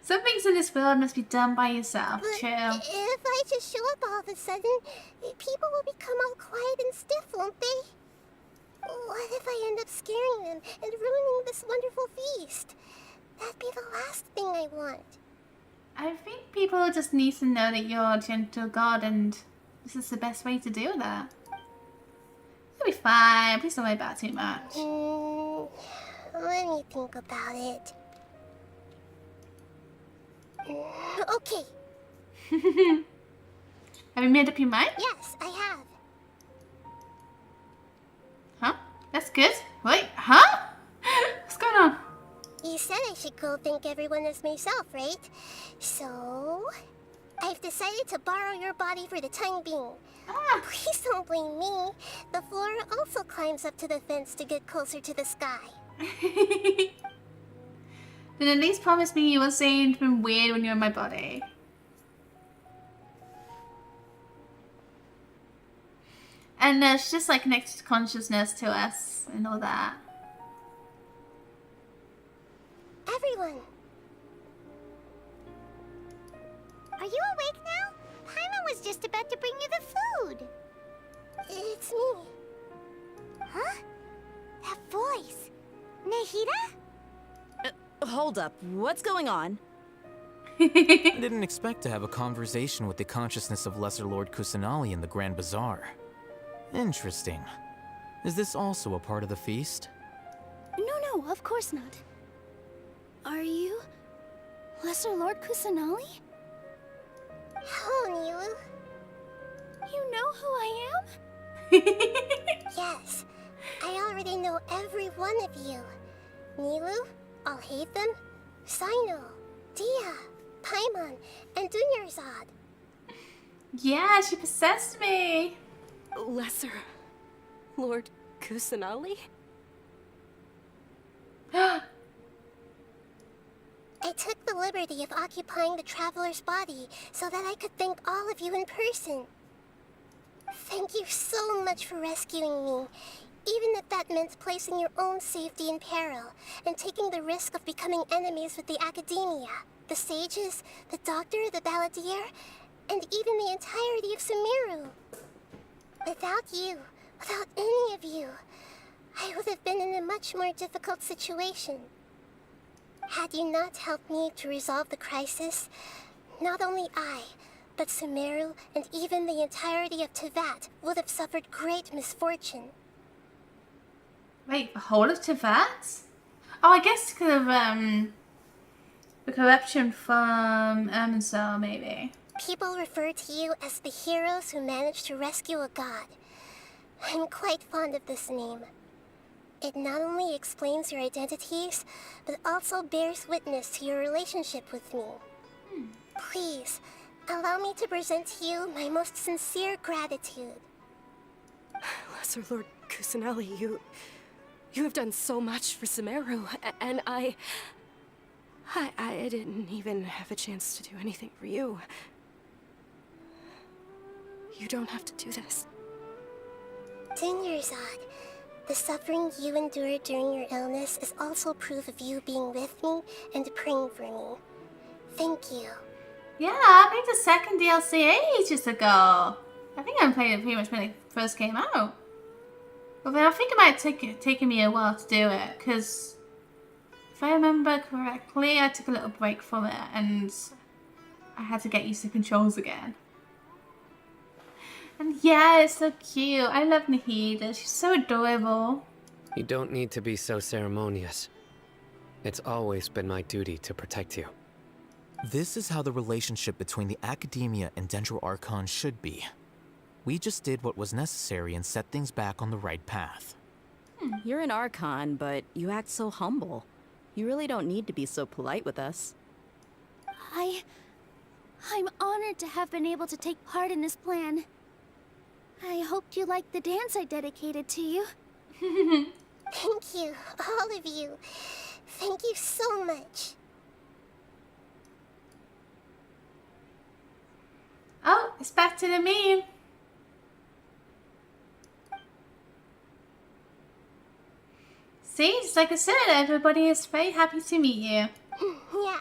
Some things in this world must be done by yourself. But True. if I just show up all of a sudden, people will become all quiet and stiff, won't they? What if I end up scaring them and ruining this wonderful feast? That'd be the last thing I want. I think people just need to know that you're a gentle god, and this is the best way to do that. You'll be fine. Please don't worry about it too much. Let me think about it. Okay. Have you made up your mind? Yes, I have. Huh? That's good. Wait, huh? What's going on? You said I should go thank everyone as myself, right? So, I've decided to borrow your body for the time being. Please don't blame me. The flora also climbs up to the fence to get closer to the sky. Then at least promise me you won't say anything weird when you're in my body. And she's just like connected to consciousness to us and all that. Everyone! Are you awake now? Paimon was just about to bring you the food. It's me. Huh? That voice. Nahida? Hold up. What's going on? I didn't expect to have a conversation with the consciousness of Lesser Lord Kusanali in the Grand Bazaar. Interesting. Is this also a part of the feast? No, of course not. Are you Lesser Lord Kusanali? Hello, Nilu. You know who I am? Yes, I already know every one of you. Nilu, Alhaitham, Sino, Dia, Paimon, and Dunyarzad. Yeah, she possessed me. Lesser Lord Kusanali? I took the liberty of occupying the traveler's body so that I could thank all of you in person. Thank you so much for rescuing me, even if that meant placing your own safety in peril and taking the risk of becoming enemies with the academia, the sages, the doctor, the balladeer, and even the entirety of Sumeru. Without you, without any of you, I would have been in a much more difficult situation. Had you not helped me to resolve the crisis, not only I, but Sumeru and even the entirety of Tevat would have suffered great misfortune. Wait, the whole of Tevat? Oh, I guess because of the corruption from Erminsel, maybe. People refer to you as the heroes who managed to rescue a god. I'm quite fond of this name. It not only explains your identities, but also bears witness to your relationship with me. Please, allow me to present to you my most sincere gratitude. Lesser Lord Kusanali, you have done so much for Sumeru, and I didn't even have a chance to do anything for you. You don't have to do this. Dunyarzad, the suffering you endured during your illness is also proof of you being with me and praying for me. Thank you. Yeah, I played the second DLC ages ago. I think I played it pretty much when it first came out. But then I think it might have taken me a while to do it, because if I remember correctly, I took a little break from it and I had to get used to controls again. And yeah, it's so cute. I love Nahida. She's so adorable. You don't need to be so ceremonious. It's always been my duty to protect you. This is how the relationship between the Academia and Dendro Archon should be. We just did what was necessary and set things back on the right path. You're an Archon, but you act so humble. You really don't need to be so polite with us. I'm honored to have been able to take part in this plan. I hoped you liked the dance I dedicated to you. Thank you, all of you. Thank you so much. Oh, It's back to the meme. See, just like I said, everybody is very happy to meet you. Yeah.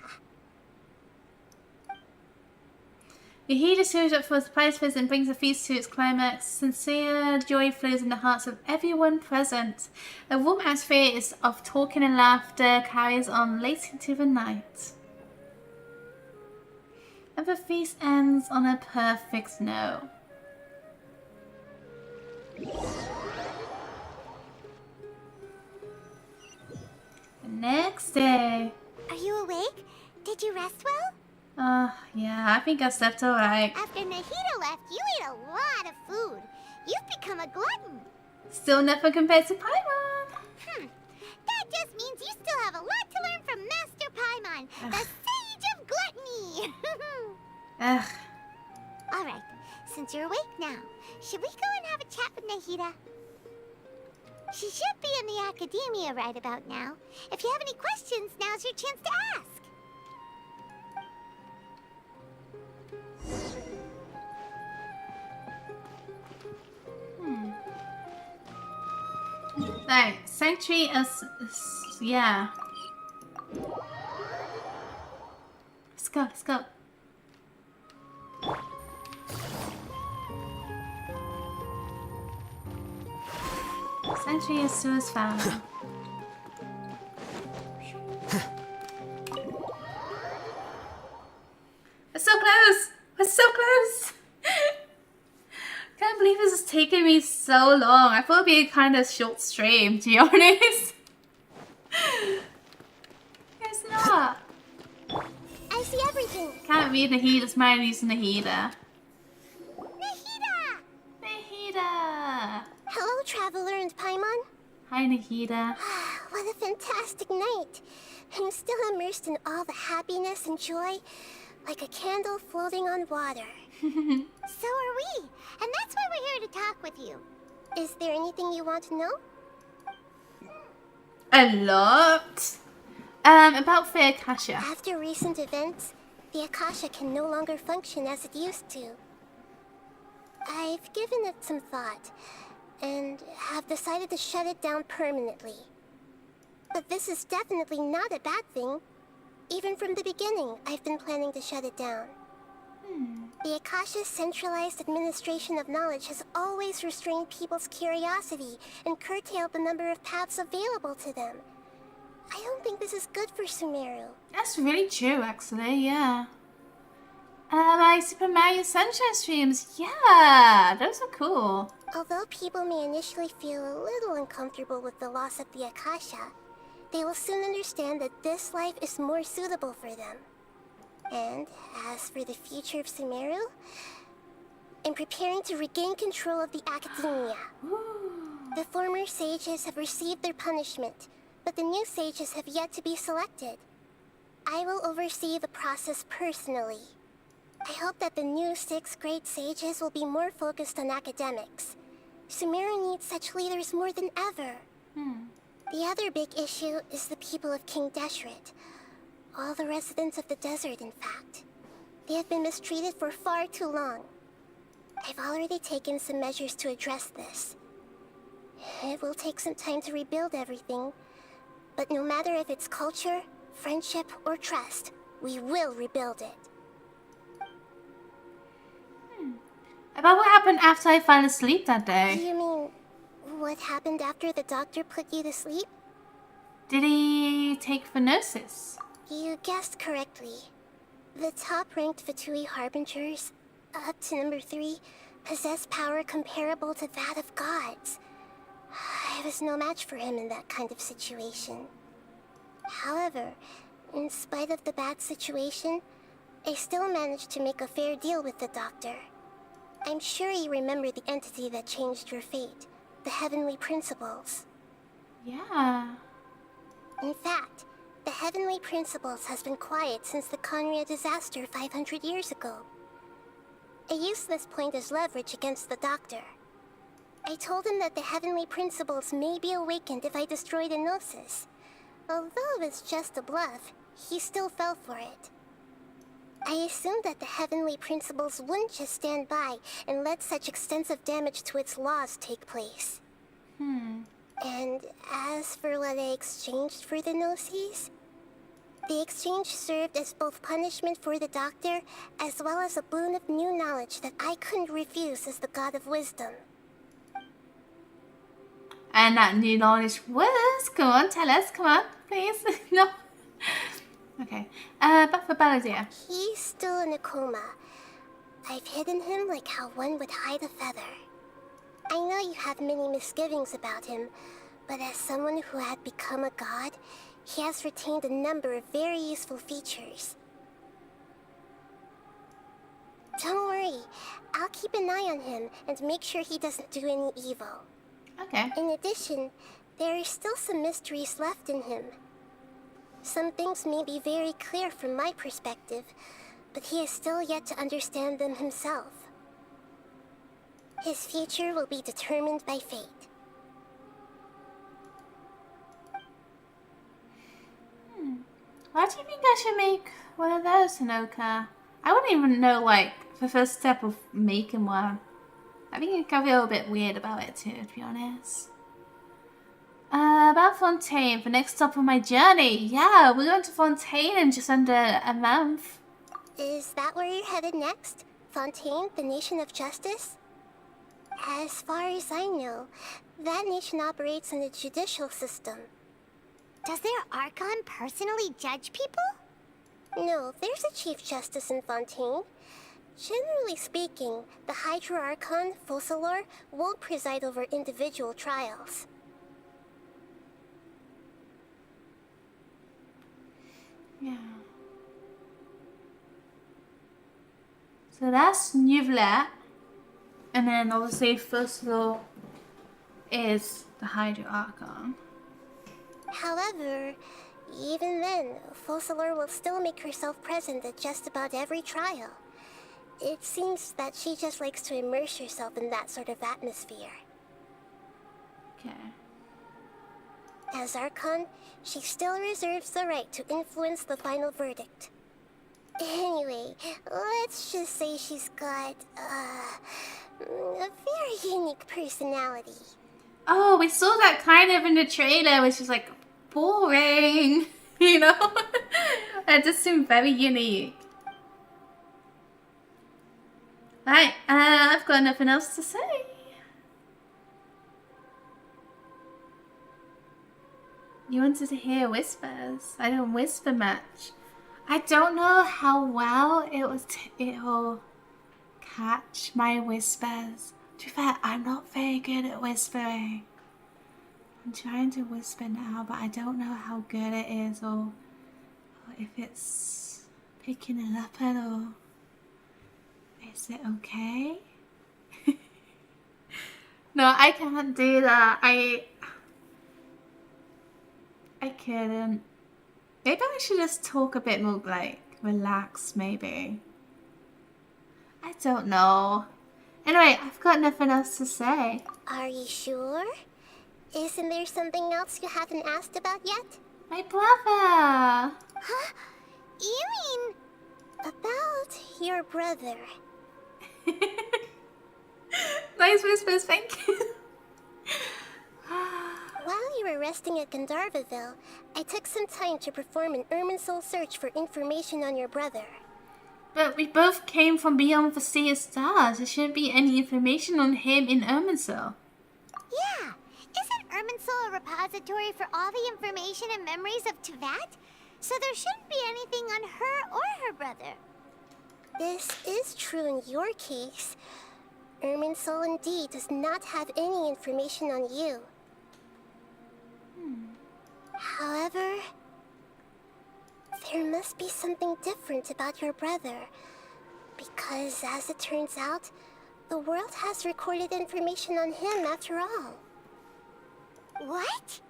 Yahida shows up for a surprise visit and brings the feast to its climax. Sincere joy flows in the hearts of everyone present. A warm atmosphere of talking and laughter carries on late into the night. And the feast ends on a perfect note. The next day. Are you awake? Did you rest well? Yeah, I think I slept alright. After Nahida left, you ate a lot of food. You've become a glutton. Still nothing compared to Paimon. That just means you still have a lot to learn from Master Paimon, the Sage of Gluttony. Ugh. Alright, since you're awake now, should we go and have a chat with Nahida? She should be in the academia right about now. If you have any questions, now's your chance to ask. Right, Sanctuary yeah. Let's go, let's go. Sanctuary of Sue's found. We're so close! We're so close! Can't believe this is taking me so long. I thought it'd be a kind of short stream, to be honest. It's not. I see everything. Can't read Nahida's mind using Nahida. Nahida! Nahida! Hello, Traveler and Paimon. Hi, Nahida. What a fantastic night. I'm still immersed in all the happiness and joy, like a candle floating on water. So are we, and that's why we're here to talk with you. Is there anything you want to know? A lot. About the Akasha. After recent events, the Akasha can no longer function as it used to. I've given it some thought, and have decided to shut it down permanently. But this is definitely not a bad thing. Even from the beginning, I've been planning to shut it down. The Akasha's centralized administration of knowledge has always restrained people's curiosity and curtailed the number of paths available to them. I don't think this is good for Sumeru. That's really true, actually, yeah. My Super Mario Sunshine streams, yeah, those are cool. Although people may initially feel a little uncomfortable with the loss of the Akasha, they will soon understand that this life is more suitable for them. And as for the future of Sumeru, I'm preparing to regain control of the academia. The former sages have received their punishment, but the new sages have yet to be selected. I will oversee the process personally. I hope that the new 6th grade sages will be more focused on academics. Sumeru needs such leaders more than ever. The other big issue is the people of King Deshret. All the residents of the desert, in fact. They have been mistreated for far too long. I've already taken some measures to address this. It will take some time to rebuild everything, but no matter if it's culture, friendship, or trust, we will rebuild it. About what happened after I fell asleep that day? You mean, what happened after the doctor put you to sleep? Did he take the nurses? You guessed correctly. The top-ranked Vtuber Harbingers, up to number 3, possess power comparable to that of gods. I was no match for him in that kind of situation. However, in spite of the bad situation, I still managed to make a fair deal with the doctor. I'm sure you remember the entity that changed your fate, the Heavenly Principles. Yeah. In fact, the Heavenly Principles has been quiet since the Conria disaster 500 years ago. I used this point as leverage against the doctor. I told him that the Heavenly Principles may be awakened if I destroy the Gnosis. Although it's just a bluff, he still fell for it. I assumed that the heavenly principles wouldn't just stand by and let such extensive damage to its laws take place. And as for what I exchanged for the Gnosis, the exchange served as both punishment for the doctor as well as a boon of new knowledge that I couldn't refuse as the god of wisdom. And that new knowledge was... Come on, tell us. Come on, please. No. Okay. Back for Balladeer. He's still in a coma. I've hidden him like how one would hide a feather. I know you have many misgivings about him, but as someone who had become a god, he has retained a number of very useful features. Don't worry, I'll keep an eye on him and make sure he doesn't do any evil. Okay. In addition, there are still some mysteries left in him. Some things may be very clear from my perspective, but he is still yet to understand them himself. His future will be determined by fate. Why do you think I should make one of those, Hanoka? I wouldn't even know, like, the first step of making one. I think I feel a bit weird about it too, to be honest. About Fontaine, the next stop on my journey. Yeah, we're going to Fontaine in just under a month. Is that where you're headed next? Fontaine, the nation of justice? As far as I know, that nation operates in a judicial system. Does their Archon personally judge people? No, there's a Chief Justice in Fontaine. Generally speaking, the Hydra Archon, Focalor, won't preside over individual trials. Yeah. So that's Nuvlet. And then obviously Focalor is the Hydra Archon. However, even then, Focalor will still make herself present at just about every trial. It seems that she just likes to immerse herself in that sort of atmosphere. Okay. As Archon, she still reserves the right to influence the final verdict. Anyway, let's just say she's got, a very unique personality. Oh, we saw that kind of in the trailer, which is like boring, you know? It just seemed very unique. Right, I've got nothing else to say. You wanted to hear whispers. I don't whisper much. I don't know how well it'll catch my whispers. To be fair, I'm not very good at whispering. I'm trying to whisper now, but I don't know how good it is or if it's picking it up at all. Is it okay? No, I can't do that. I couldn't. Maybe I should just talk a bit more, like, relaxed, maybe. I don't know. Anyway, I've got nothing else to say. Are you sure? Isn't there something else you haven't asked about yet? My brother! Huh? You mean... about your brother? Nice whispers, thank you. While you were resting at Gandharvaville, I took some time to perform an Irminsul search for information on your brother. But we both came from beyond the sea of stars. There shouldn't be any information on him in Irminsul. Yeah! Isn't Irminsul a repository for all the information and memories of Teyvat? So there shouldn't be anything on her or her brother. This is true in your case. Irminsul indeed does not have any information on you. However, there must be something different about your brother. Because, as it turns out, the world has recorded information on him after all. What?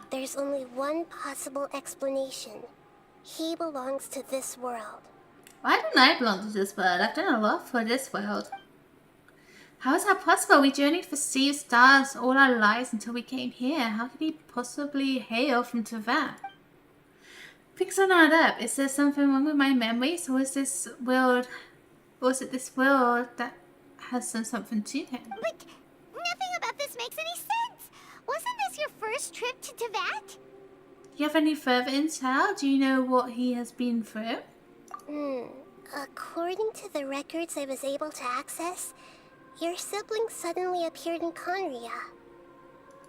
There's only one possible explanation. He belongs to this world. Why don't I belong to this world? I've done a lot for this world. How is that possible? We journeyed for sea of stars all our lives until we came here. How could he possibly hail from Teyvat? Things are not up. Is there something wrong with my memories, or is this world, or is it this world that has done something to him? But nothing about this makes any sense. Wasn't this your first trip to Teyvat? Do you have any further intel? Do you know what he has been through? According to the records I was able to access, your sibling suddenly appeared in Conria.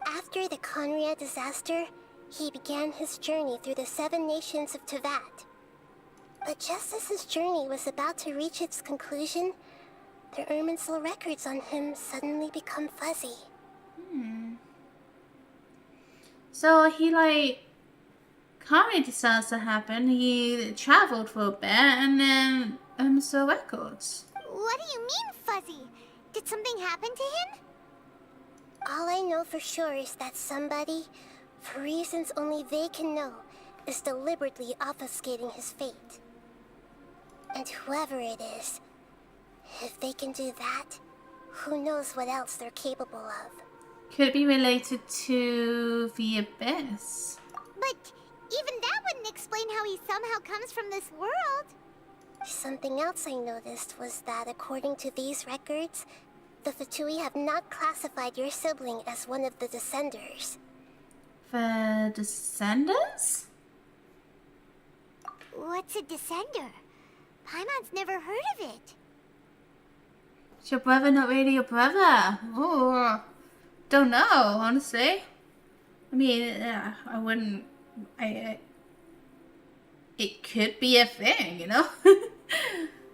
After the Conria disaster, he began his journey through the 7 nations of Teyvat. But just as his journey was about to reach its conclusion, the Irminsul records on him suddenly become fuzzy. So he Conria disaster happened, he traveled for a bit, and then so records. What do you mean, fuzzy? Did something happen to him? All I know for sure is that somebody, for reasons only they can know, is deliberately obfuscating his fate. And whoever it is, if they can do that, who knows what else they're capable of. Could it be related to the Abyss? But even that wouldn't explain how he somehow comes from this world. Something else I noticed was that according to these records, the Fatui have not classified your sibling as one of the Descenders. The Descenders? What's a Descender? Paimon's never heard of it. Is your brother not really your brother? Oh, don't know, honestly. I mean, I wouldn't... it could be a thing, you know?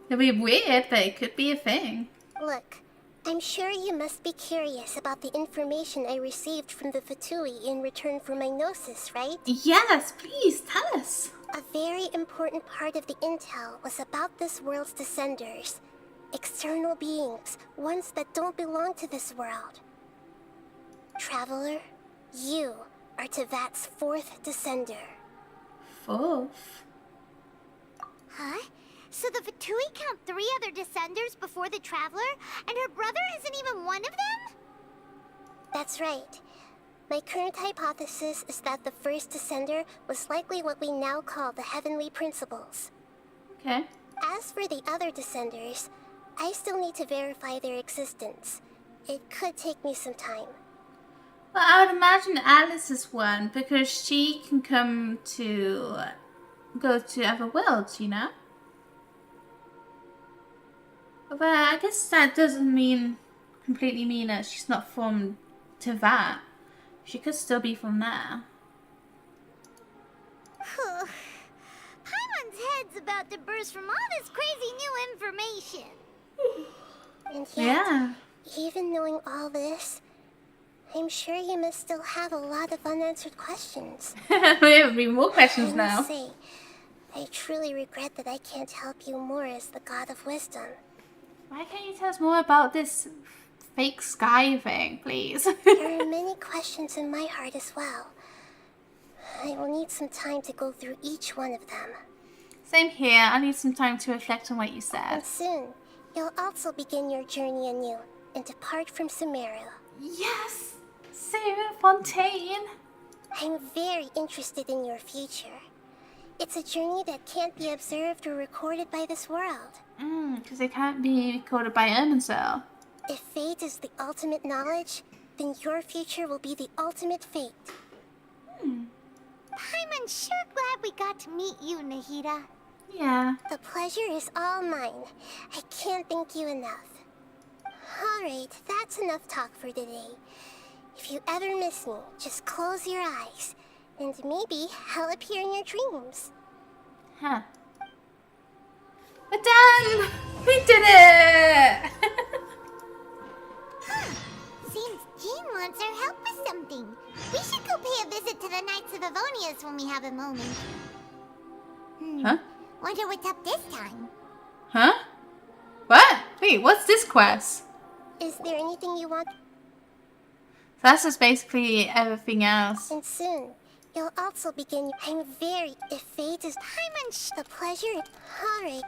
It'd be weird, but it could be a thing. Look, I'm sure you must be curious about the information I received from the Fatui in return for my gnosis, right? Yes, please, tell us. A very important part of the intel was about this world's descenders. External beings, ones that don't belong to this world. Traveler, you are Teyvat's 4th descender. 4th? Huh? So the Fatui count 3 other Descenders before the Traveler, and her brother isn't even one of them? That's right. My current hypothesis is that the first Descender was likely what we now call the Heavenly Principles. Okay. As for the other Descenders, I still need to verify their existence. It could take me some time. Well, I would imagine Alice is one, because she can go to other worlds, you know? But I guess that doesn't completely mean that she's not from Teyvat. She could still be from there. Paimon's head's about to burst from all this crazy new information. And yet, even knowing all this, I'm sure you must still have a lot of unanswered questions. There will be more questions now. I must say, I truly regret that I can't help you more as the God of Wisdom. Why can't you tell us more about this fake sky thing, please? There are many questions in my heart as well. I will need some time to go through each one of them. Same here. I need some time to reflect on what you said. And soon, you'll also begin your journey anew and depart from Sumeru. Yes! Sumeru Fontaine! I'm very interested in your future. It's a journey that can't be observed or recorded by this world. Because it can't be recorded by Irminsul. If fate is the ultimate knowledge, then your future will be the ultimate fate. Paimon's sure glad we got to meet you, Nahida. Yeah. The pleasure is all mine. I can't thank you enough. Alright, that's enough talk for today. If you ever miss me, just close your eyes. And maybe I'll appear in your dreams. Huh. We're done! We did it! Seems Jean wants our help with something. We should go pay a visit to the Knights of Avonius when we have a moment. Huh? Wonder what's up this time. Huh? What? Wait, what's this quest? Is there anything you want? So that's just basically everything else. And soon, you'll also begin. I'm very. If fate is Paimon's the pleasure. Alright.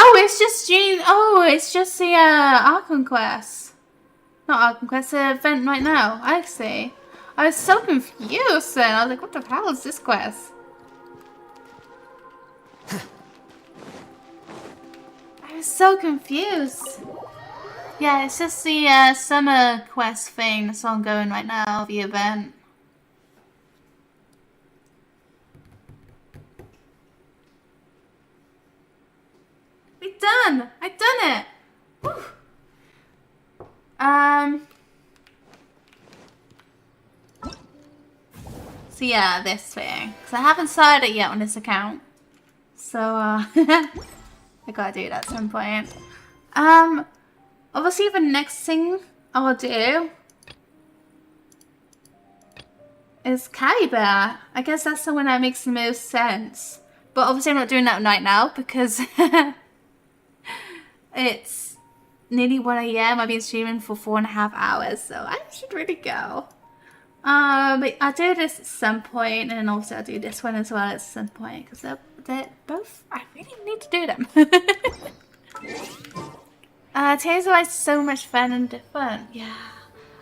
Oh, it's just it's just the Archon Quest. Not Archon Quest, the event right now. I see. I was so confused then. I was like, what the hell is this quest? I was so confused. Yeah, it's just the summer quest thing that's ongoing right now, the event. We done! I done it! Whew. So yeah, this thing. So I haven't started it yet on this account. So I gotta do that at some point. Obviously the next thing I'll do is Carry Bear. I guess that's the one that makes the most sense. But obviously I'm not doing that right now because it's nearly 1 AM. I've been streaming for 4.5 hours, so I should really go. But I'll do this at some point, and also I'll do this one as well at some point, because they're both, I really need to do them. Tales are so much fun and different. Yeah,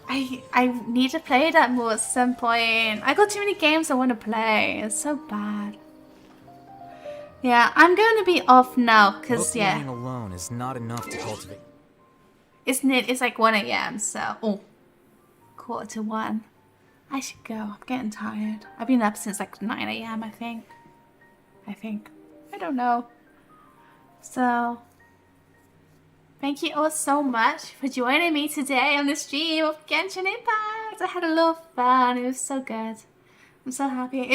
I need to play that more at some point. I got too many games I want to play. It's so bad. Yeah, I'm going to be off now, because yeah. Being alone is not enough to cultivate. It's like 1 AM, so 1:45. I should go. I'm getting tired. I've been up since like 9 AM, I think. I don't know. So, thank you all so much for joining me today on the stream of Genshin Impact. I had a lot of fun. It was so good. I'm so happy.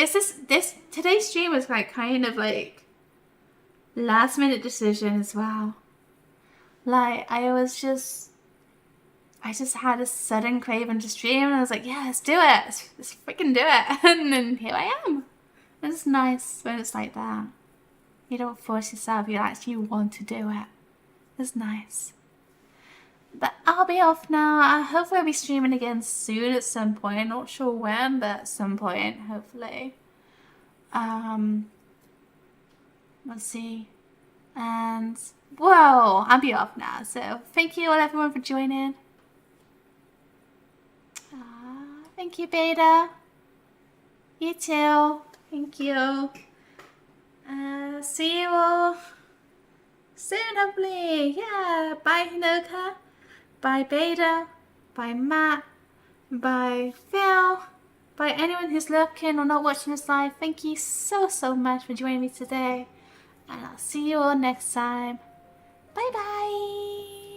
Today's stream was like kind of like last minute decision as well. Like I just had a sudden craving to stream, and I was like, yeah, let's do it. Let's freaking do it. And then here I am. It's nice when it's like that. You don't force yourself, you actually want to do it. It's nice. But I'll be off now. I hope I'll be streaming again soon at some point. Not sure when, but at some point, hopefully. Let's see. And, whoa, I'll be off now. So, thank you all everyone for joining. Thank you, Beta. You too. Thank you. See you all soon, hopefully. Yeah. Bye, Hinoka. Bye, Beta. Bye, Matt. Bye, Phil. Bye, anyone who's looking or not watching this live. Thank you so much for joining me today. And I'll see you all next time. Bye-bye.